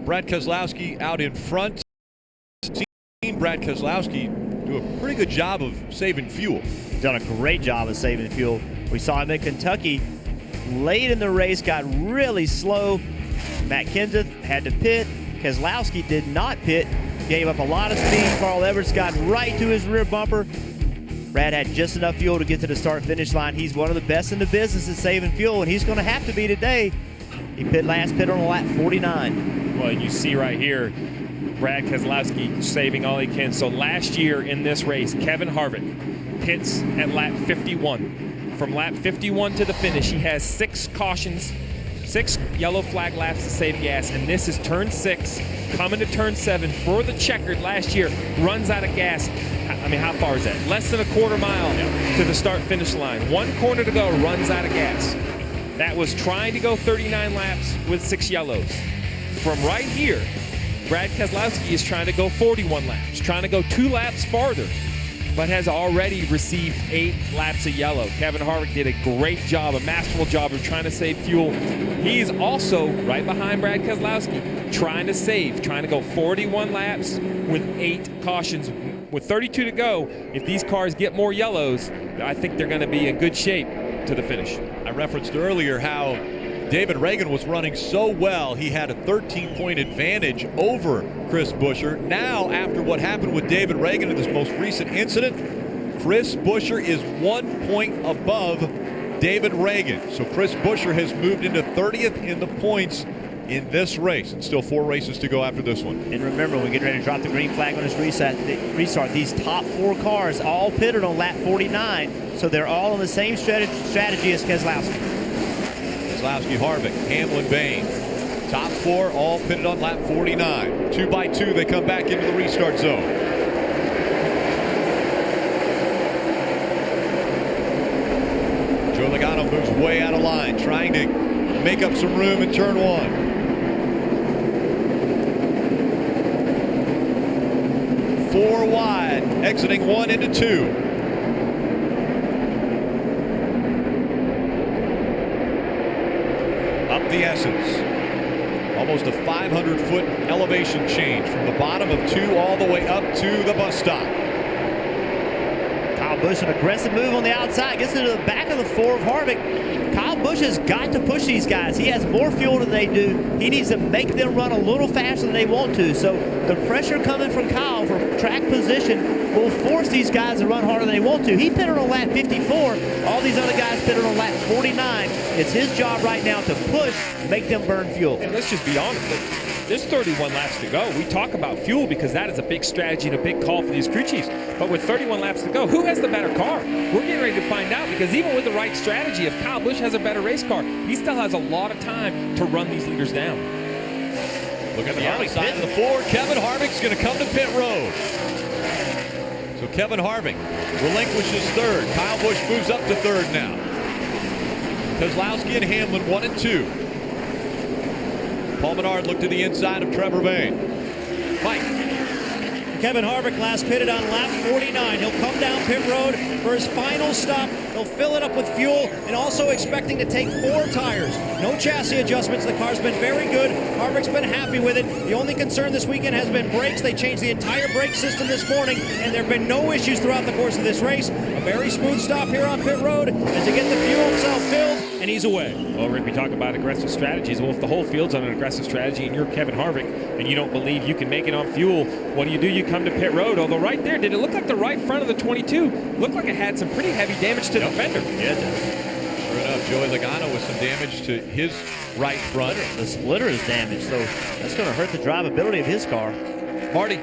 Brad Keselowski out in front. Seen Brad Keselowski do a pretty good job of saving fuel. Done a great job of saving fuel. We saw him in Kentucky. Late in the race, got really slow. Matt Kenseth had to pit. Keselowski did not pit. Gave up a lot of speed. Carl Edwards got right to his rear bumper. Brad had just enough fuel to get to the start-finish line. He's one of the best in the business at saving fuel, and he's going to have to be today. He last pit on lap 49. Well, you see right here, Brad Keselowski saving all he can. So last year in this race, Kevin Harvick pits at lap 51. From lap 51 to the finish, he has 6 cautions, 6 yellow flag laps to save gas, and this is turn 6, coming to turn 7 for the checkered last year, runs out of gas. I mean, how far is that? Less than a quarter mile to the start-finish line. 1 corner to go, runs out of gas. That was trying to go 39 laps with 6 yellows. From right here, Brad Keselowski is trying to go 41 laps, trying to go 2 laps farther, but has already received 8 laps of yellow. Kevin Harvick did a great job, a masterful job of trying to save fuel. He's also right behind Brad Keselowski, trying to go 41 laps with 8 cautions. With 32 to go, if these cars get more yellows, I think they're going to be in good shape to the finish. I referenced earlier how David Reagan was running so well, he had a 13-point advantage over Chris Buescher. Now, after what happened with David Reagan in this most recent incident, Chris Buescher is 1 point above David Reagan. So Chris Buescher has moved into 30th in the points in this race. And still 4 races to go after this one. And remember, we're getting ready to drop the green flag on this restart. These top 4 cars all pitted on lap 49, so they're all on the same strategy as Keselowski. Keselowski, Harvick, Hamlin, Bain. Top 4 all pitted on lap 49. 2 by 2, they come back into the restart zone. Joey Logano moves way out of line, trying to make up some room in turn 1. 4 wide, exiting 1 into 2. Up the Essence. Almost a 500-foot elevation change from the bottom of 2 all the way up to the bus stop. Kyle Busch, an aggressive move on the outside, gets into the back of the 4 of Harvick. Kyle Busch has got to push these guys. He has more fuel than they do. He needs to make them run a little faster than they want to. So the pressure coming from Kyle from track position will force these guys to run harder than they want to. He pitted on lap 54. All these other guys pitted on lap 49. It's his job right now to push, make them burn fuel. And let's just be honest. There's 31 laps to go. We talk about fuel because that is a big strategy and a big call for these crew chiefs. But with 31 laps to go, who has the better car? We're getting ready to find out, because even with the right strategy, if Kyle Busch has a better race car, he still has a lot of time to run these leaders down. Look at the outside of the 4. Kevin Harvick's going to come to pit road. So Kevin Harvick relinquishes 3rd. Kyle Busch moves up to 3rd now. Keselowski and Hamlin 1 and 2. Paul Menard looked to the inside of Trevor Bayne. Mike. Kevin Harvick last pitted on lap 49. He'll come down pit road for his final stop. He'll fill it up with fuel, and also expecting to take 4 tires. No chassis adjustments. The car's been very good. Harvick's been happy with it. The only concern this weekend has been brakes. They changed the entire brake system this morning, and there have been no issues throughout the course of this race. A very smooth stop here on pit road as they get the fuel cell filled, and he's away. Well, Rick, we talk about aggressive strategies. Well, if the whole field's on an aggressive strategy and you're Kevin Harvick and you don't believe you can make it on fuel, what do? You come to pit road. Although right there, did it look like the right front of the 22 looked like it had some pretty heavy damage to the fender? Yeah, it did. Sure enough, Joey Logano with some damage to his right front. The splitter is damaged, so that's going to hurt the drivability of his car. Marty.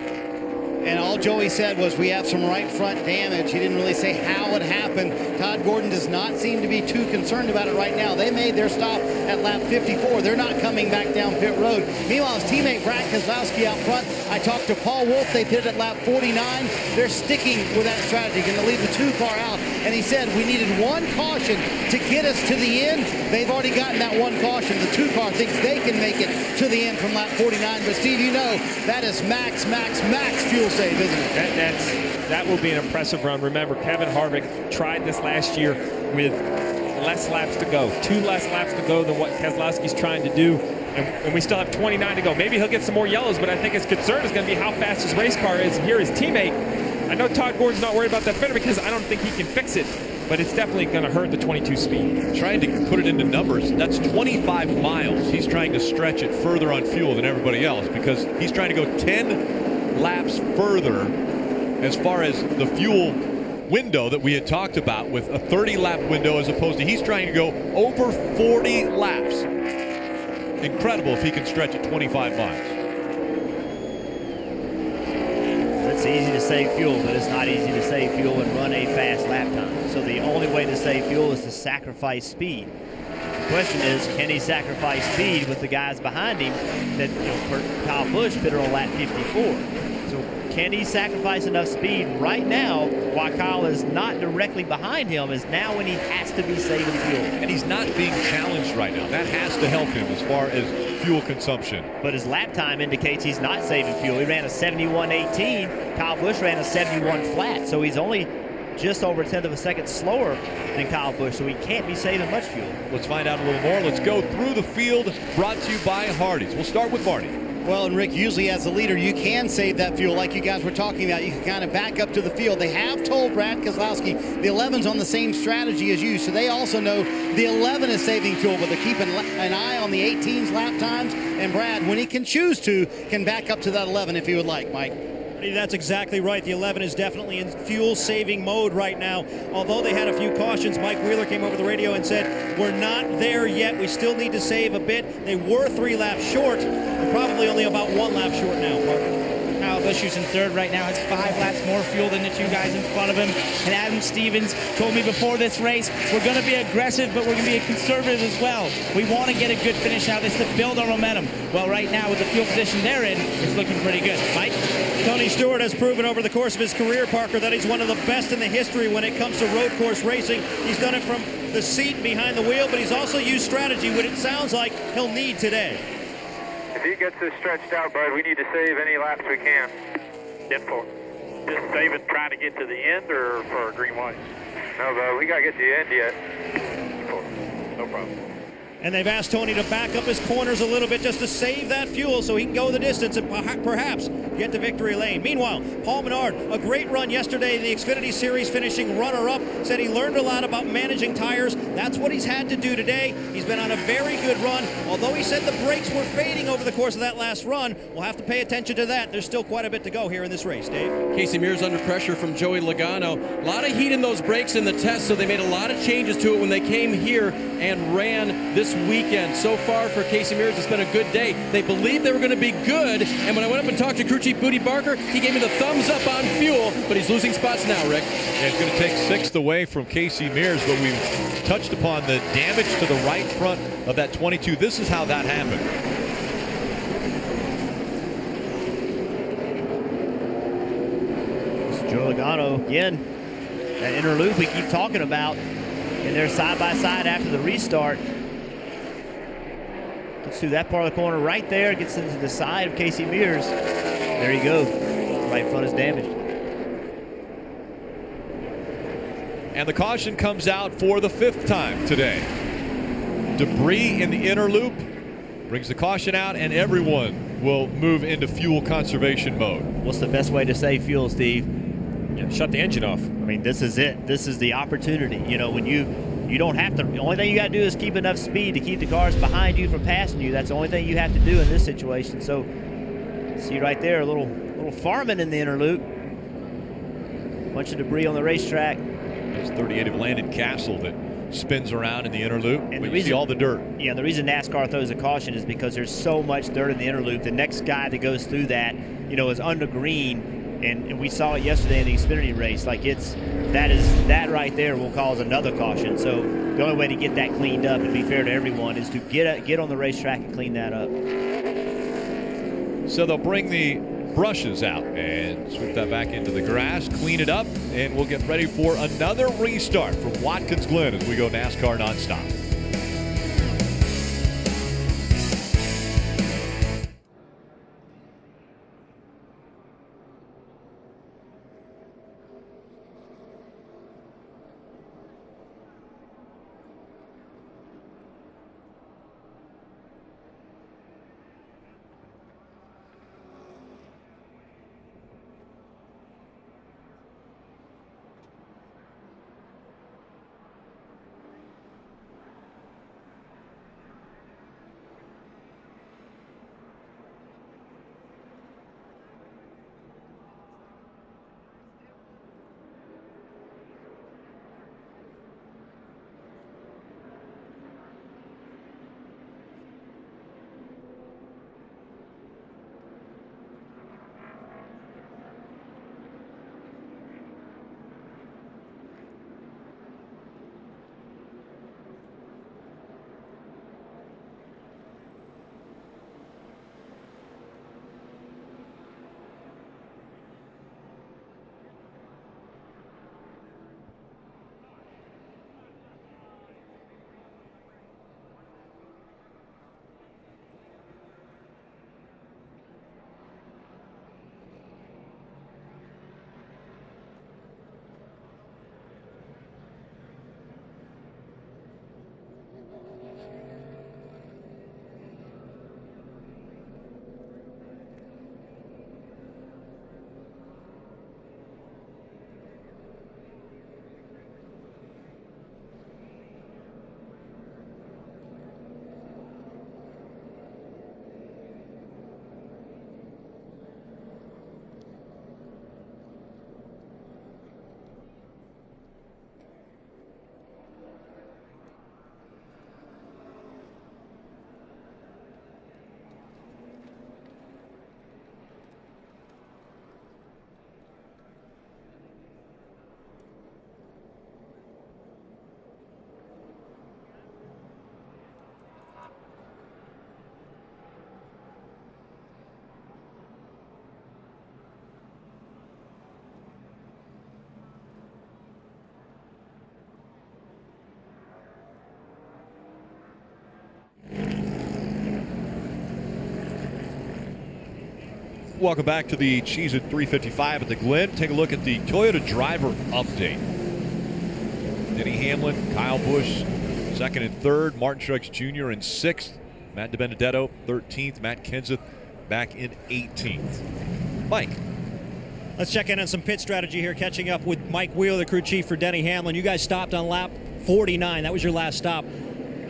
And all Joey said was we have some right front damage. He didn't really say how it happened. Todd Gordon does not seem to be too concerned about it right now. They made their stop at lap 54. They're not coming back down pit road. Meanwhile, his teammate Brad Keselowski out front. I talked to Paul Wolf. They did it at lap 49. They're sticking with that strategy. Going to leave the 2 car out. And he said we needed 1 caution to get us to the end. They've already gotten that 1 caution. The 2 car thinks they can make it to the end from lap 49. But Steve, you know that is max fuel fuel save, isn't it? That will be an impressive run. Remember, Kevin Harvick tried this last year with less laps to go, 2 less laps to go than what Keselowski's trying to do, and we still have 29 to go. Maybe he'll get some more yellows, but I think his concern is going to be how fast his race car is. Here, his teammate, I know Todd Gordon's not worried about that fender because I don't think he can fix it, but it's definitely going to hurt the 22 speed. Trying to put it into numbers, that's 25 miles. He's trying to stretch it further on fuel than everybody else because he's trying to go 10 laps further as far as the fuel window that we had talked about, with a 30-lap window, as opposed to he's trying to go over 40 laps. Incredible if he can stretch it 25 miles. It's easy to save fuel, but it's not easy to save fuel and run a fast lap time. So the only way to save fuel is to sacrifice speed. The question is, can he sacrifice speed with the guys behind him that, Kyle Busch pitted on lap 54? So can he sacrifice enough speed right now while Kyle is not directly behind him, is now when he has to be saving fuel. And he's not being challenged right now. That has to help him as far as fuel consumption. But his lap time indicates he's not saving fuel. He ran a 71.18. Kyle Busch ran a 71 flat, so he's only just over 1/10 of a second slower than Kyle Busch, so he can't be saving much fuel. Let's find out a little more. Let's go through the field, brought to you by Hardee's. We'll start with Marty. Well, and Rick, usually as a leader, you can save that fuel like you guys were talking about. You can kind of back up to the field. They have told Brad Keselowski the 11's on the same strategy as you, so they also know the 11 is saving fuel, but they're keeping an eye on the 18's lap times. And Brad, when he can choose to, can back up to that 11 if he would like, Mike. That's exactly right. The 11 is definitely in fuel-saving mode right now. Although they had a few cautions, Mike Wheeler came over the radio and said, we're not there yet. We still need to save a bit. They were 3 laps short. They're probably only about 1 lap short now, Parker. Kyle Busch, who's in third right now, has 5 laps more fuel than the 2 guys in front of him. And Adam Stevens told me before this race, we're going to be aggressive, but we're going to be conservative as well. We want to get a good finish out of this to build our momentum. Well, right now, with the fuel position they're in, it's looking pretty good. Mike? Tony Stewart has proven over the course of his career, Parker, that he's one of the best in the history when it comes to road course racing. He's done it from the seat behind the wheel, but he's also used strategy, which it sounds like he'll need today. If he gets this stretched out, bud, we need to save any laps we can. Then for just saving, trying to get to the end, or for a green light? No, bud, we got to get to the end yet. No problem. And they've asked Tony to back up his corners a little bit just to save that fuel so he can go the distance and perhaps get to victory lane. Meanwhile, Paul Menard, a great run yesterday in the Xfinity Series, finishing runner-up, said he learned a lot about managing tires. That's what he's had to do today. He's been on a very good run. Although he said the brakes were fading over the course of that last run, we'll have to pay attention to that. There's still quite a bit to go here in this race, Dave. Casey Mears under pressure from Joey Logano. A lot of heat in those brakes in the test, so they made a lot of changes to it when they came here and ran this weekend. So far for Casey Mears, it's been a good day. They believed they were going to be good, and when I went up and talked to crew chief Booty Barker, he gave me the thumbs up on fuel, but he's losing spots now, Rick. Yeah, it's going to take 6th away from Casey Mears, but we've touched upon the damage to the right front of that 22. This is how that happened. It's Joe Logano again. That inner loop we keep talking about. And they're side by side after the restart. Gets through that part of the corner right there. Gets into the side of Casey Mears. There you go. Right front is damaged. And the caution comes out for the 5th time today. Debris in the inner loop brings the caution out, and everyone will move into fuel conservation mode. What's the best way to save fuel, Steve? Yeah, shut the engine off. I mean, this is it. This is the opportunity. You know, when you don't have to, the only thing you got to do is keep enough speed to keep the cars behind you from passing you. That's the only thing you have to do in this situation. So, see right there, a little farming in the inner loop. Bunch of debris on the racetrack. There's 38 of Landon Castle that spins around in the inner loop. And you see all the dirt. Yeah, the reason NASCAR throws a caution is because there's so much dirt in the inner loop. The next guy that goes through that, is under green. And we saw it yesterday in the Xfinity race. Like that right there will cause another caution. So the only way to get that cleaned up and be fair to everyone is to get on the racetrack and clean that up. So they'll bring the brushes out and sweep that back into the grass, clean it up, and we'll get ready for another restart from Watkins Glen as we go NASCAR nonstop. Welcome back to the Cheez-It 355 at the Glen. Take a look at the Toyota driver update. Denny Hamlin, Kyle Busch, second and third. Martin Truex Jr. in sixth. Matt DiBenedetto, 13th. Matt Kenseth back in 18th. Mike. Let's check in on some pit strategy here, catching up with Mike Wheeler, the crew chief for Denny Hamlin. You guys stopped on lap 49. That was your last stop.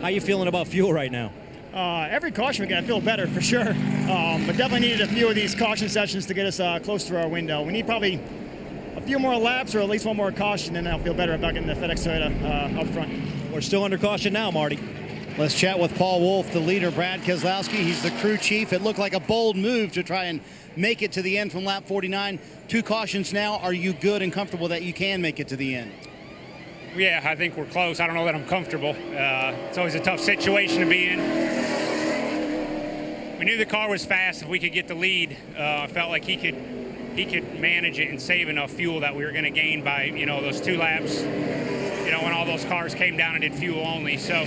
How you feeling about fuel right now? Every caution we get, I feel better for sure. But definitely needed a few of these caution sessions to get us close to our window. We need probably a few more laps or at least one more caution, and then I'll feel better about getting the FedEx Toyota up front. We're still under caution now, Marty. Let's chat with Paul Wolf, the leader, Brad Keselowski. He's the crew chief. It looked like a bold move to try and make it to the end from lap 49. 2 cautions now. Are you good and comfortable that you can make it to the end? Yeah, I think we're close. I don't know that I'm comfortable. It's always a tough situation to be in. We knew the car was fast. If we could get the lead, I felt like he could manage it and save enough fuel that we were going to gain by, those 2 laps, when all those cars came down and did fuel only. So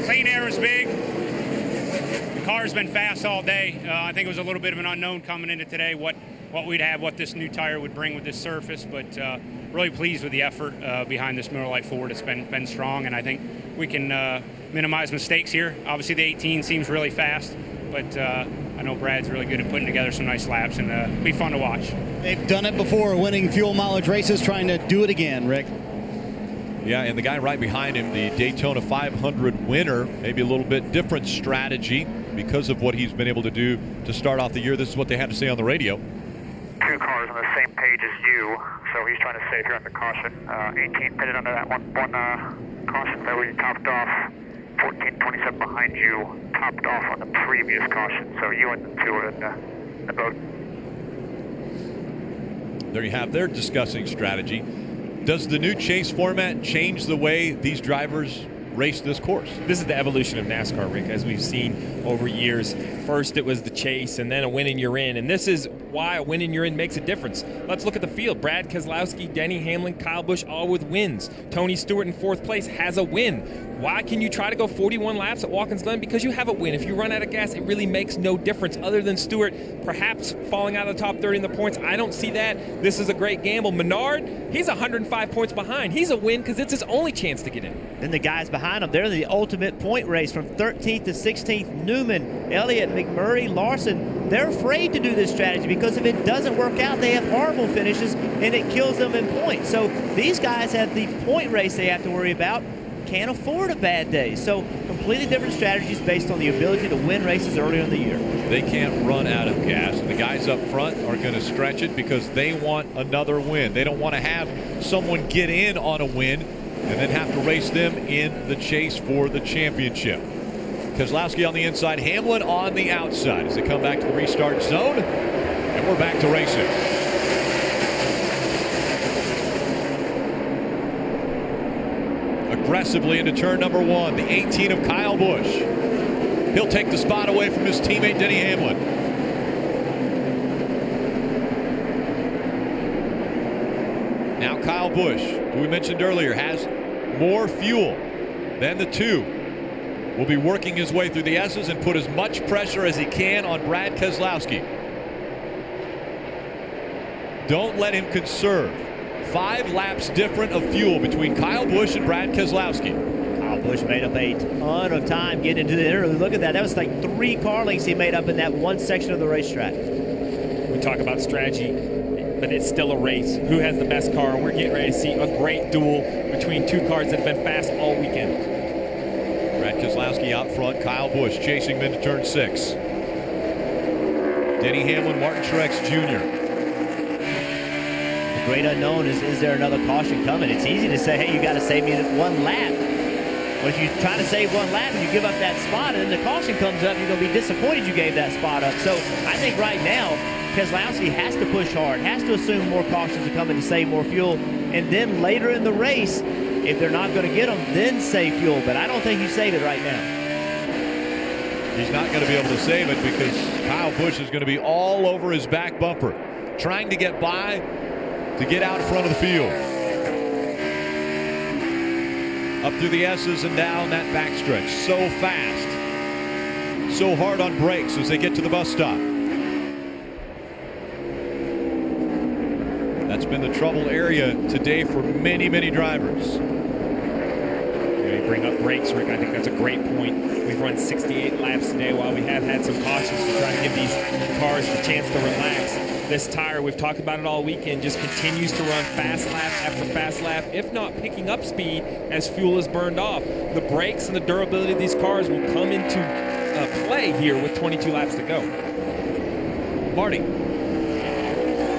clean air is big. The car's been fast all day. I think it was a little bit of an unknown coming into today what we'd have, what this new tire would bring with this surface, but really pleased with the effort behind this Miller Lite Ford. It's been strong, and I think we can minimize mistakes here. Obviously, the 18 seems really fast, but I know Brad's really good at putting together some nice laps, and it'll be fun to watch. They've done it before, winning fuel mileage races, trying to do it again, Rick. Yeah, and the guy right behind him, the Daytona 500 winner, maybe a little bit different strategy because of what he's been able to do to start off the year. This is what they had to say on the radio. 2 cars on the same page as you, so he's trying to save here on the caution. 18 pitted under that one caution that we topped off. 14, 27 behind you, topped off on the previous caution. So you and the 2 are in the boat. There you have their discussing strategy. Does the new chase format change the way these drivers race this course? This is the evolution of NASCAR, Rick, as we've seen over years. First it was the chase, and then a win and you're in, and this is why a win and you're in makes a difference. Let's look at the field. Brad Keselowski, Denny Hamlin, Kyle Busch, all with wins. Tony Stewart in 4th place has a win. Why can you try to go 41 laps at Watkins Glen? Because you have a win. If you run out of gas, it really makes no difference other than Stewart perhaps falling out of the top 30 in the points. I don't see that. This is a great gamble. Menard, he's 105 points behind. He's a win because it's his only chance to get in. Then the guys behind him, they're the ultimate point race from 13th to 16th. Newman, Elliott, McMurray, Larson, they're afraid to do this strategy because if it doesn't work out, they have horrible finishes and it kills them in points. So these guys have the point race they have to worry about. Can't afford a bad day. So completely different strategies based on the ability to win races earlier in the year. They can't run out of gas. The guys up front are going to stretch it because they want another win. They don't want to have someone get in on a win and then have to race them in the chase for the championship. Keselowski on the inside, Hamlin on the outside as they come back to the restart zone, and we're back to racing. Aggressively into turn number 1, the 18 of Kyle Busch. He'll take the spot away from his teammate Denny Hamlin. Now Kyle Busch, who we mentioned earlier, has more fuel than the 2. Will be working his way through the S's and put as much pressure as he can on Brad Keselowski. Don't let him conserve. 5 laps different of fuel between Kyle Busch and Brad Keselowski. Kyle Busch made up a ton of time getting into the interlude. Look at that. That was like 3 car lengths he made up in that one section of the racetrack. We talk about strategy, but it's still a race. Who has the best car? We're getting ready to see a great duel between 2 cars that have been fast all weekend. Brad Keselowski out front, Kyle Busch chasing him into turn 6. Denny Hamlin, Martin Truex Jr. The great unknown is there another caution coming? It's easy to say, hey, you got to save me 1 lap. But if you try to save 1 lap and you give up that spot and then the caution comes up, you're going to be disappointed you gave that spot up. So I think right now, Keselowski has to push hard, has to assume more cautions to come in to save more fuel. And then later in the race, if they're not going to get them, then save fuel. But I don't think you save it right now. He's not going to be able to save it because Kyle Busch is going to be all over his back bumper, trying to get by to get out in front of the field. Up through the S's and down that backstretch. So fast. So hard on brakes as they get to the bus stop. trouble area today for many, many drivers. You bring up brakes, Rick. I think that's a great point. We've run 68 laps today while we have had some cautions to try to give these cars the chance to relax. This tire, we've talked about it all weekend, just continues to run fast lap after fast lap, if not picking up speed as fuel is burned off. The brakes and the durability of these cars will come into play here with 22 laps to go. Marty.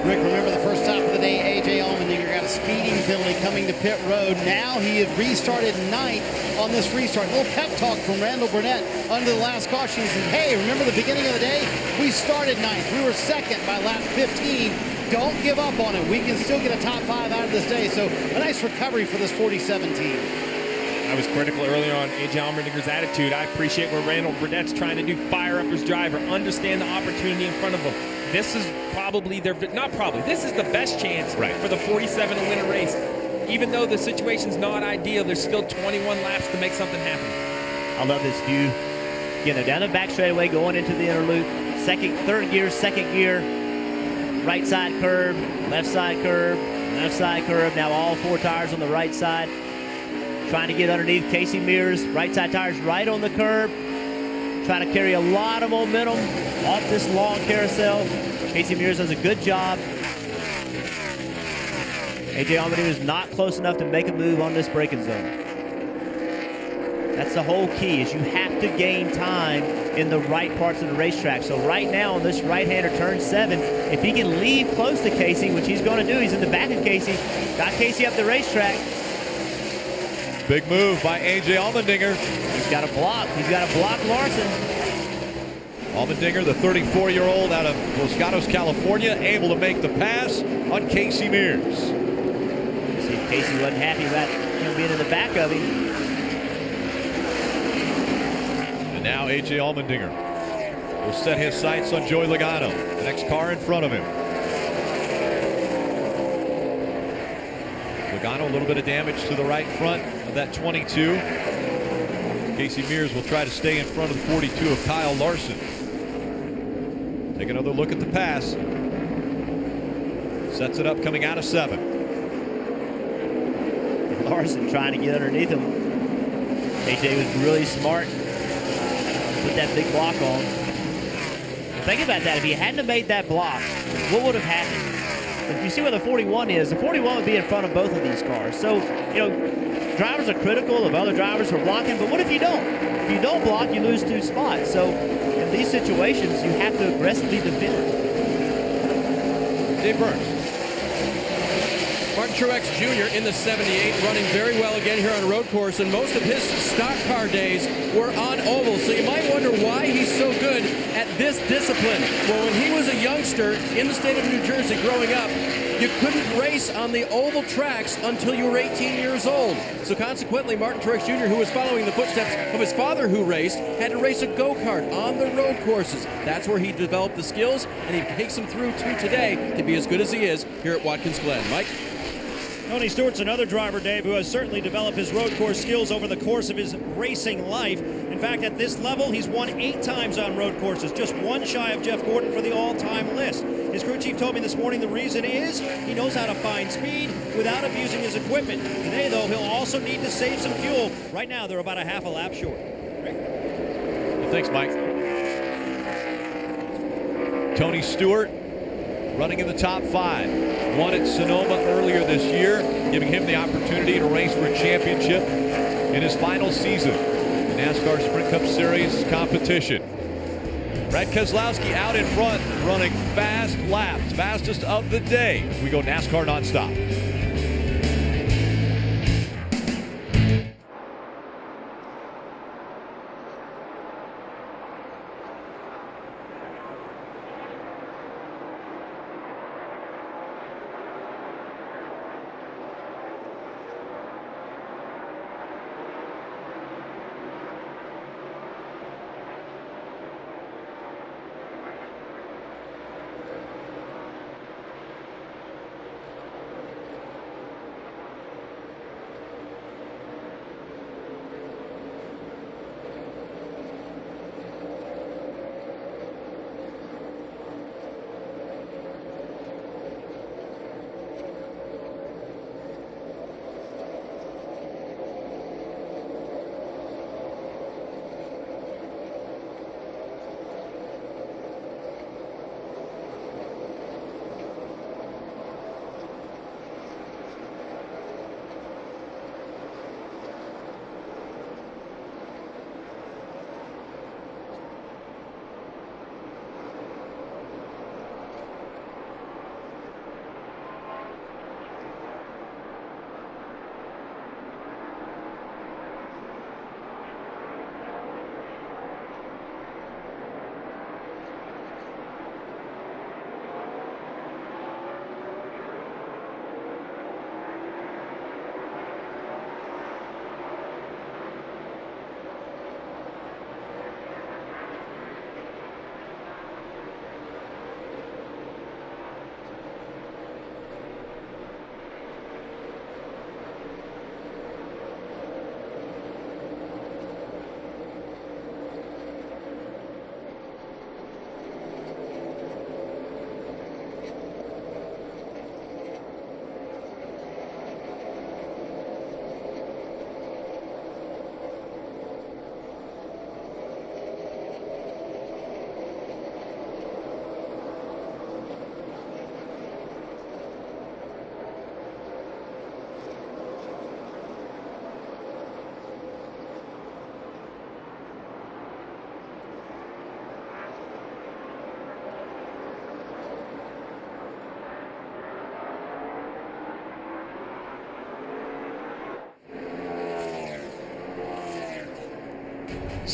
Rick, remember the first stop of the day, A.J. Allmendinger got a speeding penalty coming to pit road. Now he had restarted ninth on this restart. A little pep talk from Randall Burnett under the last caution. He said, hey, remember the beginning of the day? We started ninth. We were second by lap 15. Don't give up on it. We can still get a top 5 out of this day. So a nice recovery for this 47 team. I was critical earlier on A.J. Allmendinger's attitude. I appreciate where Randall Burnett's trying to do, fire up his driver, understand the opportunity in front of him. This is probably this is the best chance for the 47 to win a race. Even though the situation's not ideal, there's still 21 laps to make something happen. I love this view. Again, they're down the back straightaway going into the inner loop. Third gear, second gear. Right side curb, left side curb, left side curb. Now all 4 tires on the right side. Trying to get underneath Casey Mears. Right side tires right on the curb. Trying to carry a lot of momentum off this long carousel. Casey Mears does a good job. A.J. Allmendinger is not close enough to make a move on this braking zone. That's the whole key, is you have to gain time in the right parts of the racetrack. So right now on this right-hander turn 7, if he can leave close to Casey, which he's going to do, he's in the back of Casey, got Casey up the racetrack. Big move by A.J. Allmendinger. He's got a block. He's got to block Larson. Allmendinger, the 34-year-old out of Los Gatos, California, able to make the pass on Casey Mears. See, Casey wasn't happy about him being in the back of him. And now A.J. Allmendinger will set his sights on Joey Logano, the next car in front of him. Logano, a little bit of damage to the right front of that 22. Casey Mears will try to stay in front of the 42 of Kyle Larson. Take another look at the pass. Sets it up coming out of 7. Larson trying to get underneath him. AJ was really smart. Put that big block on. Think about that. If he hadn't have made that block, what would have happened? If you see where the 41 is, the 41 would be in front of both of these cars. So, you know, drivers are critical of other drivers for blocking, but what if you don't? If you don't block, you lose 2 spots. So in these situations, you have to aggressively defend. Dave Burns. Martin Truex Jr. in the 78, running very well again here on a road course, and most of his stock car days were on ovals. So you might wonder why he's so good at this discipline. Well, when he was a youngster in the state of New Jersey growing up, you couldn't race on the oval tracks until you were 18 years old. So consequently, Martin Truex Jr., who was following the footsteps of his father who raced, had to race a go-kart on the road courses. That's where he developed the skills, and he takes them through to today to be as good as he is here at Watkins Glen. Mike? Tony Stewart's another driver, Dave, who has certainly developed his road course skills over the course of his racing life. In fact, at this level, he's won 8 times on road courses, just 1 shy of Jeff Gordon for the all-time list. His crew chief told me this morning the reason is he knows how to find speed without abusing his equipment. Today, though, he'll also need to save some fuel. Right now, they're about a half a lap short. Well, thanks, Mike. Tony Stewart running in the top 5. Won at Sonoma earlier this year, giving him the opportunity to race for a championship in his final season in NASCAR Sprint Cup Series competition. Brad Keselowski out in front, running fast laps, fastest of the day. We go NASCAR nonstop.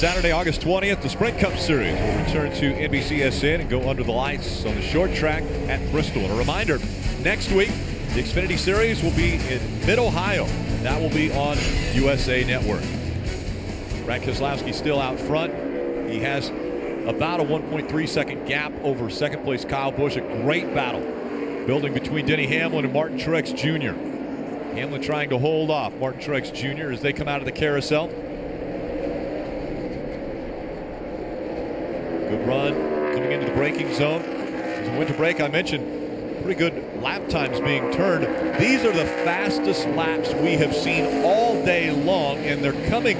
Saturday, August 20th, the Sprint Cup Series will return to NBCSN and go under the lights on the short track at Bristol. And a reminder, next week, the Xfinity Series will be in Mid-Ohio. That will be on USA Network. Brad Keselowski still out front. He has about a 1.3 second gap over second place Kyle Busch. A great battle building between Denny Hamlin and Martin Truex Jr. Hamlin trying to hold off Martin Truex Jr. as they come out of the carousel. Good run coming into the braking zone. As we went to break, I mentioned pretty good lap times being turned. These are the fastest laps we have seen all day long, and they're coming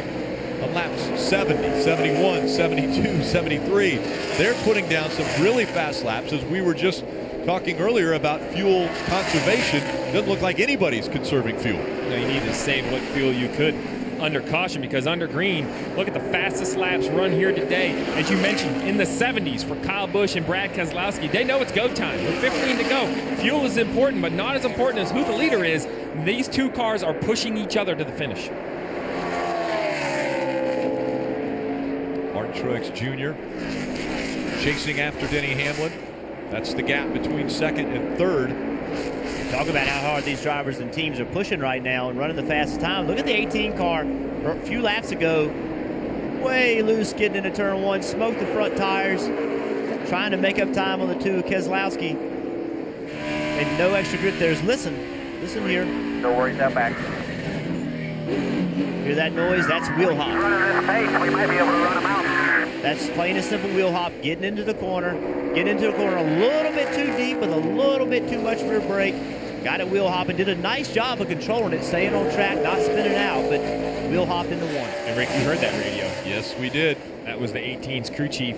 on laps 70, 71, 72, 73. They're putting down some really fast laps. As we were just talking earlier about fuel conservation, doesn't look like anybody's conserving fuel. No, you need to save what fuel you could under caution, because under green, look at the fastest laps run here today. As you mentioned, in the 70s for Kyle Busch and Brad Keselowski. They know it's go time. With 15 to go, fuel is important, but not as important as who the leader is. These two cars are pushing each other to the finish. Martin Truex Jr. chasing after Denny Hamlin. That's the gap between second and third. Talk about how hard these drivers and teams are pushing right now and running the fastest time. Look at the 18 car a few laps ago, way loose getting into turn one, smoked the front tires, trying to make up time on the two of Keselowski. And no extra grip there. Listen here. No worries out back. Hear that noise? That's wheel hop. Running this pace, we might be able to run them out. That's plain and simple wheel hop, getting into the corner a little bit too deep with a little bit too much rear brake. Got it wheel hopping, did a nice job of controlling it, staying on track, not spinning out, but wheel hopped into one. And Rick, you heard that radio. Yes, we did. That was the 18's crew chief,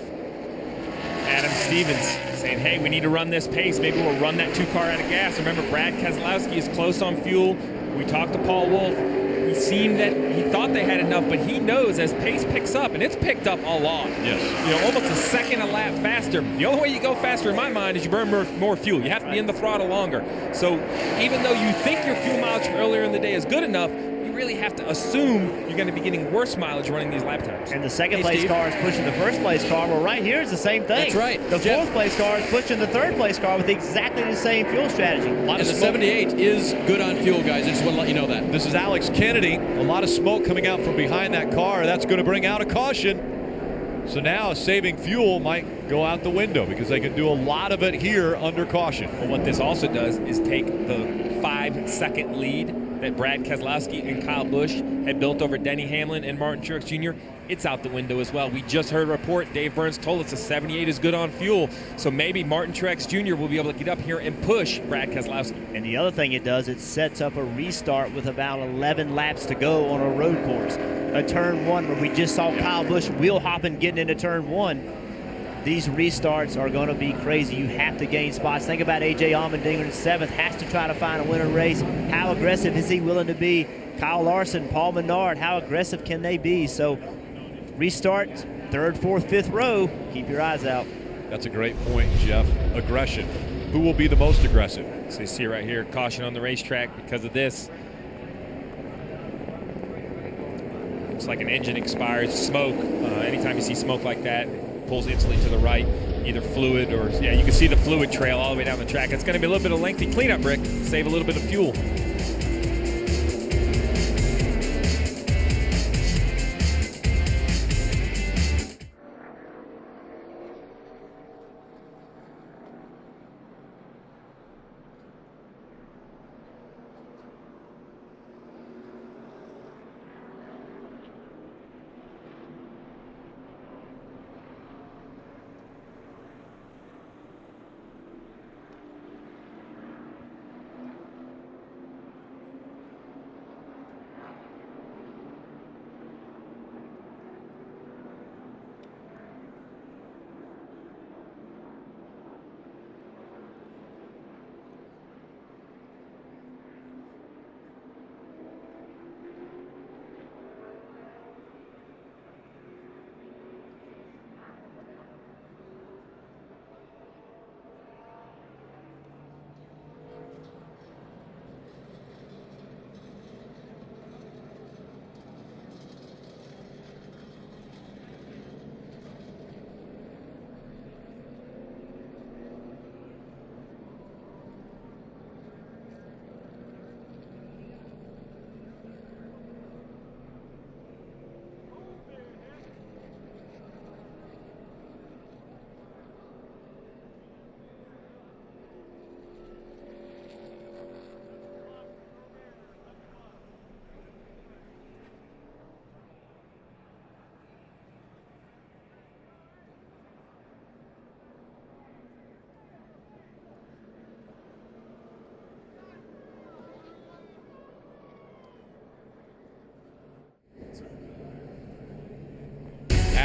Adam Stevens, saying, hey, we need to run this pace. Maybe we'll run that two car out of gas. Remember, Brad Keselowski is close on fuel. We talked to Paul Wolf. He seemed that he thought they had enough, but he knows as pace picks up, and it's picked up a lot. Yes. Almost a second a lap faster. The only way you go faster, in my mind, is you burn more fuel. You have to be in the throttle longer. So even though you think your fuel mileage from earlier in the day is good enough, you really have to assume you're going to be getting worse mileage running these lap times. And the second place car is pushing the first place car. Well, right here is the same thing. That's right. The fourth place car is pushing the third place car with exactly the same fuel strategy. And the 78 is good on fuel, guys. I just want to let you know that. This is Alex Kennedy. A lot of smoke coming out from behind that car. That's going to bring out a caution. So now saving fuel might go out the window because they can do a lot of it here under caution. Well, what this also does is take the 5-second lead that Brad Keselowski and Kyle Busch had built over Denny Hamlin and Martin Truex Jr. It's out the window as well. We just heard a report. Dave Burns told us a 78 is good on fuel. So maybe Martin Truex Jr. will be able to get up here and push Brad Keselowski. And the other thing it does, it sets up a restart with about 11 laps to go on a road course. A turn one where we just saw Kyle Busch wheel hopping getting into turn one. These restarts are going to be crazy. You have to gain spots. Think about A.J. Allmendinger in seventh, has to try to find a winner race. How aggressive is he willing to be? Kyle Larson, Paul Menard, how aggressive can they be? So restart, third, fourth, fifth row. Keep your eyes out. That's a great point, Jeff. Aggression. Who will be the most aggressive? So you see right here, caution on the racetrack because of this. Looks like an engine expires. Smoke. Anytime you see smoke like that, pulls instantly to the right, either fluid or, yeah, you can see the fluid trail all the way down the track. It's going to be a little bit of lengthy cleanup, Rick. Save a little bit of fuel.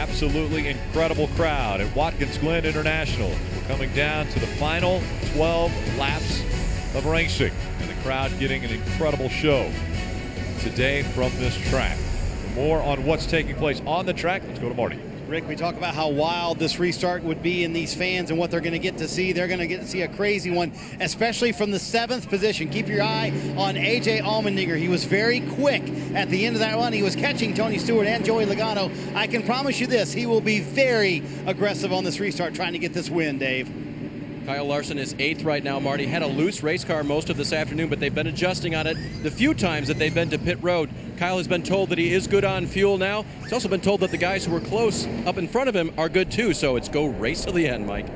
absolutely incredible crowd at Watkins Glen International. We're coming down to the final 12 laps of racing, and the crowd getting an incredible show today from this track. For more on what's taking place on the track, let's go to Marty. Rick, we talk about how wild this restart would be in these fans and what they're going to get to see. They're going to get to see a crazy one, especially from the 7th position. Keep your eye on A.J. Allmendinger. He was very quick at the end of that run. He was catching Tony Stewart and Joey Logano. I can promise you this, he will be very aggressive on this restart trying to get this win, Dave. Kyle Larson is 8th right now, Marty. Had a loose race car most of this afternoon, but they've been adjusting on it the few times that they've been to pit road. Kyle has been told that he is good on fuel now. He's also been told that the guys who were close up in front of him are good too, so it's go race to the end, Mike.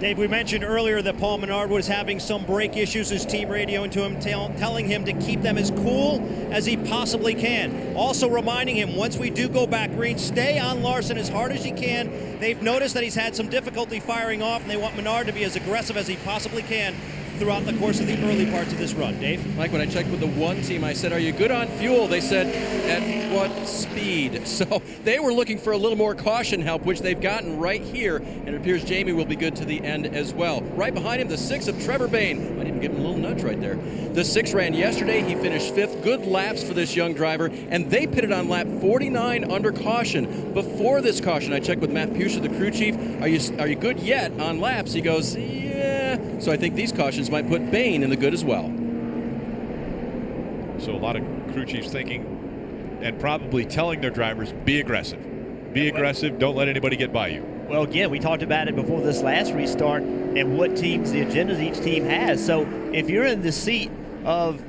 Dave, we mentioned earlier that Paul Menard was having some brake issues. His team radioing to him, telling him to keep them as cool as he possibly can. Also reminding him, once we do go back green, stay on Larson as hard as you can. They've noticed that he's had some difficulty firing off, and they want Menard to be as aggressive as he possibly can throughout the course of the early parts of this run. Dave? Mike, when I checked with the one team, I said, are you good on fuel? They said, at what speed? So they were looking for a little more caution help, which they've gotten right here, and it appears Jamie will be good to the end as well. Right behind him, the 6 of Trevor Bayne. Might even give him a little nudge right there. The 6 ran yesterday. He finished 5th. Good laps for this young driver, and they pitted on lap 49 under caution. Before this caution, I checked with Matt Pusha, the crew chief. Are you good yet on laps? He goes, yeah. So I think these cautions might put Bayne in the good as well. So a lot of crew chiefs thinking and probably telling their drivers, be aggressive. Be aggressive. Don't let anybody get by you. Well, again, we talked about it before this last restart and what teams, the agendas each team has. So if you're in the seat of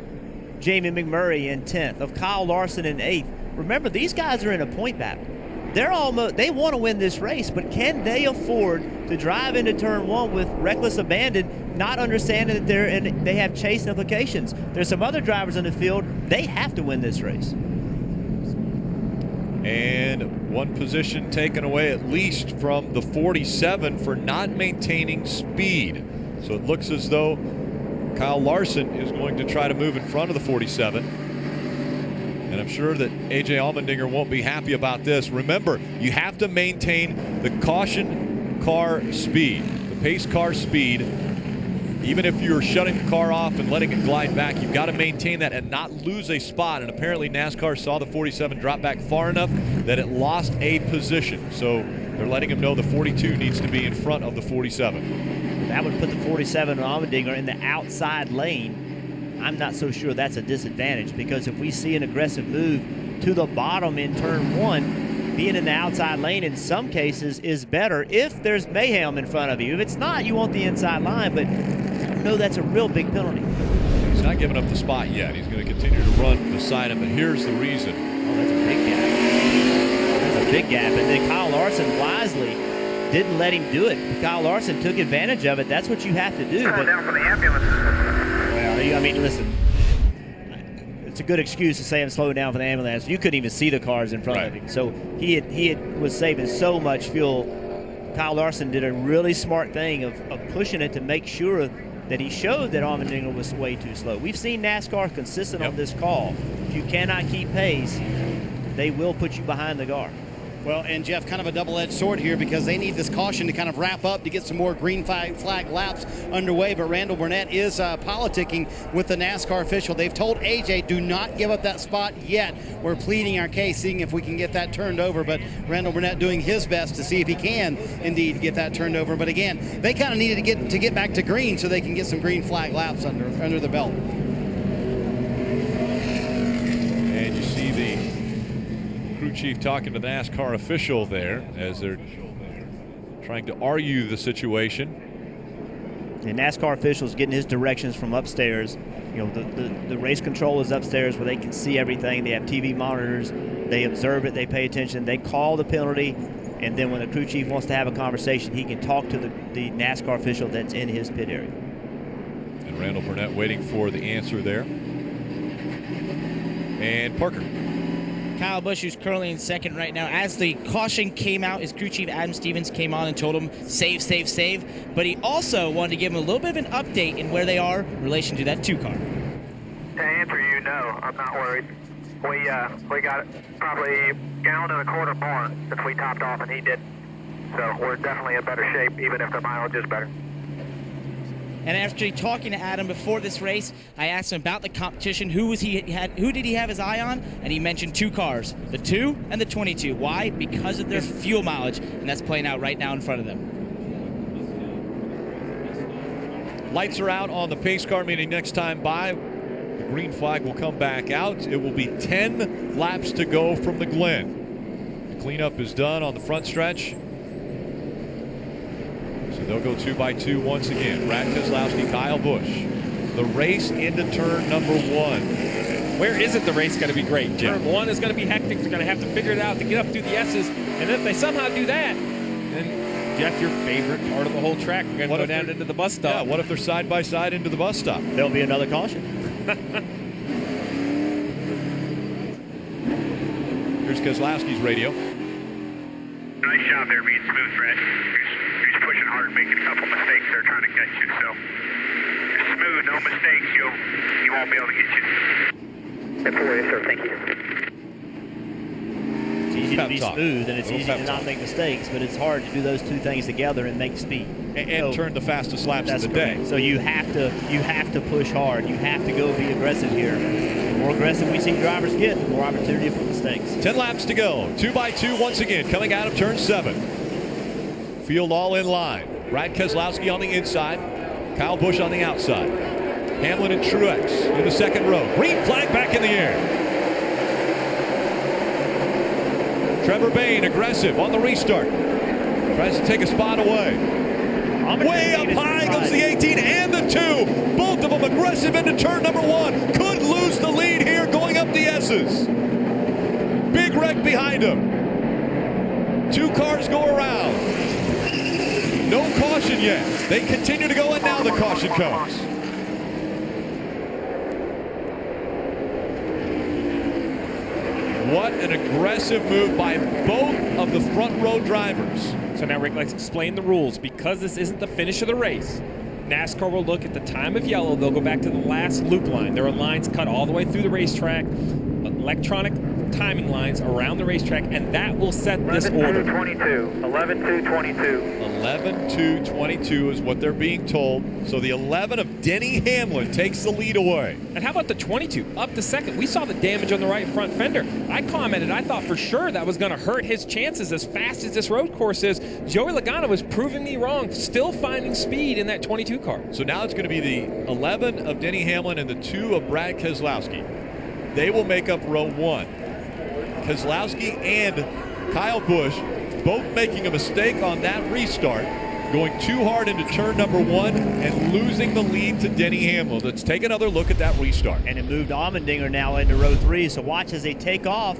Jamie McMurray in 10th, of Kyle Larson in 8th, remember, these guys are in a point battle. They want to win this race, but can they afford to drive into turn 1 with reckless abandon, not understanding that they have chase implications? There's some other drivers in the field. They have to win this race. And one position taken away at least from the 47 for not maintaining speed. So it looks as though Kyle Larson is going to try to move in front of the 47. And I'm sure that A.J. Allmendinger won't be happy about this. Remember, you have to maintain the caution car speed, the pace car speed. Even if you're shutting the car off and letting it glide back, you've got to maintain that and not lose a spot. And apparently NASCAR saw the 47 drop back far enough that it lost a position. So they're letting him know the 42 needs to be in front of the 47. That would put the 47 on Allmendinger in the outside lane. I'm not so sure that's a disadvantage, because if we see an aggressive move to the bottom in turn 1, being in the outside lane in some cases is better if there's mayhem in front of you. If it's not, you want the inside line, but I know that's a real big penalty. He's not giving up the spot yet. He's going to continue to run beside him, but here's the reason. Oh, that's a big gap. That's a big gap, and then Kyle Larson wisely didn't let him do it. Kyle Larson took advantage of it. That's what you have to do. But, down for the ambulance. well, I mean, listen, it's a good excuse to say I'm slowing down for the ambulance. You couldn't even see the cars in front of him. So he was saving so much fuel. Kyle Larson did a really smart thing of pushing it to make sure that he showed that Allmendinger was way too slow. We've seen NASCAR consistent on this call. If you cannot keep pace, they will put you behind the guard. Well, and Jeff, kind of a double-edged sword here, because they need this caution to kind of wrap up to get some more green flag laps underway. But Randall Burnett is politicking with the NASCAR official. They've told AJ, do not give up that spot yet. We're pleading our case, seeing if we can get that turned over. But Randall Burnett doing his best to see if he can indeed get that turned over. But again, they kind of needed to get back to green so they can get some green flag laps under the belt. And you see the crew chief talking to the NASCAR official there as they're trying to argue the situation. The NASCAR official's getting his directions from upstairs. You know, the race control is upstairs where they can see everything. They have TV monitors. They observe it. They pay attention. They call the penalty. And then when the crew chief wants to have a conversation, he can talk to the NASCAR official that's in his pit area. And Randall Burnett waiting for the answer there. And Parker. Kyle Busch, who's currently in 2nd right now. As the caution came out, his crew chief Adam Stevens came on and told him, save, save, save. But he also wanted to give him a little bit of an update in where they are in relation to that 2 car. To answer you, no, I'm not worried. We got probably a gallon and a quarter more since we topped off and he did. So we're definitely in better shape, even if the mileage is better. And after talking to Adam before this race, I asked him about the competition. Who did he have his eye on? And he mentioned 2 cars, the 2 and the 22. Why? Because of their fuel mileage, and that's playing out right now in front of them. Lights are out on the pace car, meaning next time by, the green flag will come back out. It will be 10 laps to go from the Glen. The cleanup is done on the front stretch. So they'll go 2 by 2 once again. Brad Keselowski, Kyle Busch. The race into turn number 1. Where isn't the race going to be great, Jim? Turn 1 is going to be hectic. They're going to have to figure it out to get up through the S's. And if they somehow do that, then, Jeff, your favorite part of the whole track, we're going to go down into the bus stop. Yeah, what if they're side by side into the bus stop? There'll be another caution. Here's Keselowski's radio. Nice job there being smooth, Fred. You're pushing hard, making a couple mistakes there trying to catch you. So smooth, no mistakes, you won't be able to get you. That's for you, sir. Thank you. It's easy to be smooth, and it's easy to not make mistakes, but it's hard to do those 2 things together and make speed. And turn the fastest laps of the day. So you have to push hard. You have to go be aggressive here. The more aggressive we see drivers get, the more opportunity for mistakes. 10 laps to go. 2 by 2 once again, coming out of turn 7. Field all in line. Brad Keselowski on the inside. Kyle Busch on the outside. Hamlin and Truex in the second row. Green flag back in the air. Trevor Bayne aggressive on the restart. Tries to take a spot away. Way up high goes the 18 and the 2. Both of them aggressive into turn number 1. Could lose the lead here going up the S's. Big wreck behind him. 2 cars go around. No caution yet. They continue to go, and now the caution comes. What an aggressive move by both of the front row drivers. So now, Rick, let's explain the rules. Because this isn't the finish of the race, NASCAR will look at the time of yellow. They'll go back to the last loop line. There are lines cut all the way through the racetrack, electronic timing lines around the racetrack, and that will set this order. 11-2-22. 11-2-22 is what they're being told. So the 11 of Denny Hamlin takes the lead away. And how about the 22 up to second? We saw the damage on the right front fender. I commented, I thought for sure that was going to hurt his chances as fast as this road course is. Joey Logano was proving me wrong, still finding speed in that 22 car. So now it's going to be the 11 of Denny Hamlin and the 2 of Brad Keselowski. They will make up row 1. Keselowski and Kyle Busch both making a mistake on that restart, going too hard into turn number 1 and losing the lead to Denny Hamlin. Let's take another look at that restart. And it moved Allmendinger now into row 3, so watch as they take off.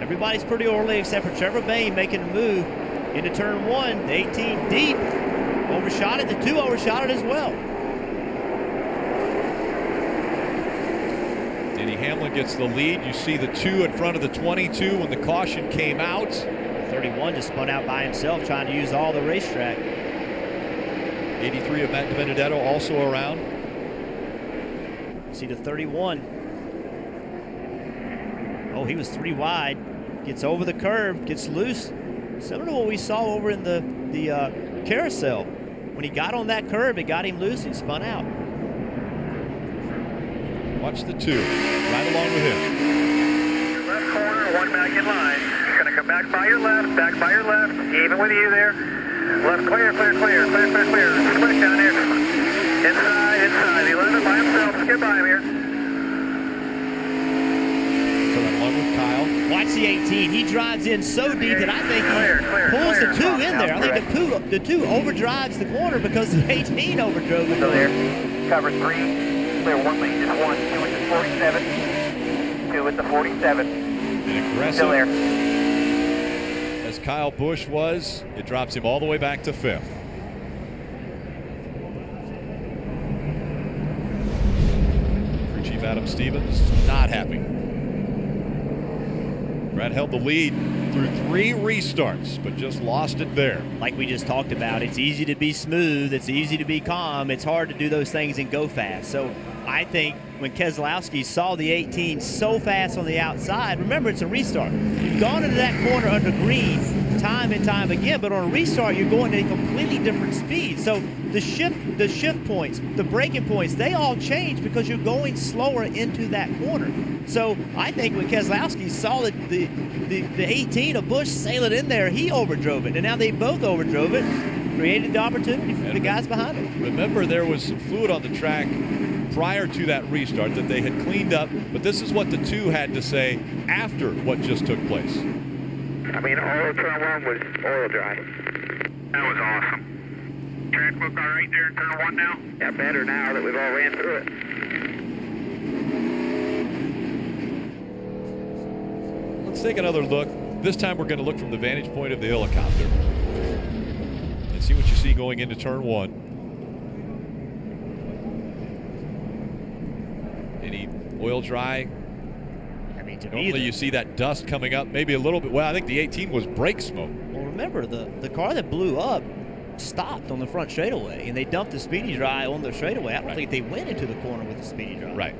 Everybody's pretty early except for Trevor Bayne making a move into turn 1. The 18 deep, overshot it. The 2 overshot it as well. Denny Hamlin gets the lead. You see the 2 in front of the 22 when the caution came out. 31 just spun out by himself trying to use all the racetrack. 83 of Matt DiBenedetto also around. See the 31. Oh, he was 3 wide. Gets over the curve, gets loose. Similar to what we saw over in the carousel. When he got on that curve, it got him loose and spun out. Watch the 2, right along with him. Left corner, 1 back in line. You're going to come back by your left, even with you there. Left, clear. Split down here. Inside. The 11 by himself. Skip by him here. So along with Kyle. Watch the 18. He drives in so deep that I think he pulls the 2 in there. I think the 2 overdrives the corner because the 18 overdrove the corner. Cover 3. Clear 1 lane, just 1, 2 at the 47, 2 at the 47. Aggressive. Still there. As Kyle Busch was, it drops him all the way back to 5th. Crew Chief Adam Stevens not happy. Brad held the lead through 3 restarts, but just lost it there. Like we just talked about, it's easy to be smooth. It's easy to be calm. It's hard to do those things and go fast. So I think when Keselowski saw the 18 so fast on the outside, remember, it's a restart. You've gone into that corner under green time and time again, but on a restart, you're going at a completely different speed. So the shift points, the braking points, they all change because you're going slower into that corner. So I think when Keselowski saw the 18 of Busch sailing in there, he overdrove it. And now they both overdrove it, created the opportunity for the guys behind him. Remember, there was some fluid on the track prior to that restart that they had cleaned up, but this is what the 2 had to say after what just took place. I mean, all of turn 1 was oil dry. That was awesome. Track look all right there in turn 1 now? Yeah, better now that we've all ran through it. Let's take another look. This time we're going to look from the vantage point of the helicopter and see what you see going into turn 1. Any oil dry? I mean, to normally you see that dust coming up, maybe a little bit. Well, I think the 18 was brake smoke. Well, remember, the car that blew up stopped on the front straightaway, and they dumped the speedy dry on the straightaway. I don't think they went into the corner with the speedy dry. Right.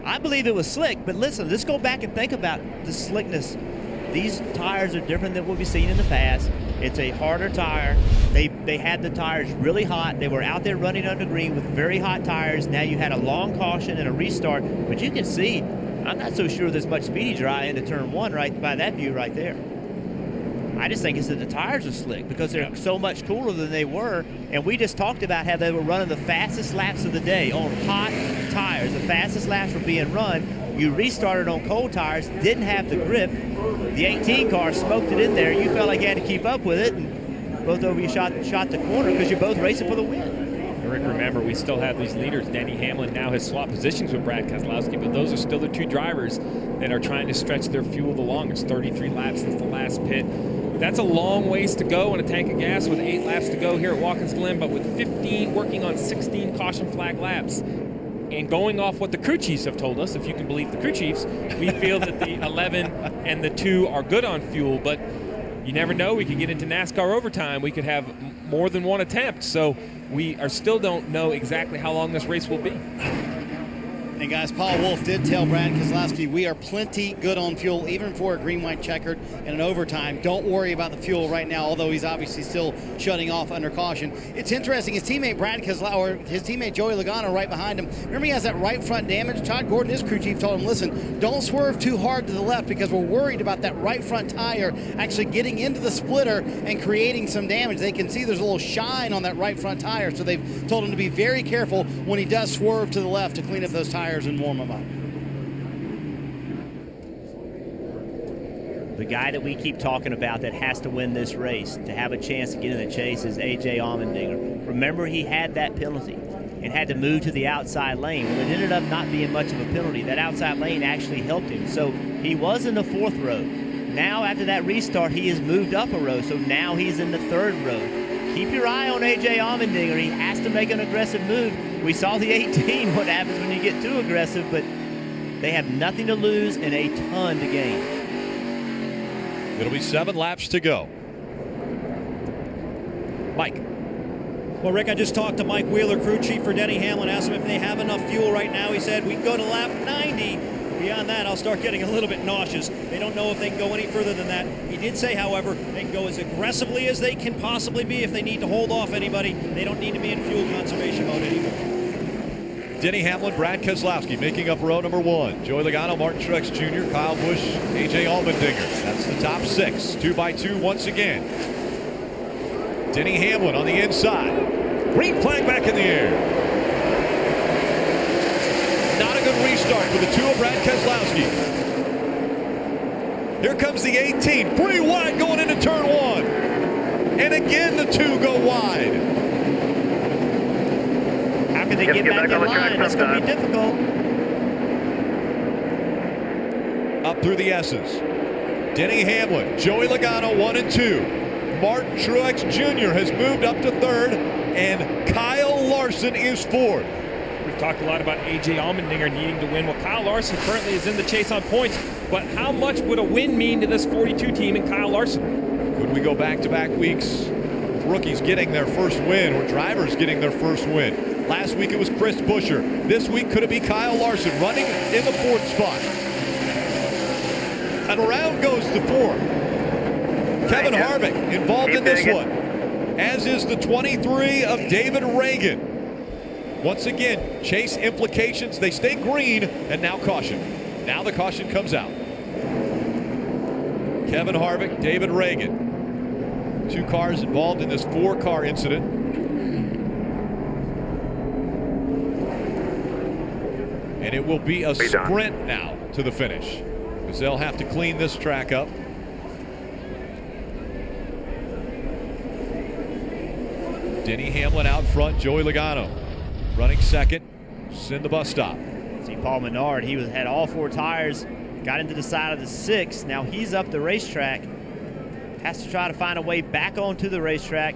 I believe it was slick, but listen, let's go back and think about the slickness. These tires are different than what we've seen in the past. It's a harder tire. They had the tires really hot. They were out there running under green with very hot tires. Now you had a long caution and a restart, but you can see, I'm not so sure there's much speedy dry into turn 1 right by that view right there. I just think it's that the tires are slick because they're so much cooler than they were. And we just talked about how they were running the fastest laps of the day on hot tires. The fastest laps were being run. You restarted on cold tires, didn't have the grip. The 18 car smoked it in there. You felt like you had to keep up with it. And both of you shot the corner because you're both racing for the win. Rick, remember, we still have these leaders. Denny Hamlin now has swapped positions with Brad Keselowski, but those are still the 2 drivers that are trying to stretch their fuel the longest. 33 laps since the last pit. That's a long ways to go in a tank of gas with 8 laps to go here at Watkins Glen, but with 15 working on 16 caution flag laps. And going off what the crew chiefs have told us, if you can believe the crew chiefs, we feel that the 11 and the 2 are good on fuel, but you never know. We could get into NASCAR overtime. We could have more than 1 attempt. So we still don't know exactly how long this race will be. And guys, Paul Wolf did tell Brad Keselowski, we are plenty good on fuel, even for a green-white checkered and an overtime. Don't worry about the fuel right now, although he's obviously still shutting off under caution. It's interesting, his teammate Brad Keselowski, or his teammate Joey Logano right behind him. Remember, he has that right front damage. Todd Gordon, his crew chief, told him, listen, don't swerve too hard to the left because we're worried about that right front tire actually getting into the splitter and creating some damage. They can see there's a little shine on that right front tire, so they've told him to be very careful when he does swerve to the left to clean up those tires and warm them up. The guy that we keep talking about that has to win this race to have a chance to get in the chase is A.J. Allmendinger. Remember, he had that penalty and had to move to the outside lane. Well, it ended up not being much of a penalty. That outside lane actually helped him. So he was in the 4th row. Now, after that restart, he has moved up a row. So now he's in the 3rd row. Keep your eye on A.J. Allmendinger. He has to make an aggressive move. We saw the 18, what happens when you get too aggressive, but they have nothing to lose and a ton to gain. It'll be 7 laps to go. Mike. Well, Rick, I just talked to Mike Wheeler, crew chief for Denny Hamlin, asked him if they have enough fuel right now. He said, we can go to lap 90. Beyond that, I'll start getting a little bit nauseous. They don't know if they can go any further than that. He did say, however, they can go as aggressively as they can possibly be if they need to hold off anybody. They don't need to be in fuel conservation mode anymore. Denny Hamlin, Brad Keselowski making up row number 1. Joey Logano, Martin Truex Jr., Kyle Busch, A.J. Allmendinger. That's the top 6. 2 by 2 once again. Denny Hamlin on the inside. Green flag back in the air. Not a good restart for the 2 of Brad Keselowski. Here comes the 18. 3 wide going into turn 1. And again the 2 go wide. How can they get back in line? It's going to be difficult. Up through the S's. Denny Hamlin, Joey Logano 1 and 2. Martin Truex Jr. has moved up to 3rd, and Kyle Larson is 4th. We've talked a lot about A.J. Allmendinger needing to win. Well, Kyle Larson currently is in the chase on points, but how much would a win mean to this 42 team and Kyle Larson? Could we go back-to-back weeks with rookies getting their first win or drivers getting their first win? Last week it was Chris Buescher. This week could it be Kyle Larson running in the 4th spot? And around goes the 4. Kevin Harvick involved in this one, as is the 23 of David Reagan. Once again, chase implications. They stay green, and now caution. Now the caution comes out. Kevin Harvick, David Reagan. 2 cars involved in this 4-car incident. And it will be a sprint now to the finish, because they'll have to clean this track up. Denny Hamlin out front, Joey Logano running second, in the bus stop. See Paul Menard, he had all 4 tires, got into the side of the 6. Now he's up the racetrack, has to try to find a way back onto the racetrack.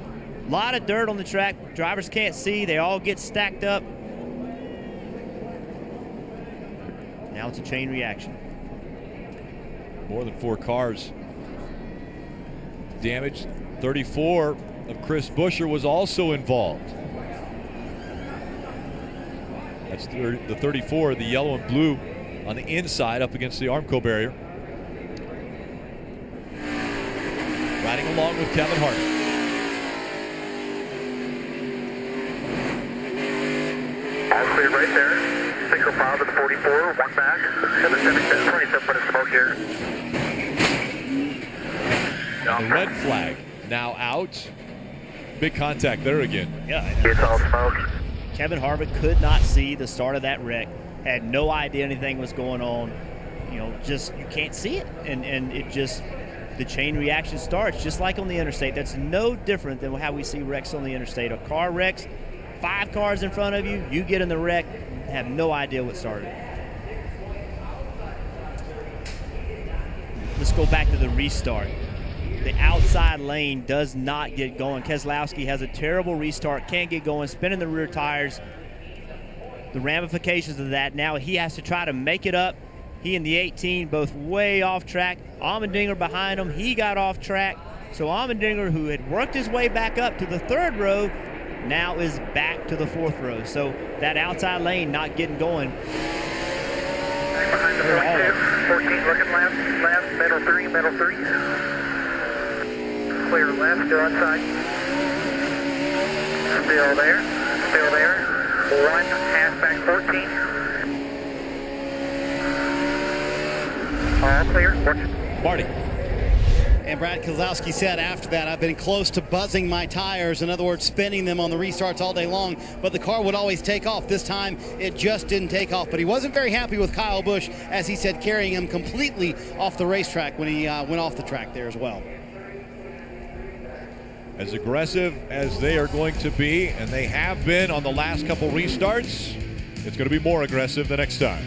A lot of dirt on the track, drivers can't see, they all get stacked up. Now it's a chain reaction. More than 4 cars damaged. 34 of Chris Buescher was also involved. That's the 34, the yellow and blue on the inside up against the Armco barrier. Riding along with Kevin Harvick. All clear right there. 605 with the 44, 1 back. And the 27 minutes smoke here. The red flag now out. Big contact there again. Yeah, it's all smoke. Kevin Harvick could not see the start of that wreck, had no idea anything was going on. You know, just you can't see it, and it just, the chain reaction starts just like on the interstate. That's no different than how we see wrecks on the interstate. A car wrecks, 5 cars in front of you, you get in the wreck, have no idea what started. Let's go back to the restart. The outside lane does not get going. Keselowski has a terrible restart, can't get going, spinning the rear tires. The ramifications of that, now he has to try to make it up. He and the 18 both way off track. Allmendinger behind him, he got off track. So Allmendinger, who had worked his way back up to the 3rd row, now is back to the 4th row. So that outside lane not getting going. Behind the 42, 14 looking left, middle 3. Clear left, still inside. Still there. 1, half back 14. All clear. Marty. And Brad Keselowski said after that, I've been close to buzzing my tires, in other words, spinning them on the restarts all day long, but the car would always take off. This time, it just didn't take off. But he wasn't very happy with Kyle Busch, as he said, carrying him completely off the racetrack when he went off the track there as well. As aggressive as they are going to be, and they have been on the last couple restarts, it's going to be more aggressive the next time.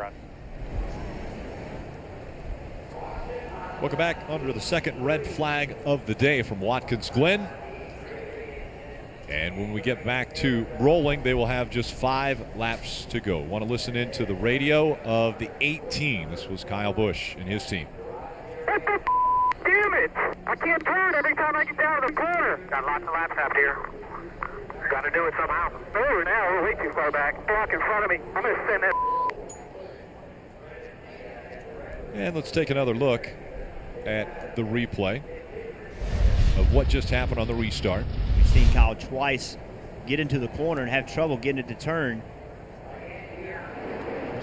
run. Welcome back under the second red flag of the day from Watkins Glen. And when we get back to rolling, they will have just 5 laps to go. Want to listen into the radio of the 18. This was Kyle Busch and his team. Damn it! I can't turn every time I get down to the corner. Got lots of laps out here. Got to do it somehow. Over now, we're way too far back. Block in front of me. I'm going to send that. And let's take another look at the replay of what just happened on the restart. We've seen Kyle twice get into the corner and have trouble getting it to turn.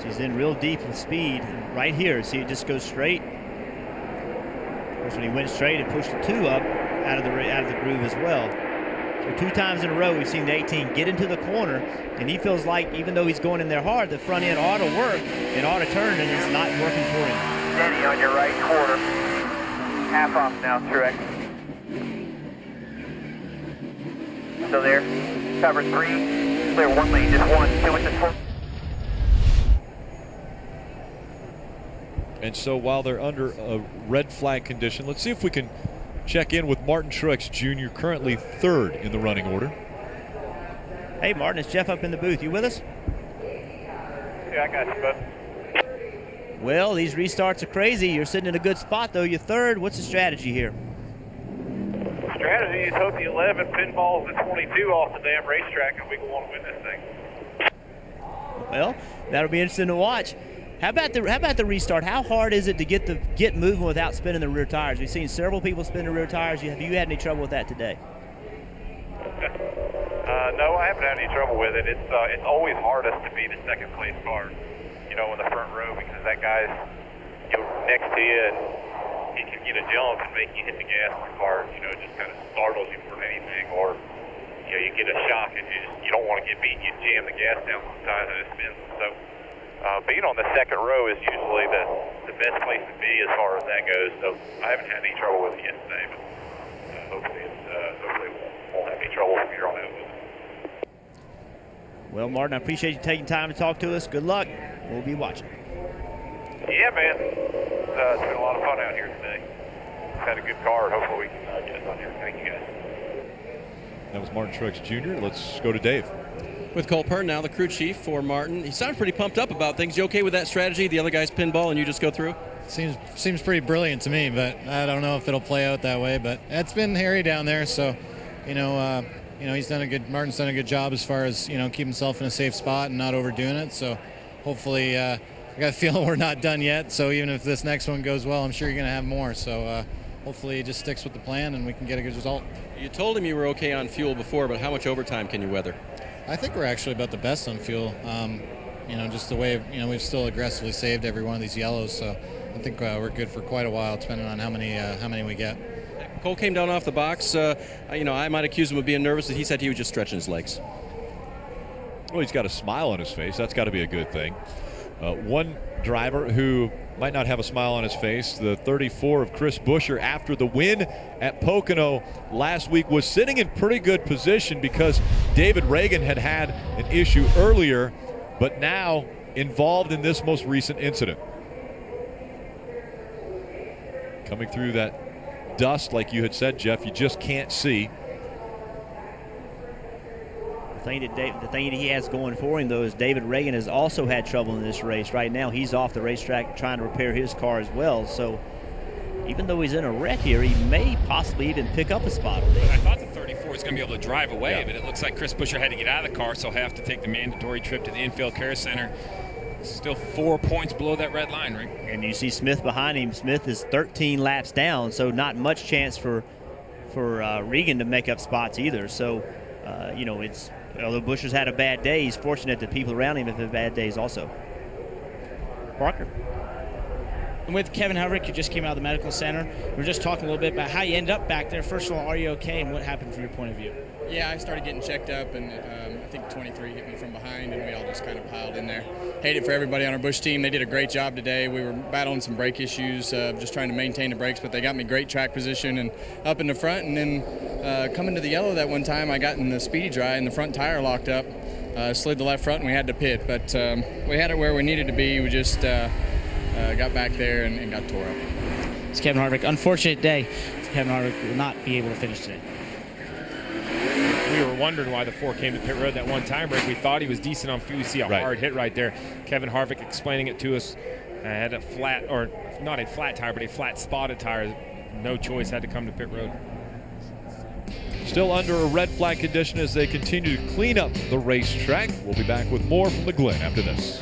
He's in real deep with speed. And right here, see it just goes straight. Of course, when he went straight, it pushed the 2 up out of the groove as well. So 2 times in a row, we've seen the 18 get into the corner, and he feels like even though he's going in there hard, the front end ought to work and ought to turn, and it's not working for him. Steady on your right quarter. Half off now, Truex. Still there. Cover 3. Clear 1 lane, just 1. 2 into 4. And so while they're under a red flag condition, let's see if we can check in with Martin Truex Jr., currently 3rd in the running order. Hey, Martin, it's Jeff up in the booth. You with us? Yeah, I got you, bud. Well, these restarts are crazy. You're sitting in a good spot, though. You're 3rd. What's the strategy here? Strategy is hope the 11 pinballs the 22 off the damn racetrack and we go on to win this thing. Well, that'll be interesting to watch. How about the restart? How hard is it to get moving without spinning the rear tires? We've seen several people spin the rear tires. Have you had any trouble with that today? No, I haven't had any trouble with it. It's always hardest to be the second place car, in the front row, because that guy's next to you and he can get a jump and make you hit the gas in the car. It just kind of startles you more than anything, or you get a shock and you don't want to get beat. You jam the gas down sometimes and it spins. So. Being on the second row is usually the best place to be as far as that goes. So I haven't had any trouble with it yet today, but hopefully we won't have any trouble from here on out with it. Well, Martin, I appreciate you taking time to talk to us. Good luck. We'll be watching. Yeah, man. It's been a lot of fun out here today. Had a good car, and hopefully we can get us on here. Thank you, guys. That was Martin Truex Jr. Let's go to Dave. With Cole Pern now, the crew chief for Martin. He sounds pretty pumped up about things. You okay with that strategy? The other guy's pinball and you just go through? Seems pretty brilliant to me, but I don't know if it'll play out that way. But it's been hairy down there, so Martin's done a good job as far as keep himself in a safe spot and not overdoing it. So hopefully, I got a feeling we're not done yet. So even if this next one goes well, I'm sure you're going to have more. So hopefully he just sticks with the plan and we can get a good result. You told him you were okay on fuel before, but how much overtime can you weather? I think we're actually about the best on fuel. Just the way we've still aggressively saved every one of these yellows, so I think we're good for quite a while, depending on how many we get. Cole came down off the box. I might accuse him of being nervous, but he said he was just stretching his legs. Well, he's got a smile on his face. That's got to be a good thing. One driver who might not have a smile on his face, the 34 of Chris Buescher, after the win at Pocono last week, was sitting in pretty good position because David Reagan had an issue earlier, but now involved in this most recent incident. Coming through that dust, like you had said, Jeff, you just can't see. The thing that he has going for him, though, is David Reagan has also had trouble in this race. Right now, he's off the racetrack trying to repair his car as well. So even though he's in a wreck here, he may possibly even pick up a spot. I thought the 34 was going to be able to drive away, but it looks like Chris Buescher had to get out of the car, so he'll have to take the mandatory trip to the infield care center. Still 4 points below that red line, right? And you see Smith behind him. Smith is 13 laps down, so not much chance for Regan to make up spots either. So, although Buescher's had a bad day, he's fortunate that people around him have had bad days also. Parker. And with Kevin Hoverick, who just came out of the medical center, we were just talking a little bit about how you ended up back there. First of all, are you okay, and what happened from your point of view? Yeah, I started getting checked up, and I think 23 hit me from behind, and we all just kind of piled in there. Hate it for everybody on our Busch team. They did a great job today. We were battling some brake issues, just trying to maintain the brakes, but they got me great track position and up in the front. And then coming to the yellow that one time, I got in the speedy dry, and the front tire locked up. slid the left front and we had to pit, but we had it where we needed to be. We just got back there and got tore up. It's Kevin Harvick. Unfortunate day. Kevin Harvick will not be able to finish today. We were wondering why the 4 came to pit road that one time break. We thought he was decent on fuel. You see a hard hit right there. Kevin Harvick explaining it to us. Had a flat, or not a flat tire, but a flat spotted tire. No choice, had to come to pit road. Still under a red flag condition as they continue to clean up the racetrack. We'll be back with more from the Glen after this.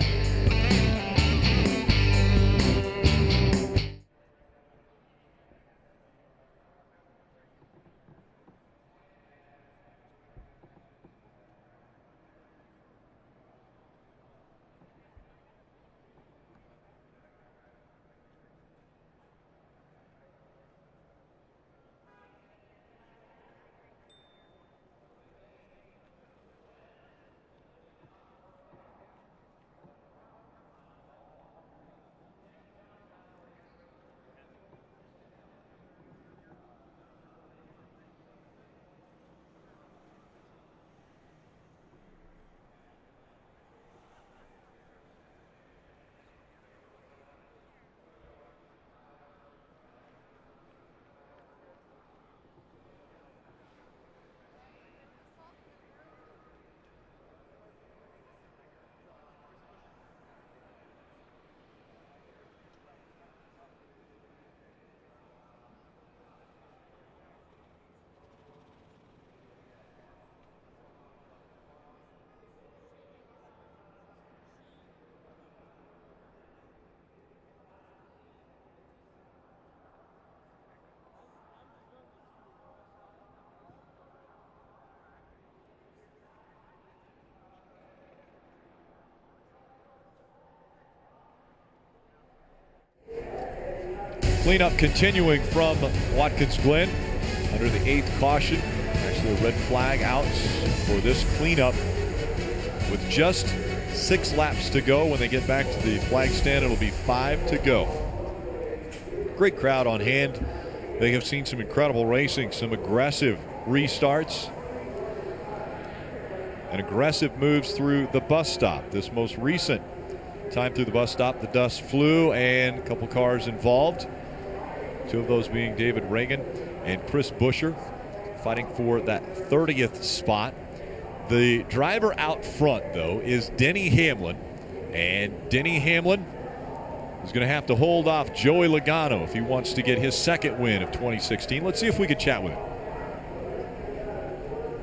Cleanup continuing from Watkins Glen under the 8th caution. Actually a red flag out for this cleanup with just 6 laps to go. When they get back to the flag stand, it'll be 5 to go. Great crowd on hand. They have seen some incredible racing, some aggressive restarts and aggressive moves through the bus stop. This most recent time through the bus stop, the dust flew and a couple cars involved. 2 of those being David Reagan and Chris Buescher, fighting for that 30th spot. The driver out front, though, is Denny Hamlin. And Denny Hamlin is going to have to hold off Joey Logano if he wants to get his 2nd win of 2016. Let's see if we can chat with him.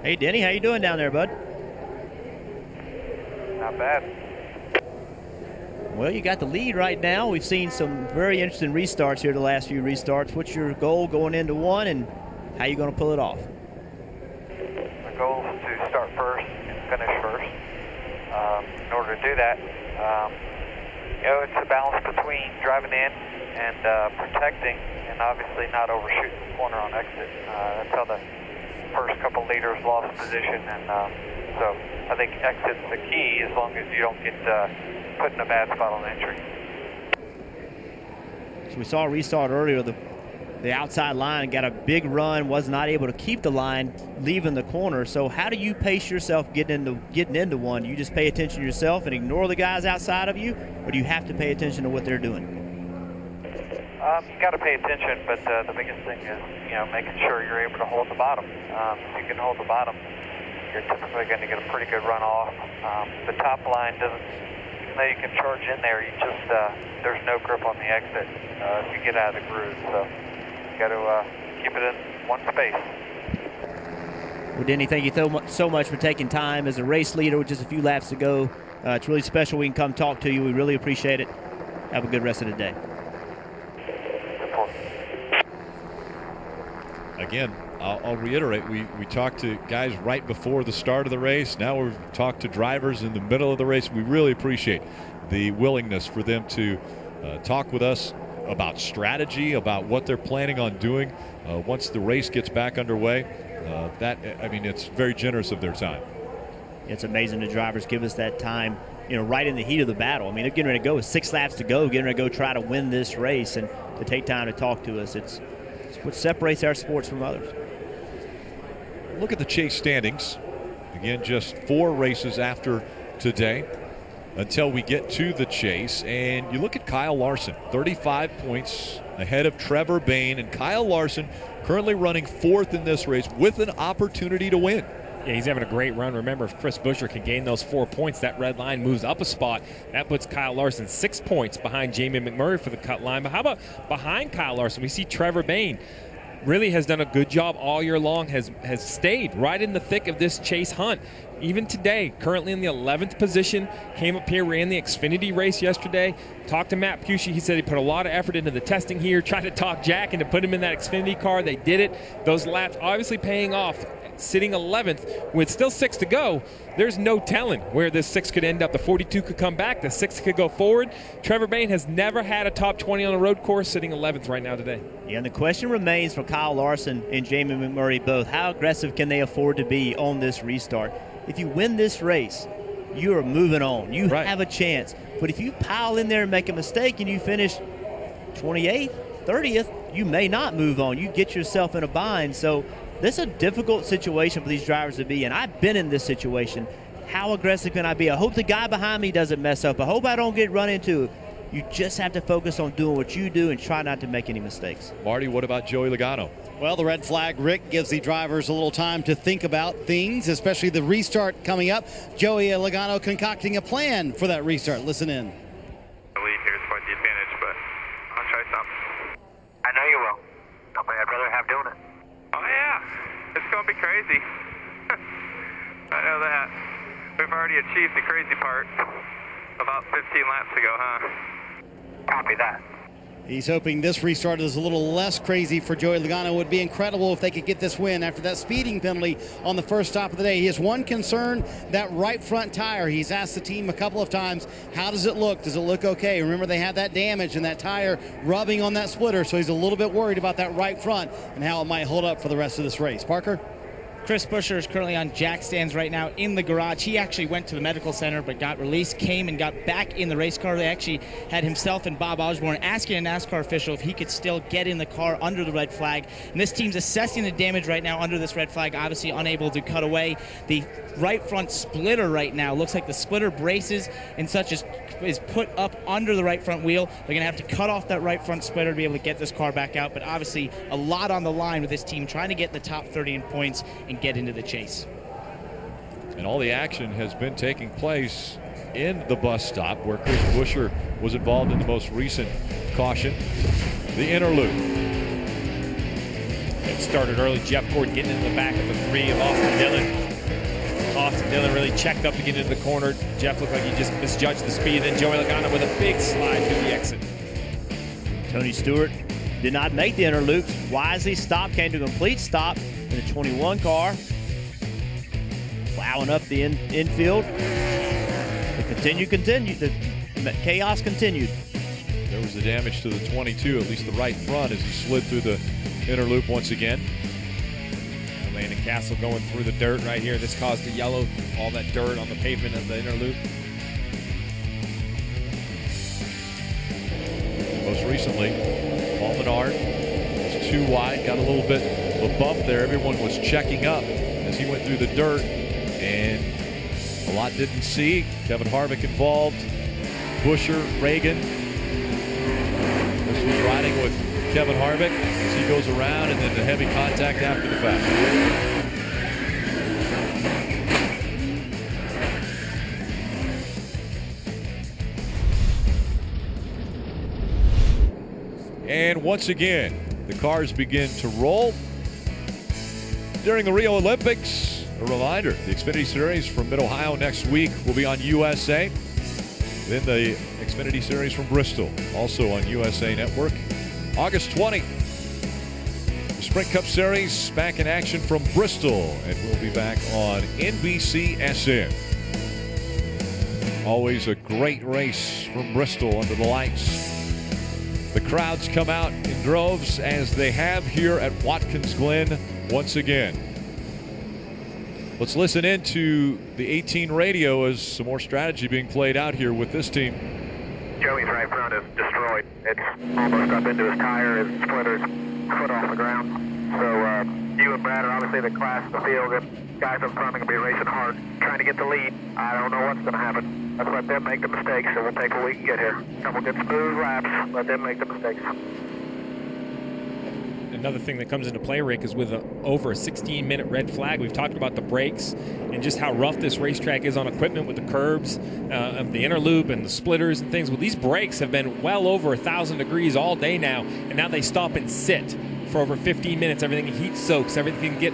Hey, Denny, how you doing down there, bud? Not bad. Well, you got the lead right now. We've seen some very interesting restarts here, the last few restarts. What's your goal going into one, and how you going to pull it off? My goal is to start first and finish first. In order to do that, it's a balance between driving in and protecting, and obviously not overshooting the corner on exit. That's how the first couple leaders lost position, and so I think exit's the key as long as you don't get put in a bad spot on entry. So we saw a restart earlier. The outside line got a big run, was not able to keep the line, leaving the corner. So how do you pace yourself getting into one? Do you just pay attention to yourself and ignore the guys outside of you, or do you have to pay attention to what they're doing? You got to pay attention, but the biggest thing is making sure you're able to hold the bottom. If you can hold the bottom, you're typically going to get a pretty good run off. The top line doesn't. Even though you can charge in there, you just there's no grip on the exit if you get out of the groove. So you got to keep it in one space. Well, Denny, thank you so much for taking time as a race leader with just a few laps to go. It's really special we can come talk to you. We really appreciate it. Have a good rest of the day. Again, I'll reiterate, we talked to guys right before the start of the race. Now we've talked to drivers in the middle of the race. We really appreciate the willingness for them to talk with us about strategy, about what they're planning on doing once the race gets back underway. It's very generous of their time. It's amazing the drivers give us that time, right in the heat of the battle. I mean, they're getting ready to go with 6 laps to go, getting ready to go try to win this race, and to take time to talk to us. It's what separates our sports from others. Look at the chase standings. Again, just 4 races after today until we get to the chase. And you look at Kyle Larson, 35 points ahead of Trevor Bayne. And Kyle Larson currently running 4th in this race with an opportunity to win. Yeah, he's having a great run. Remember, if Chris Buescher can gain those 4 points, that red line moves up a spot. That puts Kyle Larson 6 points behind Jamie McMurray for the cut line. But how about behind Kyle Larson? We see Trevor Bayne really has done a good job all year long, has stayed right in the thick of this chase hunt. Even today, currently in the 11th position, came up here, ran the Xfinity race yesterday. Talked to Matt Pusey. He said he put a lot of effort into the testing here, tried to talk Jack into put him in that Xfinity car. They did it. Those laps obviously paying off. Sitting 11th with still 6 to go, there's no telling where this 6 could end up. The 42 could come back. The 6 could go forward. Trevor Bayne has never had a top 20 on a road course, sitting 11th right now today. Yeah, and the question remains for Kyle Larson and Jamie McMurray both. How aggressive can they afford to be on this restart? If you win this race, you are moving on. You have a chance. But if you pile in there and make a mistake and you finish 28th, 30th, you may not move on. You get yourself in a bind. So this is a difficult situation for these drivers to be in. I've been in this situation. How aggressive can I be? I hope the guy behind me doesn't mess up. I hope I don't get run into. You just have to focus on doing what you do and try not to make any mistakes. Marty, what about Joey Logano? Well, the red flag, Rick, gives the drivers a little time to think about things, especially the restart coming up. Joey Logano concocting a plan for that restart. Listen in. The lead here is quite the advantage, but I'll try something. I know you will. Nobody I'd rather have doing it. Oh, yeah. It's going to be crazy. I know that. We've already achieved the crazy part about 15 laps ago, huh? Copy that. He's hoping this restart is a little less crazy for Joey Logano. It would be incredible if they could get this win after that speeding penalty on the first stop of the day. He has one concern, that right front tire. He's asked the team a couple of times, how does it look? Does it look okay? Remember, they had that damage and that tire rubbing on that splitter, so he's a little bit worried about that right front and how it might hold up for the rest of this race. Parker? Chris Buescher is currently on jack stands right now in the garage. He actually went to the medical center but got released, came and got back in the race car. They actually had himself and Bob Osborne asking a NASCAR official if he could still get in the car under the red flag. And this team's assessing the damage right now under this red flag, obviously unable to cut away. The right front splitter right now looks like the splitter braces and such is put up under the right front wheel. They're going to have to cut off that right front splitter to be able to get this car back out. But obviously a lot on the line with this team trying to get in the top 30 in points and get into the chase. And all the action has been taking place in the bus stop where Chris Buescher was involved in the most recent caution, the inner loop. It started early. Jeff Gordon getting into the back of the 3 of Austin Dillon. Austin Dillon really checked up to get into the corner. Jeff looked like he just misjudged the speed. Then Joey Logano with a big slide through the exit. Tony Stewart did not make the inner loop. Wisely stopped, came to a complete stop in the 21 car. Plowing up the infield. The chaos continued. There was the damage to the 22, at least the right front, as he slid through the inner loop once again. Landon Castle going through the dirt right here. This caused the yellow, all that dirt on the pavement of the inner loop. Most recently, Paul Menard was too wide, got a little bit of a bump there. Everyone was checking up as he went through the dirt, and a lot didn't see. Kevin Harvick involved, Buescher, Reagan. This was riding with Kevin Harvick as he goes around, and then the heavy contact after the fact. And once again, the cars begin to roll. During the Rio Olympics, a reminder, the Xfinity Series from Mid-Ohio next week will be on USA. Then the Xfinity Series from Bristol, also on USA Network. August 20, the Sprint Cup Series back in action from Bristol, and we'll be back on NBCSN. Always a great race from Bristol under the lights. The crowds come out in droves as they have here at Watkins Glen once again. Let's listen in to the 18 radio as some more strategy being played out here with this team. Joey's right front is destroyed. It's almost up into his tire. His splitter's foot off the ground. So you and Brad are obviously the class of the field. Guys up front are going to be racing hard, trying to get the lead. I don't know what's going to happen. Let's let them make the mistakes, and we'll take what we can get here. And we'll get smooth laps. Let them make the mistakes. Another thing that comes into play, Rick, is with over a 16-minute red flag. We've talked about the brakes and just how rough this racetrack is on equipment with the curbs of the inner loop and the splitters and things. Well, these brakes have been well over 1,000 degrees all day now, and now they stop and sit for over 15 minutes. Everything heat soaks, everything can get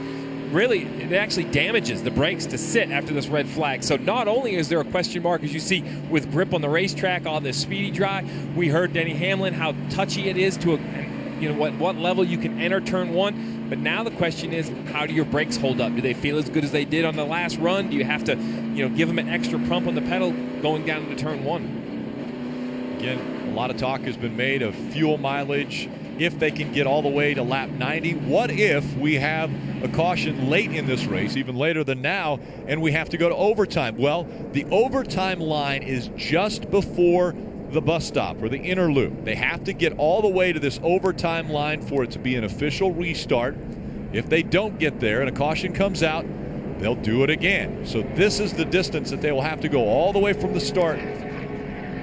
really, it actually damages the brakes to sit after this red flag. So not only is there a question mark, as you see, with grip on the racetrack, all this speedy dry, we heard Denny Hamlin, how touchy it is to what level you can enter turn one. But now the question is, how do your brakes hold up? Do they feel as good as they did on the last run? Do you have to, give them an extra pump on the pedal going down into turn one? Again, a lot of talk has been made of fuel mileage. If they can get all the way to lap 90, what if we have a caution late in this race, even later than now, and we have to go to overtime? Well, the overtime line is just before the bus stop or the inner loop. They have to get all the way to this overtime line for it to be an official restart. If they don't get there and a caution comes out, they'll do it again. So this is the distance that they will have to go all the way from the start.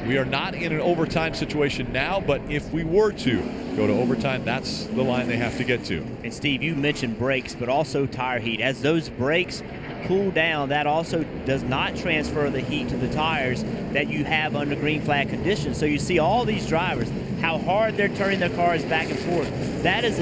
We are not in an overtime situation now, but if we were to go to overtime, that's the line they have to get to. And Steve, you mentioned brakes, but also tire heat. As those brakes cool down, that also does not transfer the heat to the tires that you have under green flag conditions. So you see all these drivers, how hard they're turning their cars back and forth. That is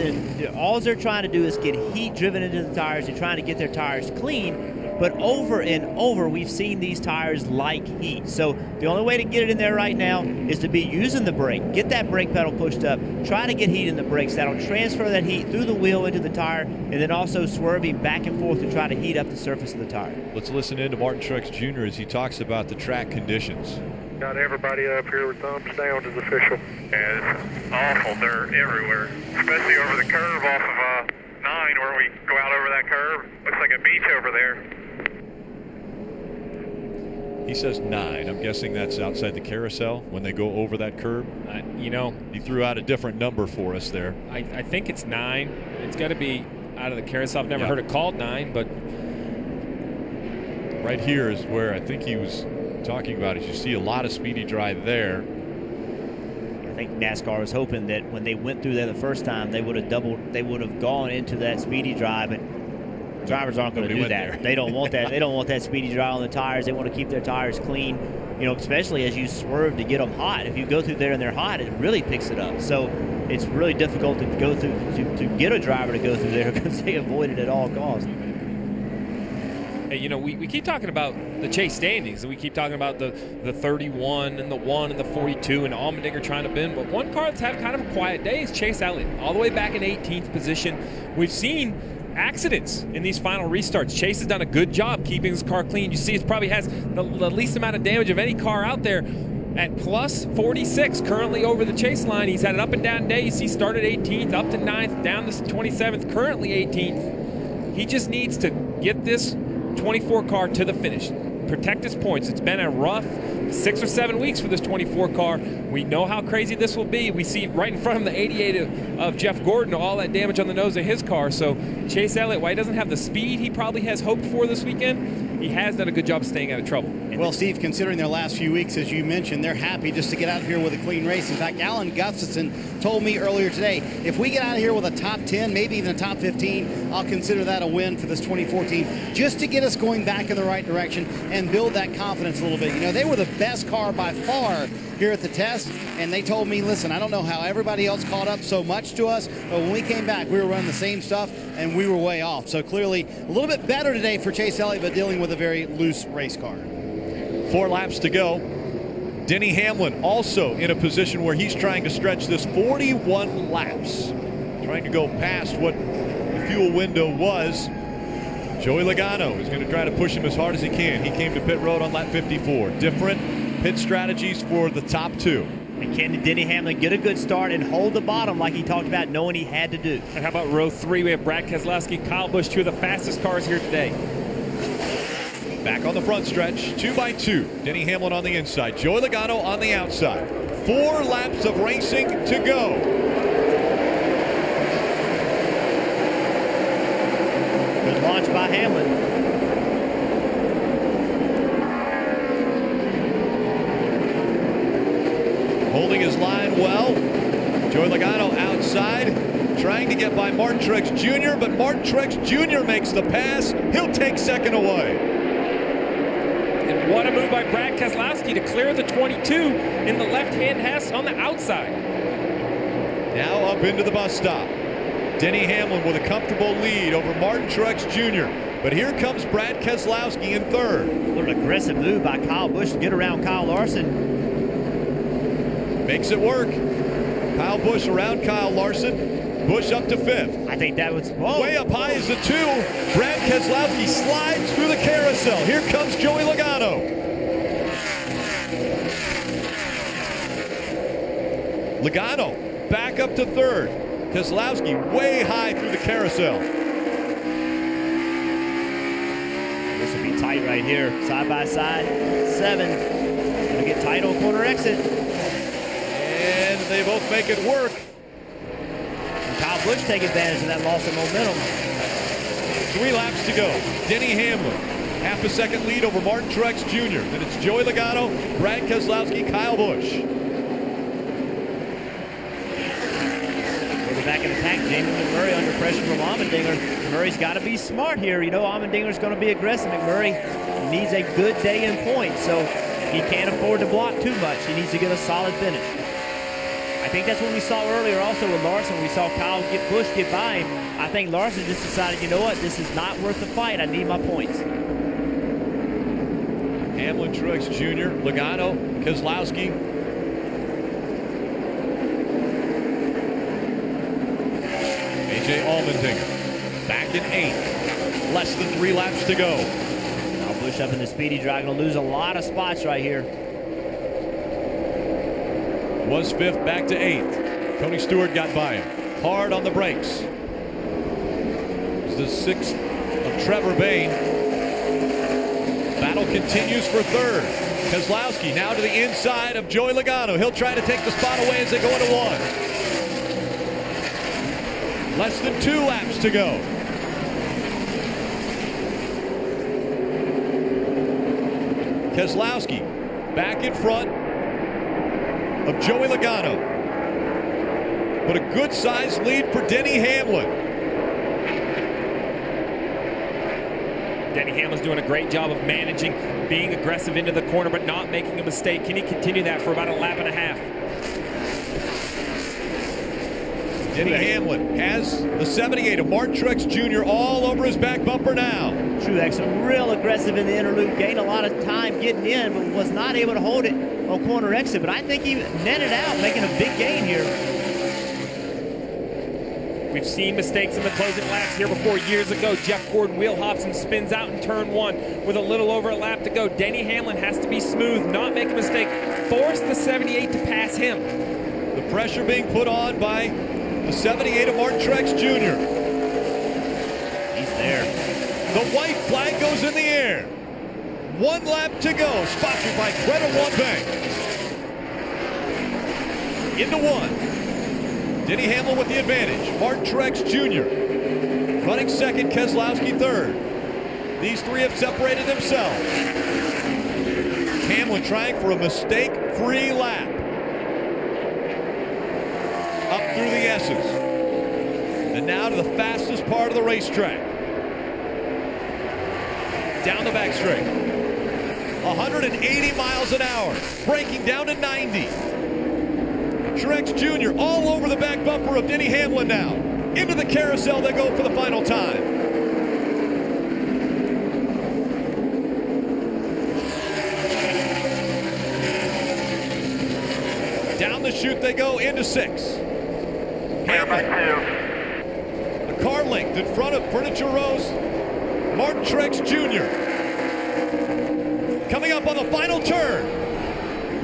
all they're trying to do is get heat driven into the tires. They're trying to get their tires clean. But over and over, we've seen these tires like heat. So the only way to get it in there right now is to be using the brake. Get that brake pedal pushed up. Try to get heat in the brakes. That'll transfer that heat through the wheel into the tire, and then also swerving back and forth to try to heat up the surface of the tire. Let's listen in to Martin Truex Jr. as he talks about the track conditions. Got everybody up here with thumbs down as official. Yeah, it's awful dirt everywhere, especially over the curve off of 9 where we go out over that curve. Looks like a beach over there. He says 9. I'm guessing that's outside the carousel when they go over that curb. He threw out a different number for us there. I think it's 9. It's got to be out of the carousel. I've never heard it called 9, but right here is where I think he was talking about. As you see a lot of speedy dry there. I think NASCAR was hoping that when they went through there the first time, they would have gone into that speedy dry, but drivers aren't going to do that. There. They don't want that. They don't want that speedy dry on the tires. They want to keep their tires clean, especially as you swerve to get them hot. If you go through there and they're hot, it really picks it up. So it's really difficult to go through, to get a driver to go through there because they avoid it at all costs. Hey, we keep talking about the chase standings, and we keep talking about the 31 and the 1 and the 42 and Allmendinger trying to bend. But one car that's had kind of a quiet day is Chase Elliott, all the way back in 18th position. We've seen accidents in these final restarts. Chase has done a good job keeping his car clean. You see, it probably has the least amount of damage of any car out there at plus 46 currently over the chase line. He's had an up and down day. You see, started 18th, up to 9th, down to 27th, currently 18th. He just needs to get this 24 car to the finish, protect his points. It's been a rough 6 or 7 weeks for this 24 car. We know how crazy this will be. We see right in front of the 88 of Jeff Gordon, all that damage on the nose of his car. So Chase Elliott, while he doesn't have the speed he probably has hoped for this weekend, he has done a good job of staying out of trouble. Well, Steve, considering their last few weeks, as you mentioned, they're happy just to get out of here with a clean race. In fact, Alan Gustafson told me earlier today, if we get out of here with a top 10, maybe even a top 15, I'll consider that a win for this 2014, just to get us going back in the right direction and build that confidence a little bit. They were the best car by far here at the test, and they told me, listen, I don't know how everybody else caught up so much to us, but when we came back, we were running the same stuff, and we were way off. So clearly, a little bit better today for Chase Elliott, but dealing with a very loose race car. 4 laps to go. Denny Hamlin also in a position where he's trying to stretch this 41 laps, trying to go past what the fuel window was. Joey Logano is going to try to push him as hard as he can. He came to pit road on lap 54. Different pit strategies for the top 2. And can Denny Hamlin get a good start and hold the bottom like he talked about, knowing he had to do? And how about row 3? We have Brad Keselowski, Kyle Busch, 2 of the fastest cars here today. Back on the front stretch, 2 by 2. Denny Hamlin on the inside, Joey Logano on the outside. 4 laps of racing to go. Good launch by Hamlin. run well. Joey Logano outside, trying to get by Martin Truex Jr., but Martin Truex Jr. makes the pass. He'll take second away. And what a move by Brad Keselowski to clear the 22 in the left-hand hash on the outside. Now up into the bus stop. Denny Hamlin with a comfortable lead over Martin Truex Jr. But here comes Brad Keselowski in third. What an aggressive move by Kyle Busch to get around Kyle Larson. Makes it work. Kyle Busch around Kyle Larson. Busch up to fifth. I think that was way up high is the two. Brad Keselowski slides through the carousel. Here comes Joey Logano. Logano back up to third. Keselowski way high through the carousel. This will be tight right here. Side by side. 7. Gonna get tight on corner exit. And they both make it work. And Kyle Busch take advantage of that loss of momentum. 3 laps to go. Denny Hamlin, half a second lead over Martin Truex Jr. Then it's Joey Logano, Brad Keselowski, Kyle Busch. Back in attack, Jamie McMurray under pressure from Allmendinger. Murray's got to be smart here. You know, Allmendinger's going to be aggressive. McMurray needs a good day in points, so he can't afford to block too much. He needs to get a solid finish. I think that's what we saw earlier also with Larson. We saw Kyle Busch get by him. I think Larson just decided, you know what, this is not worth the fight. I need my points. Hamlin, Truex Jr., Logano, Keselowski. Allmendinger back in 8th. Less than 3 laps to go. Now Busch up in the speedy drive, going to lose a lot of spots right here. Was 5th, back to 8th. Tony Stewart got by him. Hard on the brakes. It's the 6th of Trevor Bayne. Battle continues for 3rd. Keselowski now to the inside of Joey Logano. He'll try to take the spot away as they go into 1. Less than 2 laps to go. Keselowski back in front of Joey Logano. But a good-sized lead for Denny Hamlin. Denny Hamlin's doing a great job of managing, being aggressive into the corner, but not making a mistake. Can he continue that for about a lap and a half? Denny Hamlin has the 78 of Martin Truex Jr. all over his back bumper now. Truex real aggressive in the inner loop, gained a lot of time getting in, but was not able to hold it on corner exit. But I think he netted out, making a big gain here. We've seen mistakes in the closing laps here before years ago. Jeff Gordon wheel hops and spins out in turn 1 with a little over a lap to go. Denny Hamlin has to be smooth, not make a mistake, force the 78 to pass him. The pressure being put on by the 78 of Martin Truex Jr. He's there. The white flag goes in the air. 1 lap to go. Sponsored by Credit One Bank. Into 1. Denny Hamlin with the advantage. Martin Truex Jr. running 2nd. Keselowski 3rd. These 3 have separated themselves. Hamlin trying for a mistake-free lap. Up through the S's. And now to the fastest part of the racetrack. Down the back straight. 180 miles an hour. Braking down to 90. Truex Jr. all over the back bumper of Denny Hamlin now. Into the carousel they go for the final time. Down the chute they go into 6. Hamlin. A car length in front of Furniture Row's Martin Truex Jr. Coming up on the final turn.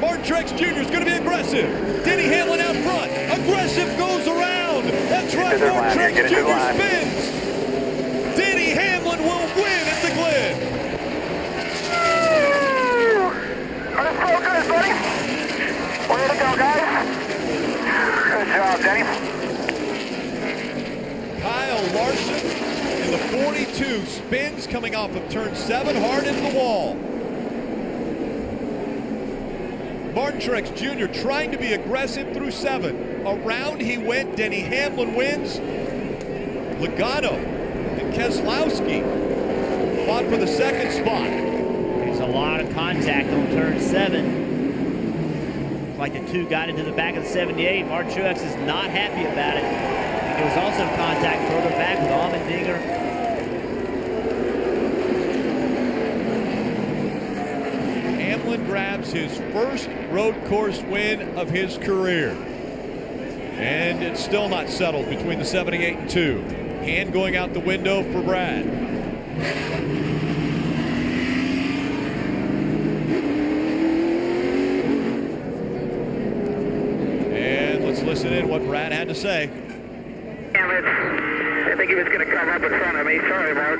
Martin Truex Jr. is going to be aggressive. Denny Hamlin out front. Aggressive goes around. That's right, Martin Truex Jr. spins. Denny Hamlin will win at the Glen. Let's go, good, buddy. Way to go, guys. Good job, Denny. Kyle Larson in the 42 spins coming off of turn 7 hard into the wall. Martin Truex Jr. trying to be aggressive through 7. Around he went. Denny Hamlin wins. Logano and Keselowski fought for the second spot. There's a lot of contact on turn 7. Like the two got into the back of the 78. Martin Truex is not happy about it. There was also contact further back with Allmendinger. Hamlin grabs his first road course win of his career. And it's still not settled between the 78 and 2. Hand going out the window for Brad. And let's listen in what Brad had to say. I think he was going to come up in front of me. Sorry, Mark.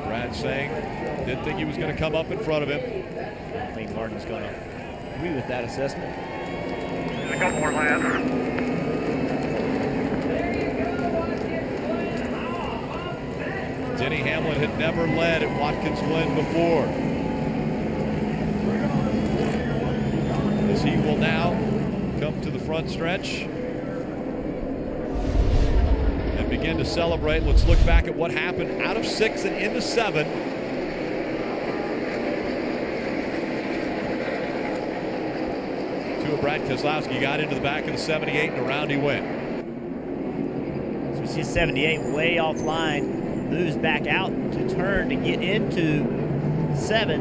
Brad saying, didn't think he was going to come up in front of him. I think Martin's going to agree with that assessment. A couple more laps. Denny Hamlin had never led at Watkins Glen before. As he will now come to the front stretch and begin to celebrate. Let's look back at what happened out of 6 and into 7. Brad Keselowski got into the back of the 78 and around he went. So we see 78 way offline, moves back out to turn to get into 7.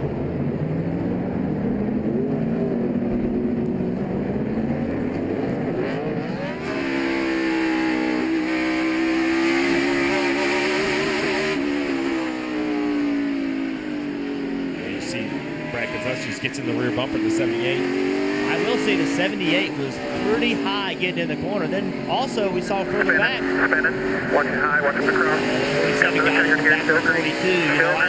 You see Brad Keselowski just gets in the rear bumper of the 78. I will say the 78 was pretty high getting in the corner. Then also we saw further back. Watching high, watching the cross. 47 got in the back of 42. You know, I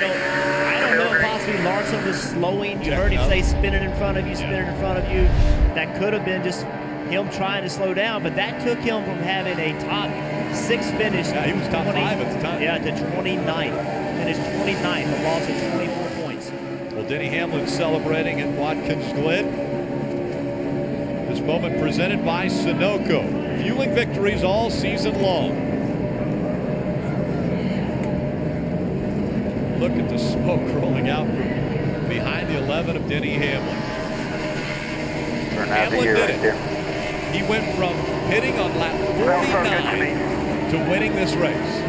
don't know if possibly Larson was slowing. You heard him say spinning in front of you, spinning in front of you. That could have been just him trying to slow down, but that took him from having a top 6 finish. Yeah, he was top 5 at the time. Yeah, to 29th. Finished 29th, a loss of 24 points. Well, Denny Hamlin celebrating at Watkins Glen. This moment presented by Sunoco, fueling victories all season long. Look at the smoke rolling out from behind the 11 of Denny Hamlin. Hamlin did it. He went from hitting on lap 49 to winning this race.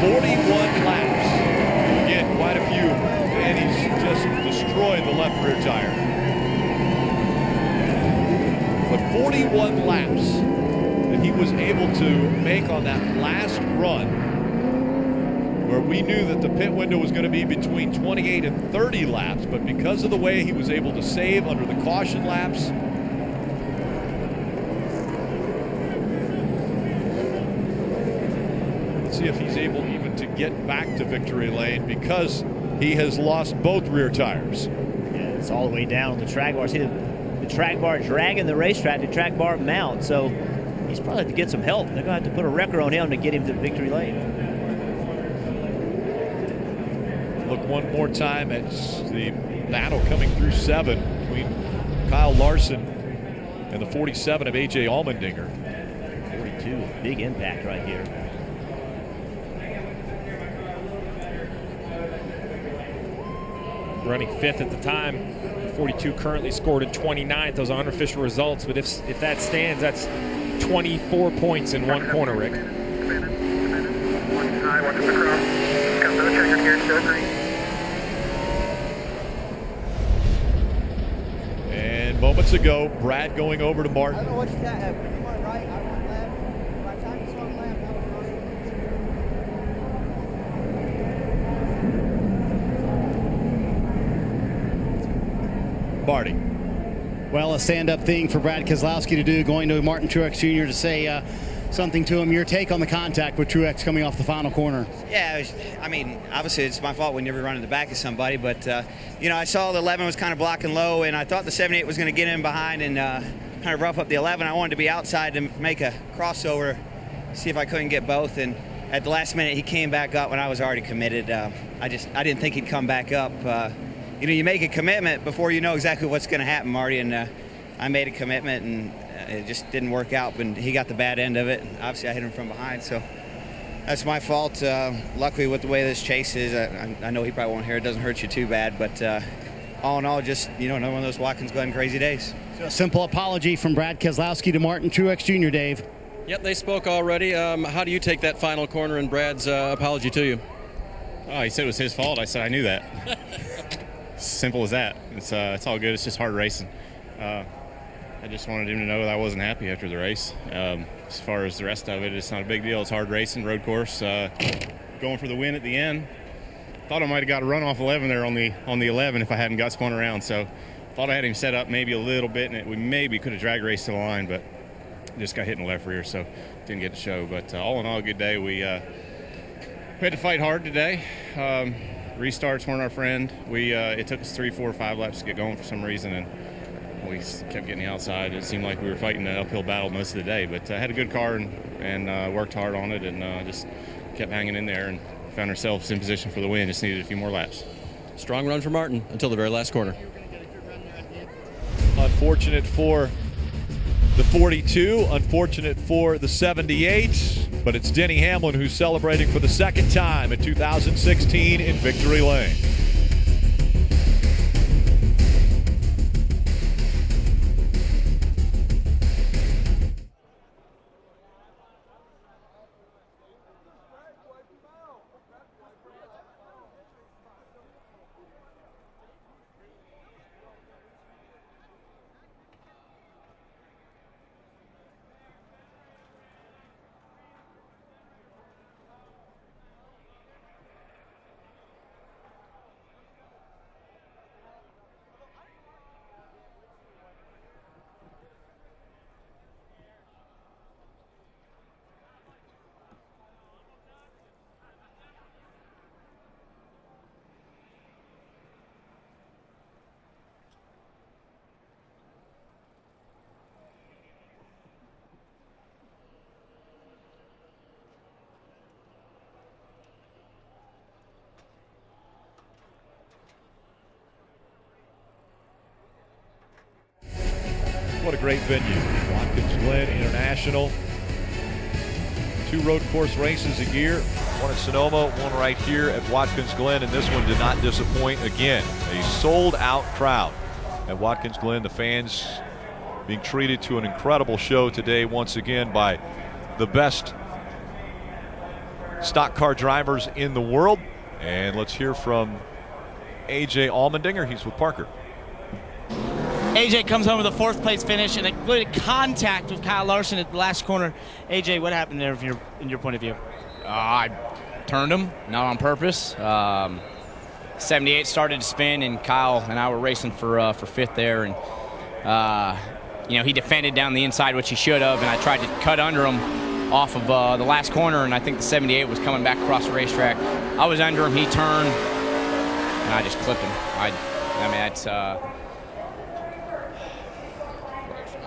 41 laps. Again, quite a few. And he's just destroyed the left rear tire. But 41 laps that he was able to make on that last run, where we knew that the pit window was going to be between 28 and 30 laps, but because of the way he was able to save under the caution laps, let's see if he's able even to get back to victory lane, because he has lost both rear tires. Yeah, it's all the way down on the track bar. See the track bar dragging the racetrack, the track bar mount. So he's probably have to get some help. They're going to have to put a wrecker on him to get him to victory lane. Look one more time at the battle coming through 7 between Kyle Larson and the 47 of A.J. Allmendinger. 42, big impact right here. Running 5th at the time. 42 currently scored in 29th. Those are unofficial results, but if that stands, that's 24 points in one corner, Rick. Watching high, watching the cross. Come to the checkered gear, still green. And moments ago, Brad going over to Martin. I don't know what you got. You went right, I went left. By the time you swung left, I was right. Marty. Well, a stand-up thing for Brad Keselowski to do, going to Martin Truex Jr. to say something to him. Your take on the contact with Truex coming off the final corner? Yeah, I mean, obviously it's my fault when you ever run in the back of somebody, but, you know, I saw the 11 was kind of blocking low, and I thought the 78 was going to get in behind, and kind of rough up the 11. I wanted to be outside to make a crossover, see if I couldn't get both. And at the last minute, he came back up when I was already committed. I didn't think he'd come back up. You make a commitment before you know exactly what's going to happen, Marty. And I made a commitment, and it just didn't work out. But he got the bad end of it. And obviously, I hit him from behind, so that's my fault. Luckily, with the way this chase is, I know he probably won't hear it. Doesn't hurt you too bad, but all in all, just another one of those Watkins Glen crazy days. So a simple apology from Brad Keselowski to Martin Truex Jr., Dave. Yep, they spoke already. How do you take that final corner and Brad's apology to you? Oh, he said it was his fault. I said I knew that. Simple as that. It's all good. It's just hard racing. I just wanted him to know that I wasn't happy after the race. As far as the rest of it, it's not a big deal. It's hard racing, road course. Going for the win at the end. Thought I might have got a run off 11 there on the 11 if I hadn't got spun around. So thought I had him set up maybe a little bit, and we maybe could have drag raced to the line, but just got hit in the left rear, so didn't get to show. But all in all, a good day. We had to fight hard today. Restarts weren't our friend. It took us 3, 4, 5 laps to get going for some reason, and we kept getting outside. It seemed like we were fighting an uphill battle most of the day, but had a good car and worked hard on it, and just kept hanging in there and found ourselves in position for the win. Just needed a few more laps. Strong run for Martin until the very last corner. Unfortunate for the 42, unfortunate for the 78, but it's Denny Hamlin who's celebrating for the second time in 2016 in victory lane. What a great venue. Watkins Glen International. 2 road course races a year. One at Sonoma, one right here at Watkins Glen, and this one did not disappoint again. A sold-out crowd at Watkins Glen. The fans being treated to an incredible show today once again by the best stock car drivers in the world. And let's hear from AJ Allmendinger. He's with Parker. AJ comes home with a 4th place finish and a good contact with Kyle Larson at the last corner. AJ, what happened there in your point of view? I turned him, not on purpose. 78 started to spin, and Kyle and I were racing for 5th there. And he defended down the inside, which he should have, and I tried to cut under him off of the last corner, and I think the 78 was coming back across the racetrack. I was under him, he turned, and I just clipped him. That's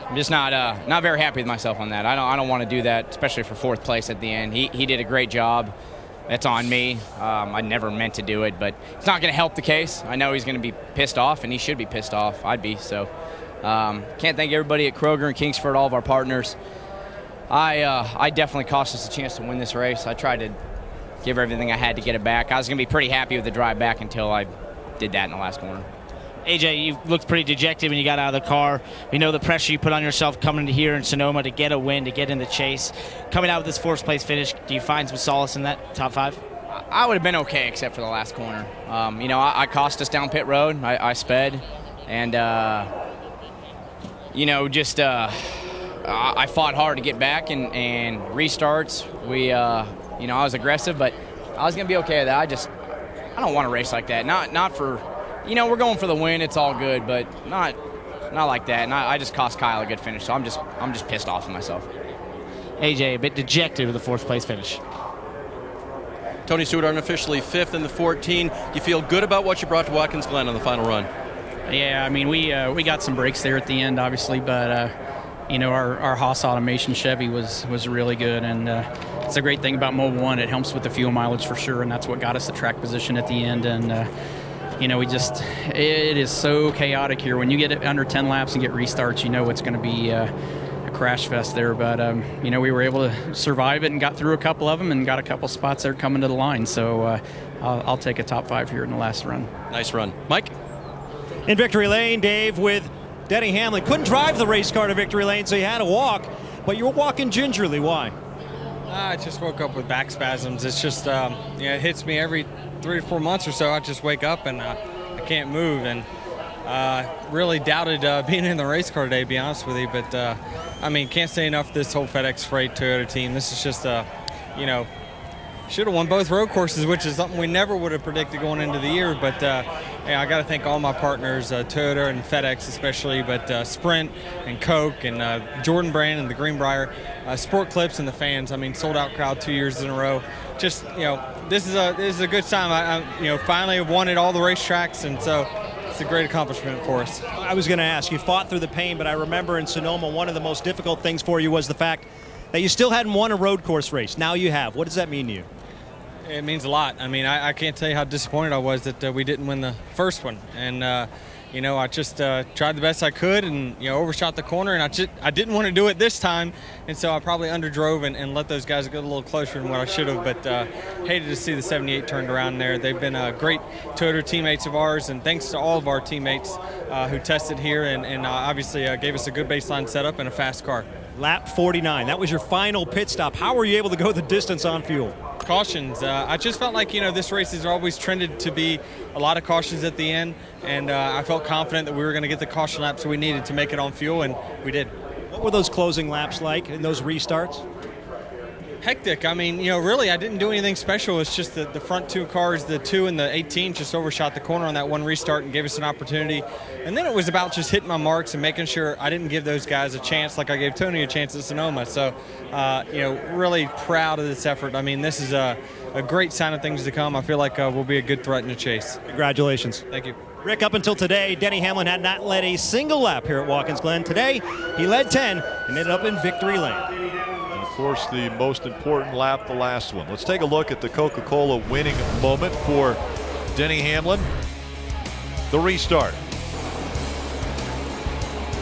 I'm just not very happy with myself on that. I don't want to do that, especially for 4th place at the end. He did a great job. That's on me. I never meant to do it, but it's not going to help the case. I know he's going to be pissed off, and he should be pissed off. I'd be. So can't thank everybody at Kroger and Kingsford, all of our partners. I definitely cost us a chance to win this race. I tried to give everything I had to get it back. I was going to be pretty happy with the drive back until I did that in the last corner. AJ, you looked pretty dejected when you got out of the car. We know the pressure you put on yourself coming to here in Sonoma to get a win, to get in the chase. Coming out with this 4th place finish, do you find some solace in that top 5? I would have been okay except for the last corner. I cost us down pit road. I sped. And, I fought hard to get back and restarts. I was aggressive, but I was going to be okay with that. I don't want to race like that. Not for... we're going for the win. It's all good, but not like that. And I just cost Kyle a good finish, so I'm just pissed off at myself. AJ, a bit dejected with the 4th place finish. Tony Stewart unofficially 5th in the 14. You feel good about what you brought to Watkins Glen on the final run? Yeah, we got some breaks there at the end, obviously, but our Haas Automation Chevy was really good, and it's a great thing about Mobil 1. It helps with the fuel mileage for sure, and that's what got us the track position at the end. And it is so chaotic here. When you get it under 10 laps and get restarts, it's going to be a crash fest there. But we were able to survive it and got through a couple of them and got a couple spots there coming to the line. So I'll take a top 5 here in the last run. Nice run, Mike. In victory lane, Dave, with Denny Hamlin. Couldn't drive the race car to victory lane, so he had to walk. But you were walking gingerly. Why? I just woke up with back spasms. It's just, it hits me every 3 to 4 months or so. I just wake up and I can't move, and really doubted being in the race car today, to be honest with you. But can't say enough. This whole FedEx Freight Toyota team. This is just should have won both road courses, which is something we never would have predicted going into the year. But I got to thank all my partners, Toyota and FedEx especially, but Sprint and Coke and Jordan Brand and the Greenbrier, Sport Clips and the fans. Sold out crowd 2 years in a row. Just this is a good time. I finally have won at all the racetracks, and so it's a great accomplishment for us. I was going to ask, you fought through the pain, but I remember in Sonoma, one of the most difficult things for you was the fact that you still hadn't won a road course race. Now you have. What does that mean to you? It means a lot. I can't tell you how disappointed I was that we didn't win the first one. And, I just tried the best I could and, overshot the corner. And I didn't want to do it this time. And so I probably underdrove and let those guys get a little closer than what I should have. But hated to see the 78 turned around there. They've been great Toyota teammates of ours. And thanks to all of our teammates who tested here and obviously gave us a good baseline setup and a fast car. Lap 49. That was your final pit stop. How were you able to go the distance on fuel? Cautions. I just felt like, this race has always trended to be a lot of cautions at the end, and I felt confident that we were going to get the caution laps we needed to make it on fuel, and we did. What were those closing laps like in those restarts? Hectic. Really, I didn't do anything special. It's just the front 2 cars, the 2 and the 18, just overshot the corner on that one restart and gave us an opportunity. And then it was about just hitting my marks and making sure I didn't give those guys a chance like I gave Tony a chance at Sonoma. So, really proud of this effort. This is a great sign of things to come. I feel like we'll be a good threat in the chase. Congratulations. Thank you. Rick, up until today, Denny Hamlin had not led a single lap here at Watkins Glen. Today, he led 10 and ended up in victory lane. Of course, the most important lap, the last one. Let's take a look at the Coca-Cola winning moment for Denny Hamlin. The restart.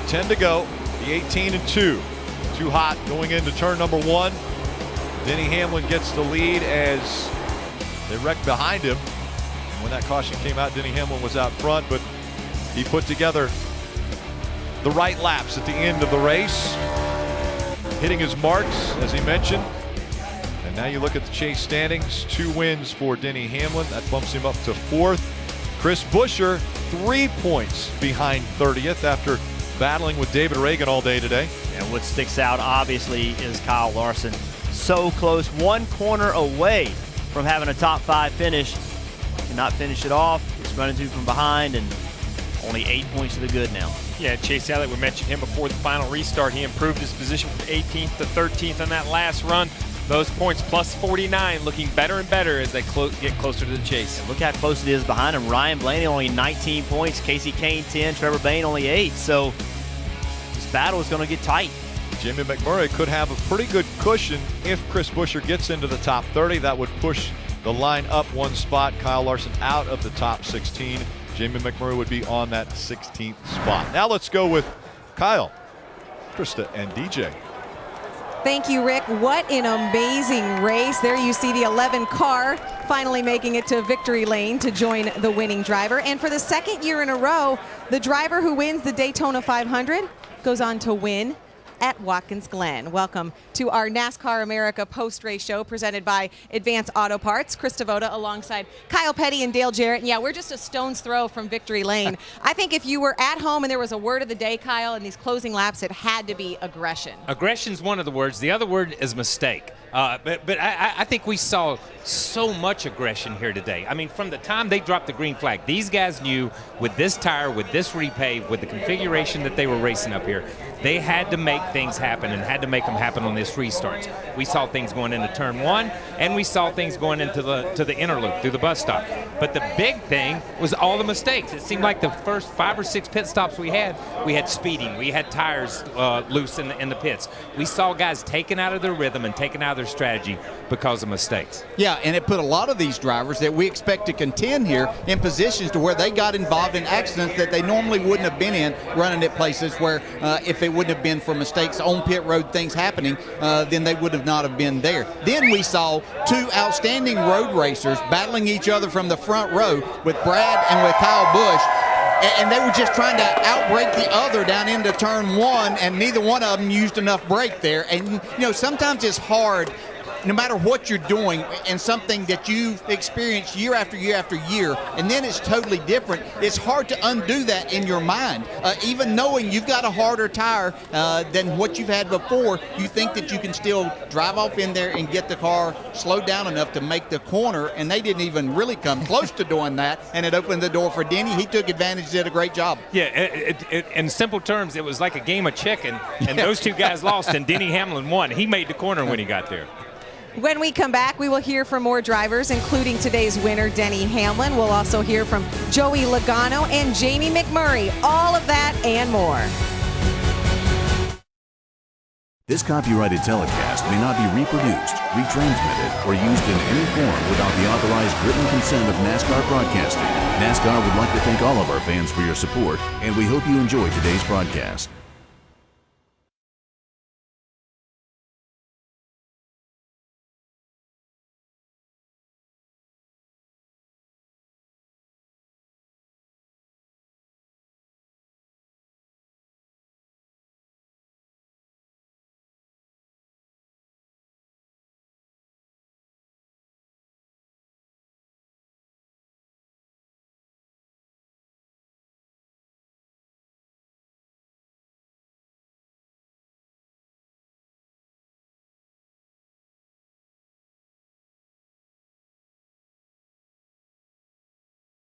10 to go. The 18 and 2. Too hot going into turn number 1. Denny Hamlin gets the lead as they wreck behind him. And when that caution came out, Denny Hamlin was out front, but he put together the right laps at the end of the race, hitting his marks, as he mentioned. And now you look at the chase standings. 2 wins for Denny Hamlin. That bumps him up to 4th. Chris Buescher, 3 points behind 30th after battling with David Reagan all day today. And what sticks out, obviously, is Kyle Larson. So close, 1 corner away from having a top 5 finish. Cannot finish it off. He's running through from behind, and only 8 points to the good now. Yeah, Chase Elliott, we mentioned him before the final restart. He improved his position from 18th to 13th on that last run. Those points plus 49 looking better and better as they get closer to the chase. Look how close it is behind him. Ryan Blaney only 19 points, Casey Kane 10, Trevor Bayne only 8. So this battle is going to get tight. Jamie McMurray could have a pretty good cushion if Chris Buescher gets into the top 30. That would push the line up 1 spot. Kyle Larson out of the top 16. Jamie McMurray would be on that 16th spot. Now let's go with Kyle, Krista, and DJ. Thank you, Rick. What an amazing race. There you see the 11 car finally making it to victory lane to join the winning driver. And for the 2nd year in a row, the driver who wins the Daytona 500 goes on to win at Watkins Glen. Welcome to our NASCAR America post-race show presented by Advance Auto Parts. Chris Devoda alongside Kyle Petty and Dale Jarrett. And yeah, we're just a stone's throw from victory lane. I think if you were at home and there was a word of the day, Kyle, in these closing laps, it had to be aggression. Aggression's one of the words. The other word is mistake. But I think we saw so much aggression here today. I mean, from the time they dropped the green flag, these guys knew with this tire, with this repave, with the configuration that they were racing up here, they had to make things happen and had to make them happen on this restart. We saw things going into turn 1, and we saw things going into the inner loop through the bus stop. But the big thing was all the mistakes. It seemed like the first 5 or 6 pit stops we had speeding, we had tires loose in the pits. We saw guys taken out of their rhythm and taken out of their strategy because of mistakes. Yeah, and it put a lot of these drivers that we expect to contend here in positions to where they got involved in accidents that they normally wouldn't have been in, running at places where if it wouldn't have been for mistakes on pit road, things happening, then they would have not have been there. Then we saw 2 outstanding road racers battling each other from the front row with Brad and with Kyle Busch. And they were just trying to outbrake the other down into turn 1, and neither one of them used enough brake there. And, you know, sometimes it's hard, no matter what you're doing, and something that you've experienced year after year after year, and then it's totally different. It's hard to undo that in your mind. Even knowing you've got a harder tire than what you've had before, you think that you can still drive off in there and get the car slowed down enough to make the corner, and they didn't even really come close to doing that, and it opened the door for Denny. He took advantage, did a great job. Yeah, in simple terms, it was like a game of chicken, and those 2 guys lost, and Denny Hamlin won. He made the corner when he got there. When we come back, we will hear from more drivers, including today's winner, Denny Hamlin. We'll also hear from Joey Logano and Jamie McMurray. All of that and more. This copyrighted telecast may not be reproduced, retransmitted, or used in any form without the authorized written consent of NASCAR Broadcasting. NASCAR would like to thank all of our fans for your support, and we hope you enjoy today's broadcast.